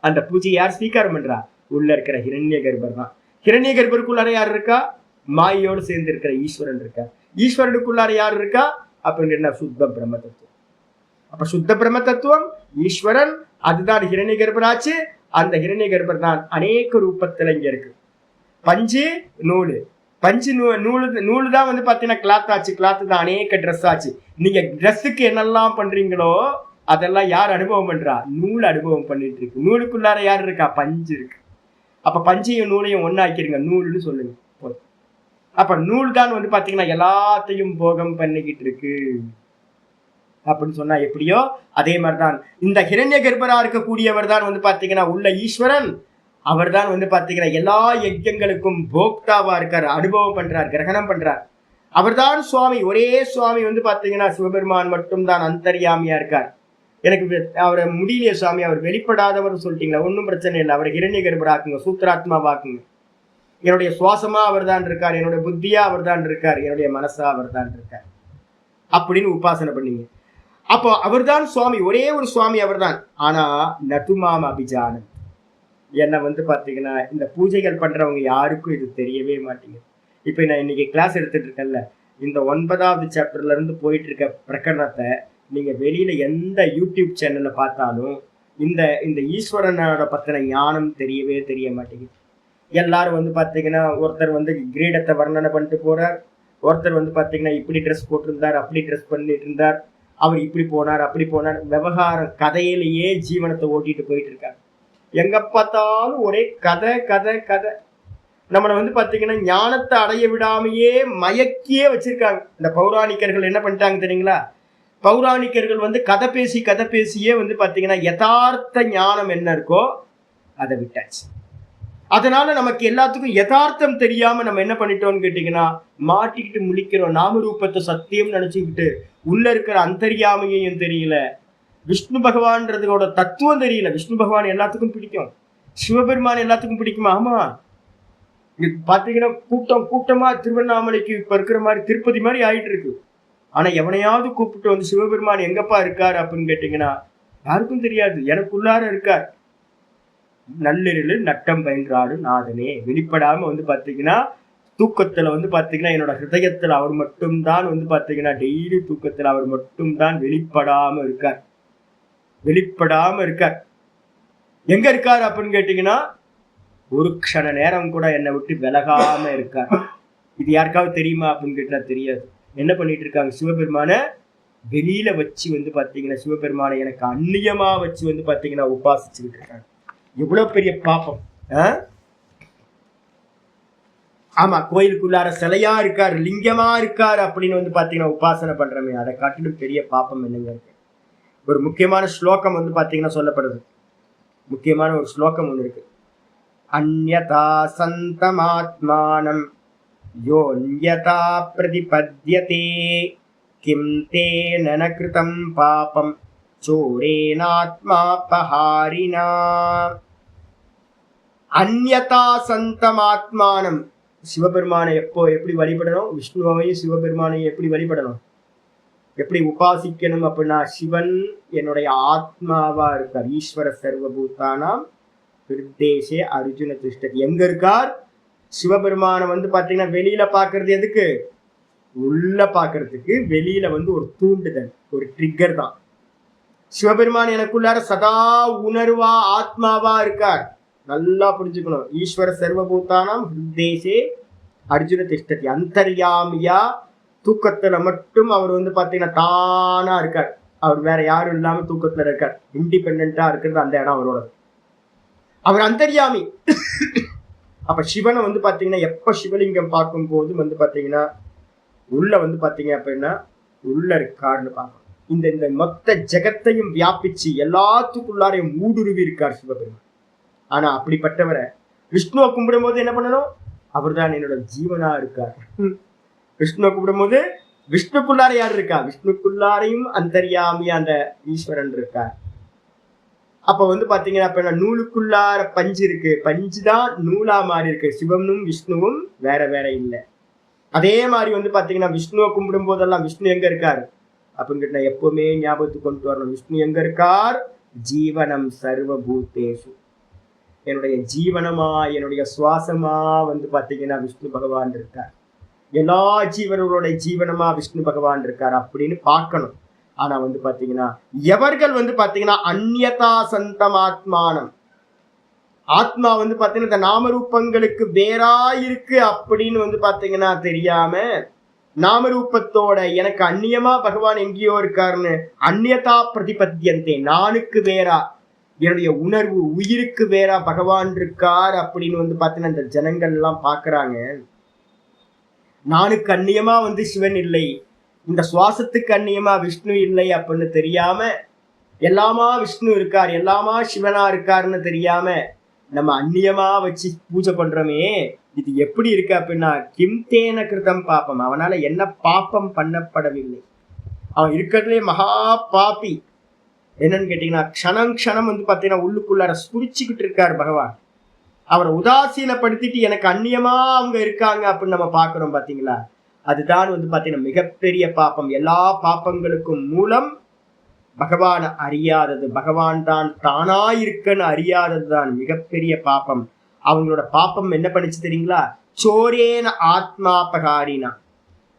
அந்த பூஜை யார் ஸ்வீகாரம் பண்றா? உள்ள இருக்கிற ஹிரண்யகர்பர் தான். ஹிரண்யகர்பருக்குள்ளார யார் இருக்கா? மாயோடு சேர்ந்து இருக்கிற ஈஸ்வரன் இருக்கா. ஈஸ்வரனுக்குள்ளார யார் இருக்கா? அப்படின்னா சுத்த பிரம்ம தத்துவம். அப்ப சுத்த பிரம்ம தத்துவம் ஈஸ்வரன், அதுதான் ஹிரண்யகர்பர் ஆச்சு. அந்த ஹிரண்யகர்பர் தான் அநேக ரூபத்துல இங்க இருக்கு. பஞ்சு நூலு, பஞ்சு நூலு தான் பாத்தீங்கன்னா கிளாத் ஆச்சு. கிளாத்து தான் அநேக ட்ரெஸ் ஆச்சு. நீங்க ட்ரெஸ்ஸுக்கு என்னெல்லாம் பண்றீங்களோ அதெல்லாம் யார் அனுபவம் பண்றா? நூல் அனுபவம் பண்ணிட்டு இருக்கு. நூலுக்குள்ளார யார் இருக்கா? பஞ்சு இருக்கு. அப்ப பஞ்சையும் நூலையும் ஒன்னாக்கிருங்க, நூல்னு சொல்லுங்க. அப்ப நூல் தான் பாத்தீங்கன்னா எல்லாத்தையும் போகம் பண்ணிக்கிட்டு இருக்கு அப்படின்னு சொன்னா எப்படியோ அதே மாதிரிதான் இந்த ஹிரண்யகர்பரா இருக்கக்கூடியவர் தான் பாத்தீங்கன்னா உள்ள ஈஸ்வரன். அவர் தான் பாத்தீங்கன்னா எல்லா யஜ்யங்களுக்கும் போக்தாவா இருக்கார், அனுபவம் பண்றார், கிரகணம் பண்றார். அவர்தான் சுவாமி. ஒரே சுவாமி பாத்தீங்கன்னா சிவபெருமான் மட்டும் தான் அந்தர்யாமியா இருக்கார். எனக்கு அவரை முடியலையே சுவாமி, அவர் வெளிப்படாதவர் சொல்லிட்டீங்களா? ஒன்றும் பிரச்சனை இல்லை, அவரை ஹிரண்யகர்பர் ஆக்குங்க, சூத்திராத்மா ஆக்குங்க. என்னுடைய சுவாசமா அவர் தான் இருக்கார், என்னுடைய புத்தியா அவர் தான் இருக்கார், என்னுடைய மனசா அவர் தான் இருக்கார் அப்படின்னு உபாசனை பண்ணீங்க. அப்போ அவர் தான் சுவாமி, ஒரே ஒரு சுவாமி அவர் தான். ஆனா நதுமாம் அபிஜானம் என்ன பாத்தீங்கன்னா இந்த பூஜைகள் பண்றவங்க யாருக்கும் இது தெரியவே மாட்டேங்குது. இப்ப நான் இன்னைக்கு கிளாஸ் எடுத்துட்டு இருக்கேன்ல, இந்த 9வது சாப்டர்ல இருந்து போயிட்டு இருக்க பிரகரணத்தை நீங்க வெளியில எந்த யூடியூப் சேனல்ல பார்த்தாலும் இந்த இந்த ஈஸ்வரனோட பத்தின ஞானம் தெரிய மாட்டேங்குது. எல்லாரும் பாத்தீங்கன்னா ஒருத்தர் கிரீடத்தை வர்ணனை பண்ணிட்டு போறார், ஒருத்தர் பாத்தீங்கன்னா இப்படி ட்ரெஸ் போட்டிருந்தார், அப்படி ட்ரெஸ் பண்ணிட்டு இருந்தார், அவர் இப்படி போனார் அப்படி போனார். விவகாரம் கதையிலேயே ஜீவனத்தை ஓட்டிட்டு போயிட்டு இருக்காங்க. எங்க பார்த்தாலும் ஒரே கதை கதை கதை. நம்மளை பாத்தீங்கன்னா ஞானத்தை அடைய விடாமையே மயக்கியே வச்சிருக்காங்க. இந்த பௌராணிக்கர்கள் என்ன பண்ணிட்டாங்க தெரியுங்களா? பௌராணிக்கர்கள் கதை பேசியே பாத்தீங்கன்னா யதார்த்த ஞானம் என்ன இருக்கோ அதை விட்டாச்சு. அதனால நமக்கு எல்லாத்துக்கும் யதார்த்தம் தெரியாம நம்ம என்ன பண்ணிட்டோம்னு கேட்டீங்கன்னா மாட்டிக்கிட்டு முழிக்கிறோம். நாமரூபத்தை சத்தியம் நினைச்சுக்கிட்டு உள்ள இருக்கிற அந்தர்யாமையும் தெரியல, விஷ்ணு பகவான்றதோட தத்துவம் தெரியல. விஷ்ணு பகவான் எல்லாத்துக்கும் பிடிக்கும், சிவபெருமான் எல்லாத்துக்கும் பிடிக்குமா? ஆமா, பாத்தீங்கன்னா கூட்டமா திருவண்ணாமலைக்கு இப்ப இருக்கிற மாதிரி திருப்பதி மாதிரி ஆயிட்டு இருக்கு. ஆனா எவனையாவது கூப்பிட்டு சிவபெருமான் எங்கப்பா இருக்காரு அப்படின்னு கேட்டீங்கன்னா யாருக்கும் தெரியாது. எனக்குள்ளார இருக்கார். நள்ளிரலு நட்டம் பயின்றாடு நாதனே. வெளிப்படாம பாத்தீங்கன்னா தூக்கத்துல பாத்தீங்கன்னா என்னோட ஹிருதயத்துல அவர் மட்டும்தான் பாத்தீங்கன்னா டெய்லி தூக்கத்துல அவர் மட்டும்தான் வெளிப்படாம இருக்கார். எங்க இருக்காரு அப்படின்னு கேட்டீங்கன்னா ஒரு க்ஷண நேரம் கூட என்னை விட்டு விலகாம இருக்கார். இது யாருக்காவது தெரியுமா அப்படின்னு கேட்டா தெரியாது. என்ன பண்ணிட்டு இருக்காங்க? சிவபெருமான வெளியில வச்சு பாத்தீங்கன்னா சிவபெருமானை எனக்கு அந்நியமா வச்சு பாத்தீங்கன்னா உபாசிச்சுக்கிட்டு இருக்காங்க. எவ்வளவு பெரிய பாப்பம்! ஆமா, கோயிலுக்குள்ளார சிலையா இருக்காரு, லிங்கமா இருக்காரு அப்படின்னு பாத்தீங்கன்னா உபாசனை பண்றமே, அதை காட்டிலும் பெரிய பாப்பம் என்னங்க இருக்கு? ஒரு முக்கியமான ஸ்லோகம் பாத்தீங்கன்னா சொல்லப்படுது. முக்கியமான ஒரு ஸ்லோகம் ஒண்ணு இருக்கு. அன்யதா சந்தமாத்மானம் யோன்யதா பிரதிபத்யதே கிம் தேன கிருதம் பாபம் சோரேனாத்மாபஹாரினா. அந்யதா சந்தமாத்மானம், சிவபெருமானை எப்படி வழிபடணும், விஷ்ணுவையும் சிவபெருமானையும் எப்படி வழிபடணும், எப்படி உபாசிக்கணும் அப்படின்னா சிவன் என்னுடைய ஆத்மாவா இருக்கார். ஈஸ்வர சர்வபூதானாம் ஹிருதேஷே அர்ஜுன திஷ்டதி. எங்க இருக்கார்? சிவபெருமானை பாத்தீங்கன்னா வெளியில பாக்குறது எதுக்கு? உள்ள பாக்குறதுக்கு. வெளியில ஒரு தூண்டுதல், ஒரு ட்ரிக்கர் தான். சிவபெருமான் எனக்குள்ளார சதா உணர்வா ஆத்மாவா இருக்கார். நல்லா புரிஞ்சுக்கணும். ஈஸ்வர சர்வபூதானாம் ஹிருதேஷே அர்ஜுன திஷ்டதி. அந்தர்யாமியா தூக்கத்துல மட்டும் அவர் பாத்தீங்கன்னா தானா இருக்கார். அவர் வேற யாரும் இல்லாம தூக்கத்துல இருக்கார். இண்டிபெண்டா இருக்கிறது அந்த இடம் அவரோட. அவர் அந்தர்யாமி. அப்ப சிவனை வந்து பாத்தீங்கன்னா எப்ப சிவலிங்கம் பார்க்கும் போது வந்து பாத்தீங்கன்னா உள்ள வந்து பாத்தீங்க அப்படின்னா உள்ள இருக்காருன்னு பார்க்கணும். இந்த மொத்த ஜெகத்தையும் வியாபிச்சு எல்லாத்துக்குள்ளாரையும் ஊடுருவி இருக்கார் சிவபெருமான். ஆனா அப்படிப்பட்டவரை விஷ்ணுவை கும்பிடும் போது என்ன பண்ணணும்? அவர் தான் என்னோட ஜீவனா இருக்கார். விஷ்ணுவை கும்பிடும் போது விஷ்ணுக்குள்ளார யார் இருக்கா? விஷ்ணுக்குள்ளாரையும் அந்தர்யாமி அந்த ஈஸ்வரன் இருக்கார். அப்ப வந்து பாத்தீங்கன்னா இப்ப நூலுக்குள்ளார பஞ்சு இருக்கு, பஞ்சு தான் நூலா மாறி இருக்கு. சிவனும் விஷ்ணுவும் வேற வேற இல்லை. அதே மாதிரி வந்து பாத்தீங்கன்னா விஷ்ணுவை கும்பிடும் போதெல்லாம் விஷ்ணு எங்க இருக்காரு அப்படின்னு எப்பவுமே ஞாபகத்துக்கு கொண்டு வரணும். விஷ்ணு எங்க இருக்கார்? ஜீவனம் சர்வபூதேஷு. என்னுடைய ஜீவனமா என்னுடைய சுவாசமா வந்து பாத்தீங்கன்னா விஷ்ணு பகவான் இருக்கார். எல்லா ஜீவனங்களுடைய ஜீவனமா விஷ்ணு பகவான் இருக்கார் அப்படின்னு பார்க்கணும். ஆனா வந்து பாத்தீங்கன்னா எவர்கள் வந்து பாத்தீங்கன்னா அந்யதா சந்தம் ஆத்மானம், ஆத்மா வந்து பாத்தீங்கன்னா இந்த நாமரூபங்களுக்கு வேறா இருக்கு அப்படின்னு வந்து பாத்தீங்கன்னா தெரியாம நாமரூபத்தோட எனக்கு அந்நியமா பகவான் எங்கேயோ இருக்காருன்னு அந்நியதா பிரதிபத்தியந்தே, நானுக்கு வேறா என்னுடைய உணர்வு உயிருக்கு வேறா பகவான் இருக்கார் அப்படின்னு வந்து பாத்தீங்கன்னா இந்த ஜனங்கள் எல்லாம் பாக்குறாங்க. நானுக்கு அந்நியமா வந்து சிவன் இல்லை, இந்த சுவாசத்துக்கு அந்நியமா விஷ்ணு இல்லை அப்படின்னு தெரியாம எல்லாமா விஷ்ணு இருக்கார் எல்லாமா சிவனா இருக்காருன்னு தெரியாம நம்ம அந்நியமா வச்சு பூஜை பண்றோமே. இது எப்படி இருக்கு அப்படின்னா கிம்தேன கிருதம் பாப்பம், அவனால என்ன பாப்பம் பண்ணப்படவில்லை. அவன் இருக்கிறதுலே மகா பாப்பி. என்னன்னு கேட்டீங்கன்னா க்ஷணம் க்ஷணம் வந்து பாத்தீங்கன்னா உள்ளுக்குள்ளார ஸ்புரிச்சுக்கிட்டு இருக்காரு பகவான். அவரை உதாசீனப்படுத்திட்டு எனக்கு அந்நியமா அவங்க இருக்காங்க அப்படின்னு நம்ம பாக்குறோம் பாத்தீங்களா. அதுதான் வந்து பாத்தீங்கன்னா மிகப்பெரிய பாப்பம். எல்லா பாப்பங்களுக்கும் மூலம் பகவான அறியாதது, பகவான் தான் தானா இருக்குன்னு அறியாதது தான் மிகப்பெரிய பாப்பம். அவங்களோட பாப்பம் என்ன பண்ணிச்சு தெரியுங்களா? சோரேன ஆத்மாபகாரினா.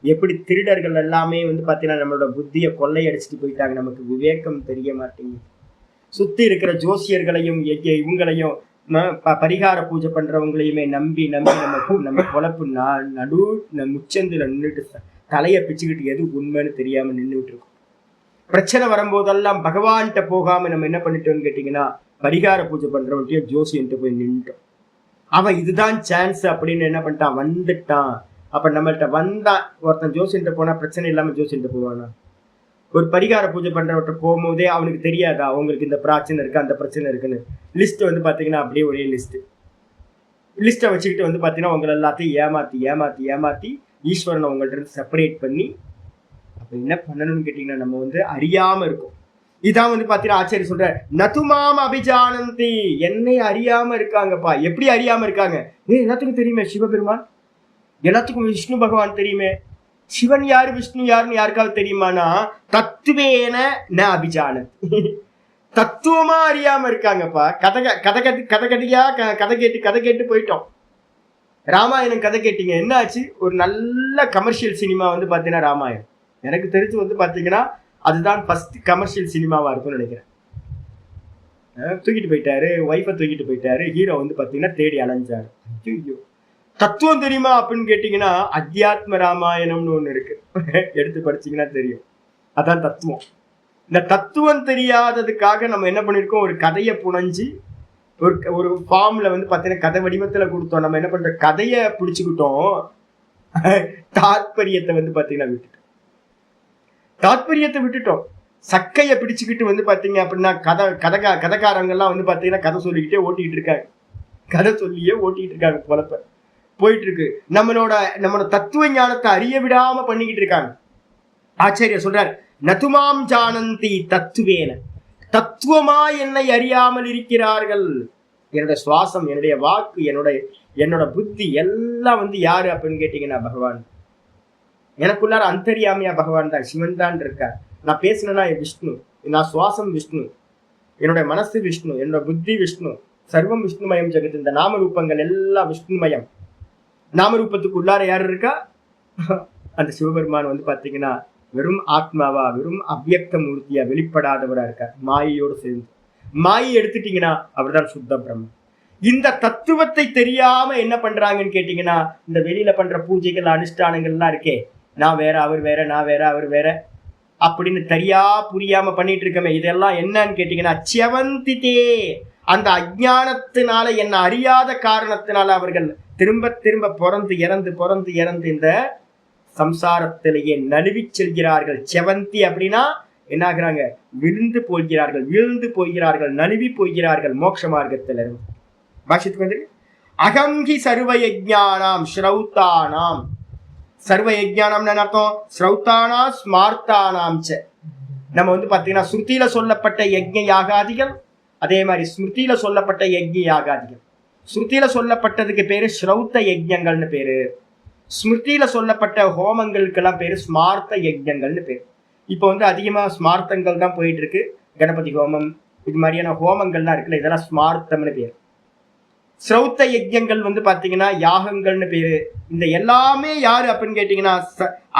எப்படி திருடர்கள் எல்லாமே வந்து பாத்தீங்கன்னா நம்மளோட புத்தியை கொள்ளையடிச்சிட்டு போயிட்டாங்க, நமக்கு விவேகம் தெரிய மாட்டேங்குது. சுத்தி இருக்கிற ஜோசியர்களையும் இவங்களையும் பரிகார பூஜை பண்றவங்களையுமே நம்பி நம்பி நம்ம பொழப்பு நடு முச்சந்துல நின்றுட்டு தலையை பிச்சுக்கிட்டு எது உண்மைன்னு தெரியாம நின்றுட்டு இருக்கோம். பிரச்சனை வரும்போதெல்லாம் பகவான்கிட்ட போகாம நம்ம என்ன பண்ணிட்டோம்னு கேட்டீங்கன்னா பரிகார பூஜை பண்றவன்கிட்டயும் ஜோசியன்ட்டு போய் நின்றுட்டோம். அவன் இதுதான் சான்ஸ் அப்படின்னு என்ன பண்ணிட்டான், வந்துட்டான். அப்ப நம்மள்கிட்ட வந்தான். ஒருத்தன் ஜோசியன்ட்ட போனா பிரச்சனை இல்லாம ஜோசியன்ட்ட போவானா? ஒரு பரிகார பூஜை பண்றவர்கிட்ட போகும்போதே அவனுக்கு தெரியாதா அவங்களுக்கு இந்த பிரச்சனை இருக்கு அந்த பிரச்சனை இருக்குன்னு? லிஸ்ட் வந்து பாத்தீங்கன்னா அப்படியே ஒரே லிஸ்ட்டை வச்சுக்கிட்டு வந்து பாத்தீங்கன்னா உங்களை எல்லாத்தையும் ஏமாத்தி ஏமாத்தி ஏமாத்தி ஈஸ்வரனை உங்கள்ட்ட இருந்து செப்பரேட் பண்ணி அப்ப என்ன பண்ணணும்னு கேட்டீங்கன்னா நம்ம வந்து அறியாம இருக்கும். இதான் வந்து பாத்தீங்கன்னா ஆச்சாரிய சொல்ற நதுமாம் அபிஜானந்தி, என்னை அறியாம இருக்காங்கப்பா. எப்படி அறியாம இருக்காங்க? எல்லாத்துக்கும் தெரியுமே சிவபெருமான், எல்லாத்துக்கும் விஷ்ணு பகவான் தெரியுமே. சிவன் யாரு விஷ்ணு யாருன்னு யாருக்காவது தெரியுமானா தத்துவேன ந அபிஜானந்தி, தத்துவமா அறியாம இருக்காங்கப்பா. கதை கேட்டு போயிட்டோம். ராமாயணம் கதை கேட்டீங்க, என்ன ஆச்சு? ஒரு நல்ல கமர்ஷியல் சினிமா வந்து பாத்தீங்கன்னா ராமாயணம் எனக்கு தெரிஞ்சு வந்து பாத்தீங்கன்னா அதுதான் ஃபர்ஸ்ட் கமர்ஷியல் சினிமாவா இருக்கும்னு நினைக்கிறேன். தூக்கிட்டு போயிட்டாரு, ஒய்ஃபை தூக்கிட்டு போயிட்டாரு, ஹீரோ வந்து பாத்தீங்கன்னா தேடி அலைஞ்சாரு. ஐயோ, தத்துவம் தெரியுமா அப்படின்னு கேட்டீங்கன்னா அத்தியாத்ம ராமாயணம்னு ஒண்ணு இருக்கு, எடுத்து படிச்சீங்கன்னா தெரியும். அதான் தத்துவம். இந்த தத்துவம் தெரியாததுக்காக நம்ம என்ன பண்ணிருக்கோம், ஒரு கதையை புனைஞ்சு ஒரு ஃபார்ம்ல வந்து பாத்தீங்கன்னா கதை வடிவத்துல கொடுத்தோம். நம்ம என்ன பண்ற, கதையை பிடிச்சுக்கிட்டோம், தாத்பரியத்தை வந்து பாத்தீங்கன்னா விட்டுட்டோம். சக்கையை பிடிச்சுக்கிட்டு வந்து பாத்தீங்க அப்படின்னா கதைக்காரங்க எல்லாம் வந்து பாத்தீங்கன்னா கதை சொல்லிக்கிட்டே ஓட்டிட்டு இருக்காங்க, கதை சொல்லியே ஓட்டிட்டு இருக்காங்க, பொழப்ப போயிட்டு இருக்கு. நம்மளோட தத்துவ ஞானத்தை அறிய விடாம பண்ணிக்கிட்டு இருக்காங்க. ஆச்சாரிய சொல்றார் நதுமாம் ஜானந்தி தத்துவேன, தத்துவமா என்னை அறியாமல் இருக்கிறார்கள். என்னோட சுவாசம், என்னுடைய வாக்கு, என்னோட புத்தி எல்லாம் வந்து யாரு அப்படின்னு கேட்டீங்கன்னா பகவான். எனக்குள்ளார அந்தரியாமையா பகவான் தான், சிவன் தான் இருக்கார். நான் பேசினேன்னா விஷ்ணு, நான் சுவாசம் விஷ்ணு, என்னுடைய மனசு விஷ்ணு, என்னோட புத்தி விஷ்ணு, சர்வம் விஷ்ணுமயம் ஜெகத். இந்த நாமரூபங்கள் எல்லாம் விஷ்ணுமயம். நாமரூபத்துக்கு உள்ளார யாரு இருக்கா? அந்த சிவபெருமான் வந்து பாத்தீங்கன்னா வெறும் ஆத்மாவா, வெறும் அவ்யக்த மூர்த்தியா, வெளிப்படாதவரா இருக்கார், மாயையோடு சேர்ந்து. மாயை எடுத்துட்டீங்கன்னா அவர் தான் சுத்த பிரம்மம். இந்த தத்துவத்தை தெரியாம என்ன பண்றாங்கன்னு கேட்டீங்கன்னா இந்த வெளியில பண்ற பூஜைகள் அனுஷ்டானங்கள்லாம் இருக்கே, நான் வேற அவர் வேற, நான் வேற அவர் வேற, அப்படின்னு தெரியா புரியாம பண்ணிட்டு இருக்கமே, இதெல்லாம் என்னன்னு கேட்டீங்கன்னா செவந்திதே, அந்த அஜ்ஞானத்தினால என்ன அறியாத காரணத்தினால அவர்கள் திரும்ப திரும்ப பிறந்து இறந்து இந்த சம்சாரத்திலேயே நழுவி செல்கிறார்கள். செவந்தி அப்படின்னா என்ன ஆகுறாங்க? விழுந்து போகிறார்கள், நழுவி போகிறார்கள் மோட்ச மார்க்கத்திலிருந்து. பாஷத்துக்கு வந்து அகங்கி சர்வ யஜ்ஞானாம் ஸ்ரௌதானாம். சர்வ யஜ்ஞானம்னு அர்த்தம் ஸ்ரௌதானா ஸ்மார்த்தானாம். நம்ம வந்து பாத்தீங்கன்னா ஸ்ருதியில சொல்லப்பட்ட யஜ்ஞ யாகாதிகள், அதே மாதிரி ஸ்மிருதியில சொல்லப்பட்ட யஜ்ஞ யாகாதிகள். ஸ்ருதியில சொல்லப்பட்டதுக்கு பேரு ஸ்ரௌத்த யஜ்ஞங்கள்னு பேரு. ஸ்மிருதியில சொல்லப்பட்ட ஹோமங்களுக்கெல்லாம் பேரு ஸ்மார்த்த யஜ்ஞங்கள்னு பேரு. இப்போ வந்து அதிகமா ஸ்மார்த்தங்கள் தான் போயிட்டு இருக்கு. கணபதி ஹோமம் இது மாதிரியான ஹோமங்கள்லாம் இருக்குல்ல, இதெல்லாம் ஸ்மார்த்தம்னு பேரு. ஸ்ரௌத்த யஜ்ஞங்கள் வந்து பாத்தீங்கன்னா யாகங்கள்னு பேரு. இந்த எல்லாமே யாரு அப்படின்னு கேட்டீங்கன்னா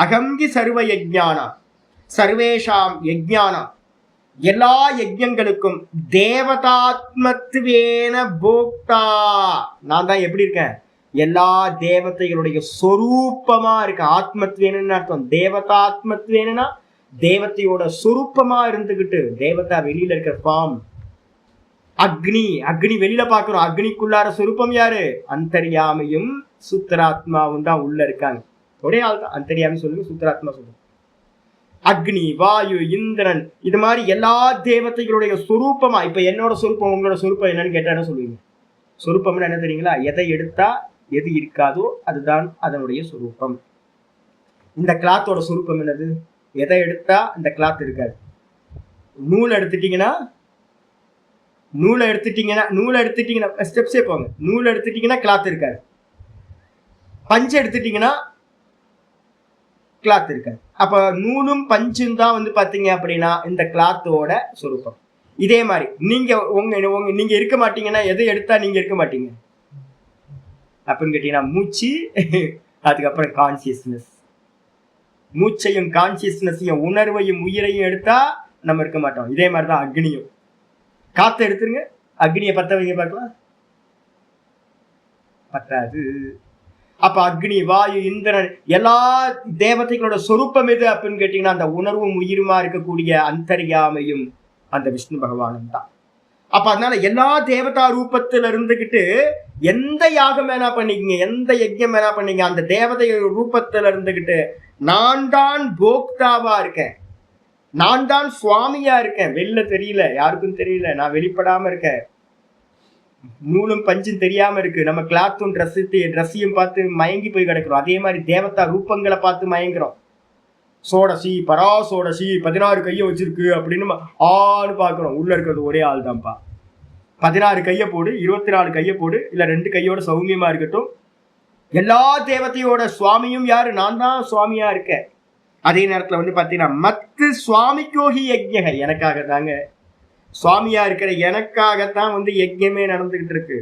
அகங்கி சர்வ யஜ்ஞானா சர்வேஷாம் யஜ்ஞானா, எல்லா யஜ்ஞங்களுக்கும் தேவதாத்மத்வேன போக்தா, நான் தான் எப்படி இருக்கேன்? எல்லா தேவதைகளுடைய சொரூபமா இருக்கு. ஆத்மத்வேனு அர்த்தம். தேவதாத்மத்வேனா தேவத்தையோட சொரூபமா இருந்துகிட்டு, தேவதா வெளியில இருக்கிற ஃபார்ம். அக்னி வெளியில பாக்குறோம். அக்னிக்குள்ளார சொரூபம் யாரு? அந்தர்யாமியும் சுத்தராத்மாவும் தான் உள்ள இருக்காங்க. ஒரே ஆள் தான். அந்தர்யாமி சொல்லுங்க, சுத்தராத்மா சொல்லுங்க. அக்னி, வாயு, இந்திரன், இது மாதிரி எல்லா தேவதைகளுடைய சொரூபமா. இப்ப என்னோட சொரூபம் உங்களோட சொரூபம் என்னன்னு கேட்டா என்ன சொல்லுவீங்க? சொரூபம்னு என்ன தெரியுங்களா? எதை எடுத்தா எது இருக்காதோ அதுதான் அதனுடைய சொரூபம். இந்த கிளாத்தோட சொரூபம் என்னது? எதை எடுத்தா இந்த கிளாத் இருக்காது. நூல் எடுத்துட்டீங்கன்னா ஸ்டெப்ஸே போங்க. நூல் எடுத்துட்டீங்கன்னா கிளாத் இருக்காது. பஞ்சு எடுத்துட்டீங்கன்னா கிளாத் இருக்காது. அப்ப நூலும் பஞ்சும் தான் வந்து பாத்தீங்க அப்படின்னா இந்த கிளாத்தோட சொரூபம். இதே மாதிரி நீங்க இருக்க மாட்டீங்கன்னா எதை எடுத்தா நீங்க இருக்க மாட்டீங்க அப்படின்னு கேட்டீங்கன்னா மூச்சு, அதுக்கப்புறம் கான்சியஸ்னஸ். மூச்சையும் கான்சியஸ்னஸையும் உணர்வையும் உயிரையும் எடுத்தா நம்ம இருக்க மாட்டோம். இதே மாதிரிதான் அக்னியும். காத்த எடுத்துருங்க, அக்னியை பத்த வைங்க பார்க்கலாம், பத்தாது. அப்ப அக்னி, வாயு, இந்திரன் எல்லா தேவதைகளோட சொரூபம் எது அப்படின்னு கேட்டீங்கன்னா அந்த உணர்வும் உயிருமா இருக்கக்கூடிய அந்தர்யாமையும் அந்த விஷ்ணு பகவானும் தான். அப்ப அதனால எல்லா தேவதா ரூபத்துல இருந்துகிட்டு எந்த யாகம் வேணா பண்ணிக்கங்க, எந்த யஜ்யம் வேணா பண்ணீங்க, அந்த தேவதை ரூபத்துல இருந்துகிட்டு நான் தான் போக்தாவா இருக்கேன், நான் தான் சுவாமியா இருக்கேன். வெளில தெரியல, யாருக்கும் தெரியல, நான் வெளிப்படாம இருக்கேன். நூலும் பஞ்சும் தெரியாம இருக்கு. நம்ம கிளாத்தும் ட்ரெஸ்ஸையும் பார்த்து மயங்கி போய் கிடக்கிறோம். அதே மாதிரி தேவதா ரூபங்களை பார்த்து மயங்குறோம். சோடசி, பராசோடசி, 16 கையை வச்சிருக்கு அப்படின்னு ஆன்னு பாக்குறோம். உள்ள இருக்கிறது ஒரே ஆள் தான்ப்பா. 16 கையை போடு, 24 கையை போடு, இல்ல 2 கையோட சௌமியமா இருக்கட்டும். எல்லா தேவதையோட சுவாமியும் யாரு? நான் தான் சுவாமியா இருக்கேன். அதே நேரத்துல வந்து பாத்தீங்கன்னா மத்து சுவாமிக்கோகி யஜ்ஞக, எனக்காக தாங்க சுவாமியா இருக்கிற எனக்காகத்தான் வந்து யஜ்யமே நடந்துகிட்டு இருக்கு.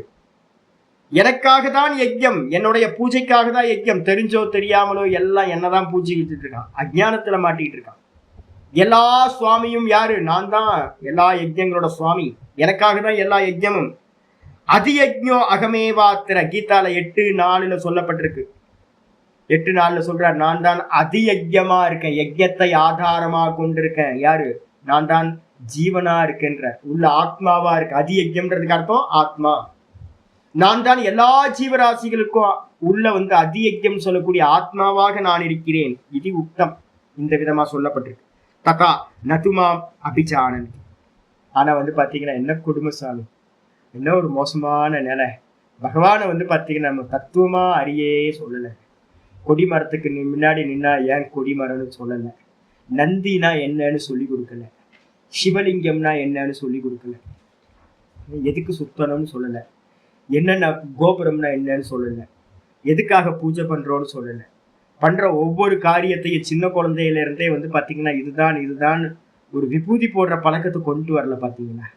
எனக்காக தான் யஜ்யம், என்னுடைய பூஜைக்காக தான் யஜ்யம். தெரிஞ்சோ தெரியாமலோ எல்லாம் என்னதான் பூஜைக்கிட்டு இருக்கான், அஜ்ஞானத்துல மாட்டிட்டு இருக்கான். எல்லா சுவாமியும் யாரு? நான் தான் எல்லா யஜ்யங்களோட சுவாமி, எனக்காக தான் எல்லா யஜ்யமும். அதியஜ்ஞோ அகமேவாத்திர கீதால 8:4 சொல்லப்பட்டிருக்கு. 8:4 சொல்றார், நான் தான் அதியஜ்யமா இருக்கேன், யஜ்யத்தை ஆதாரமா கொண்டிருக்கேன். யாரு? நான் தான் ஜீவனா இருக்கின்ற உள்ள ஆத்மாவா இருக்கு. அதியஜ்யம்ன்றதுக்கு அர்த்தம் ஆத்மா. நான் தான் எல்லா ஜீவராசிகளுக்கும் உள்ள வந்து அதியஜ்யம் சொல்லக்கூடிய ஆத்மாவாக நான் இருக்கிறேன். இது உக்தம், இந்த விதமா சொல்லப்பட்டிருக்கு. ததா நதுமாம் அபிஜானன். ஆனா வந்து பாத்தீங்கன்னா என்ன கொடுமைசாலி, என்ன ஒரு மோசமான நிலை. பகவானை வந்து பாத்தீங்கன்னா நம்ம தத்துவமா அறியே சொல்லலை. கொடிமரத்துக்கு முன்னாடி நின்னா ஏன் கொடிமரம்னு சொல்லலை, நந்தினா என்னன்னு சொல்லி கொடுக்கல, சிவலிங்கம்னா என்னன்னு சொல்லி கொடுக்கல, எதுக்கு சுத்தணும்னு சொல்லலை, என்னென்ன கோபுரம்னா என்னன்னு சொல்லலை, எதுக்காக பூஜை பண்றோம்னு சொல்லலை. பண்ற ஒவ்வொரு காரியத்தையும் சின்ன குழந்தையில இருந்தே வந்து பாத்தீங்கன்னா இதுதான் ஒரு விபூதி போடுற பழக்கத்தை கொண்டு வரல. பாத்தீங்கன்னா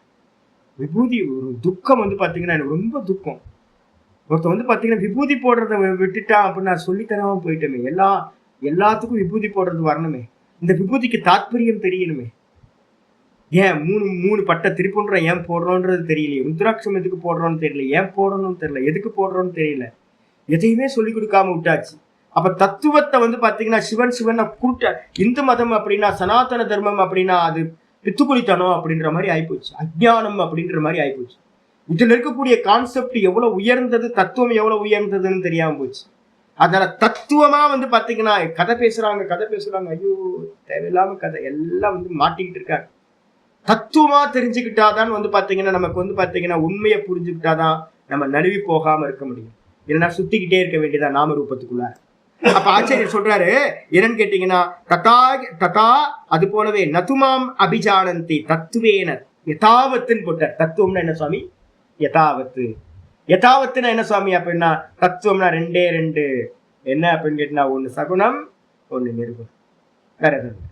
விபூதி ஒரு துக்கம் வந்து பாத்தீங்கன்னா எனக்கு ரொம்ப துக்கம். ஒருத்த வந்து பாத்தீங்கன்னா விபூதி போடுறத விட்டுட்டான் அப்படின்னு நான் சொல்லித்தராம போயிட்டோமே. எல்லாத்துக்கும் விபூதி போடுறது வரணுமே, இந்த விபூதிக்கு தாத்பரியம் தெரியணுமே. ஏன் மூணு பட்டை திருப்புன்றம் ஏன் போடுறோன்றது தெரியலையே, ருத்ராட்சம் எதுக்கு போடுறோன்னு தெரியல, ஏன் போடணும்னு தெரியல, எதுக்கு போடுறோன்னு தெரியல, எதையுமே சொல்லி கொடுக்காம விட்டாச்சு. அப்ப தத்துவத்தை வந்து பாத்தீங்கன்னா சிவன் சிவன் கூட்ட இந்து மதம் அப்படின்னா சனாதன தர்மம் அப்படின்னா அது பித்துக்குளித்தனம் அப்படின்ற மாதிரி ஆயிப்போச்சு, அஜ்ஞானம் அப்படின்ற மாதிரி ஆயிப்போச்சு. இதுல இருக்கக்கூடிய கான்செப்ட் எவ்வளவு உயர்ந்தது, தத்துவம் எவ்வளவு உயர்ந்ததுன்னு தெரியாம போச்சு. அதனால தத்துவமா வந்து பாத்தீங்கன்னா கதை பேசுறாங்க, ஐயோ தேவையில்லாம கதை எல்லாம் வந்து மாட்டிக்கிட்டு இருக்காங்க. தத்துவமா தெரிஞ்சுக்கிட்டாதான் வந்து பாத்தீங்கன்னா நமக்கு வந்து பாத்தீங்கன்னா உண்மையை புரிஞ்சுக்கிட்டாதான் நம்ம நழுவி போகாம இருக்க முடியும். இல்லைன்னா சுத்திக்கிட்டே இருக்க வேண்டியதான் நாம ரூபத்துக்குள்ள. அப்ப ஆச்சாரியர் சொல்றாரு என்னன்னு கேட்டீங்கன்னா, ததா ததா அது போலவே நதுமாம் அபிஜானந்தி தத்துவேன யதாவத்துன்னு போட்டார். தத்துவம்னா என்ன சுவாமி? யதாவத்து. யதாவத்துனா என்ன சுவாமி அப்படின்னா, தத்துவம்னா ரெண்டே ரெண்டு. என்ன அப்படின்னு கேட்டீங்கன்னா, ஒண்ணு சகுனம், ஒண்ணு நிர்குணம். வேற எதுவும்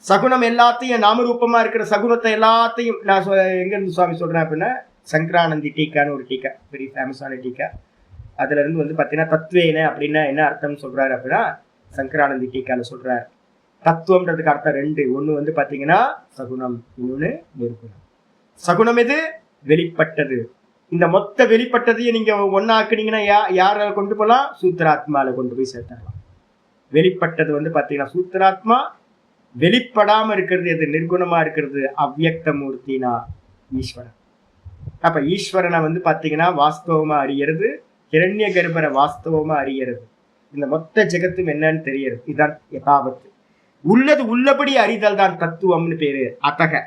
சகுனம் எல்லாத்தையும் நாமரூபமா இருக்கிற சகுனத்தை எல்லாத்தையும் நான் எங்க இருந்து சுவாமி சொல்றேன் அப்படின்னா, சங்கரானந்தி டீக்கான்னு ஒரு டீக்கா, வெரி ஃபேமஸான டீக்கா. அதுல இருந்து வந்து பாத்தீங்கன்னா தத்துவேன அப்படின்னா என்ன அர்த்தம் சொல்றாரு அப்படின்னா, சங்கரானந்தி டீக்கால சொல்றாரு. தத்துவம்ன்றதுக்கு அர்த்தம் ரெண்டு. ஒண்ணு வந்து பாத்தீங்கன்னா சகுனம், இன்னொன்னு நிர்குணம். சகுனம் எது? வெளிப்பட்டது. இந்த மொத்த வெளிப்பட்டதையும் நீங்க ஒன்னாக்குனீங்கன்னா யாரால கொண்டு போகலாம்? சூத்திராத்மால கொண்டு போய் சேர்த்தரலாம். வெளிப்பட்டது வந்து பாத்தீங்கன்னா சூத்திராத்மா, வெளிப்படாம இருக்கிறது எது? நிர்குணமா இருக்கிறது அவ்யக்த மூர்த்தினா ஈஸ்வரன். அப்ப ஈஸ்வரனை வந்து பாத்தீங்கன்னா வாஸ்தவமா அறியறது, ஹிரண்ய கர்ப்பரை வாஸ்தவமா அறியறது, இந்த மொத்த ஜெகத்தும் என்னன்னு தெரியறது. இதுதான் யதாவத்து. உள்ளது உள்ளபடி அறிதல் தான் தத்துவம்னு பேரு. அத்தக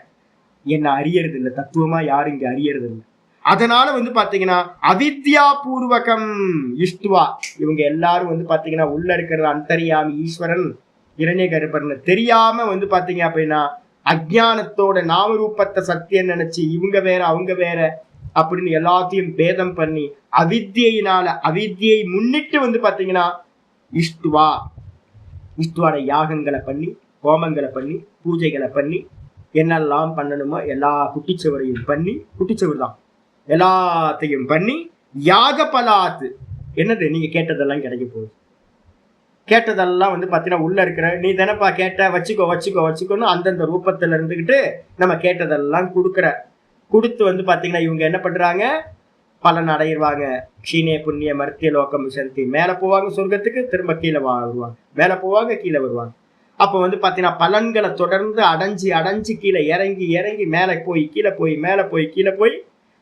என்ன அறியறது இல்லை, தத்துவமா யாரும் இங்க அறியறது இல்லை. அதனால வந்து பாத்தீங்கன்னா அவித்யா பூர்வகம் இஷ்டுவா, இவங்க எல்லாரும் வந்து பாத்தீங்கன்னா உள்ள இருக்கிறது அந்தரியாமி ஈஸ்வரன் ஹிரண்ய கர்ப்பர்னு தெரியாம வந்து பாத்தீங்க அப்படின்னா அஜ்ஞானத்தோட நாமரூபத்தை சத்தியம் நினைச்சு இவங்க வேற அவங்க வேற அப்படின்னு எல்லாத்தையும் பேதம் பண்ணி அவித்தியினால அவித்தியை முன்னிட்டு வந்து பாத்தீங்கன்னா இஷ்டுவான யாகங்களை பண்ணி, ஹோமங்களை பண்ணி, பூஜைகளை பண்ணி, என்னெல்லாம் பண்ணணுமோ எல்லா குட்டிச்சவரையும் பண்ணி, குட்டிச்சவர் தான் எல்லாத்தையும் பண்ணி, யாக பலாத்து என்னது நீங்க கேட்டதெல்லாம் கிடைக்க போகுது. கேட்டதெல்லாம் வந்து பாத்தீங்கன்னா உள்ள இருக்கிற நீ தானப்பா கேட்ட, வச்சுக்கோன்னு அந்தந்த ரூபத்துல இருந்துகிட்டு நம்ம கேட்டதெல்லாம் கொடுத்து வந்து பாத்தீங்கன்னா இவங்க என்ன பண்றாங்க? பலன் அடையிடுவாங்க. க்ஷீணே புண்ணிய மர்த்திய லோகம் விசந்தி, மேல போவாங்க சொர்க்கத்துக்கு, திரும்ப கீழே வருவாங்க, மேல போவாங்க கீழே வருவாங்க. அப்ப வந்து பாத்தீங்கன்னா பலன்களை தொடர்ந்து அடைஞ்சு கீழே இறங்கி மேல போய் கீழே போய் மேல போய் கீழே போய்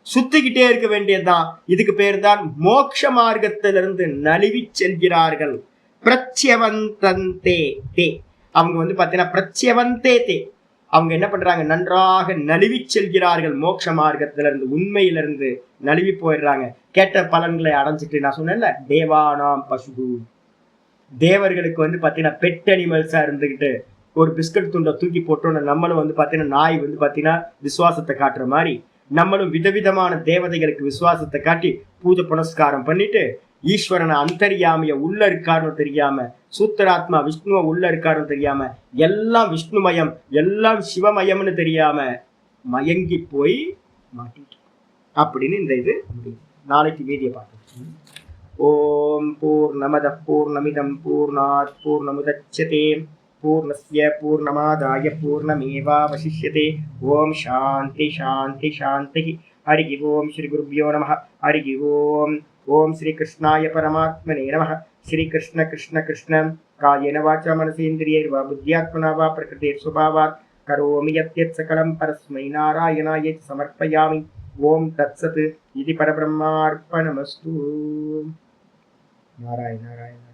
சுத்திக்கிட்டே இருக்க வேண்டியதுதான். இதுக்கு பேர் தான் மோட்ச மார்க்கத்திலிருந்து நழுவி செல்கிறார்கள். பிரத்யவந்தே தே, அவங்க வந்து பாத்தீங்கன்னா பிரத்யவந்தே தே, அவங்க என்ன பண்றாங்க? நன்றாக நழுவி செல்கிறார்கள். மோட்ச மார்க்கத்திலிருந்து உண்மையிலிருந்து நழுவி போயிடுறாங்க. கேட்ட பலன்களை அடைஞ்சிட்டு, நான் சொன்னேன்ல தேவானாம் பசு, தேவர்களுக்கு வந்து பாத்தீங்கன்னா பெட் அனிமல்ஸா இருந்துகிட்டு ஒரு பிஸ்கட் துண்டை தூக்கி போட்டோன்னு நம்மளும் வந்து பாத்தீங்கன்னா நாய் வந்து பாத்தீங்கன்னா விசுவாசத்தை காட்டுற மாதிரி நம்மளும் விதவிதமான தேவதைகளுக்கு விசுவாசத்தை காட்டி பூஜை புனஸ்காரம் பண்ணிட்டு ஈஸ்வரனை அந்தரியாமைய உள்ள இருக்காருன்னு தெரியாம, சூத்திராத்மா விஷ்ணுவ உள்ள இருக்காருன்னு தெரியாம, எல்லாம் விஷ்ணுமயம் எல்லாம் சிவமயம்னு தெரியாம மயங்கி போய் மாட்டிட்டு அப்படின்னு இந்த இது முடியும். நாளைக்கு மீதியை பார்க்கலாம். ஓம் பூர்ணமத பூர்ணமிதம் பூர்ணாத் பூர்ணமுதச்யதே பூர்ணஸ்ய பூர்ணமாதாய பூர்ணமேவாவசிஷ்யதே. ஓம் சாந்தி சாந்தி சாந்தி. ஹரி ஓம் ஸ்ரீ குருப்யோ நமः. ஹரி ஓம். ஓம் ஸ்ரீ கிருஷ்ணாய பரமாத்மனே நமः. ஸ்ரீ கிருஷ்ண கிருஷ்ண கிருஷ்ண காயேன வாச்சா மனசேந்திரியைர்வா புத்யாத்மனா வா பிரகிருதேர் சுபாவாத் கரோமி யத்யத் சகலம் பரஸ்மை நாராயணாய சமர்ப்பயாமி. ஓம் தத்சத். இது பரபிரம்மார்ப்பணமஸ்து. நாராயண நாராயண.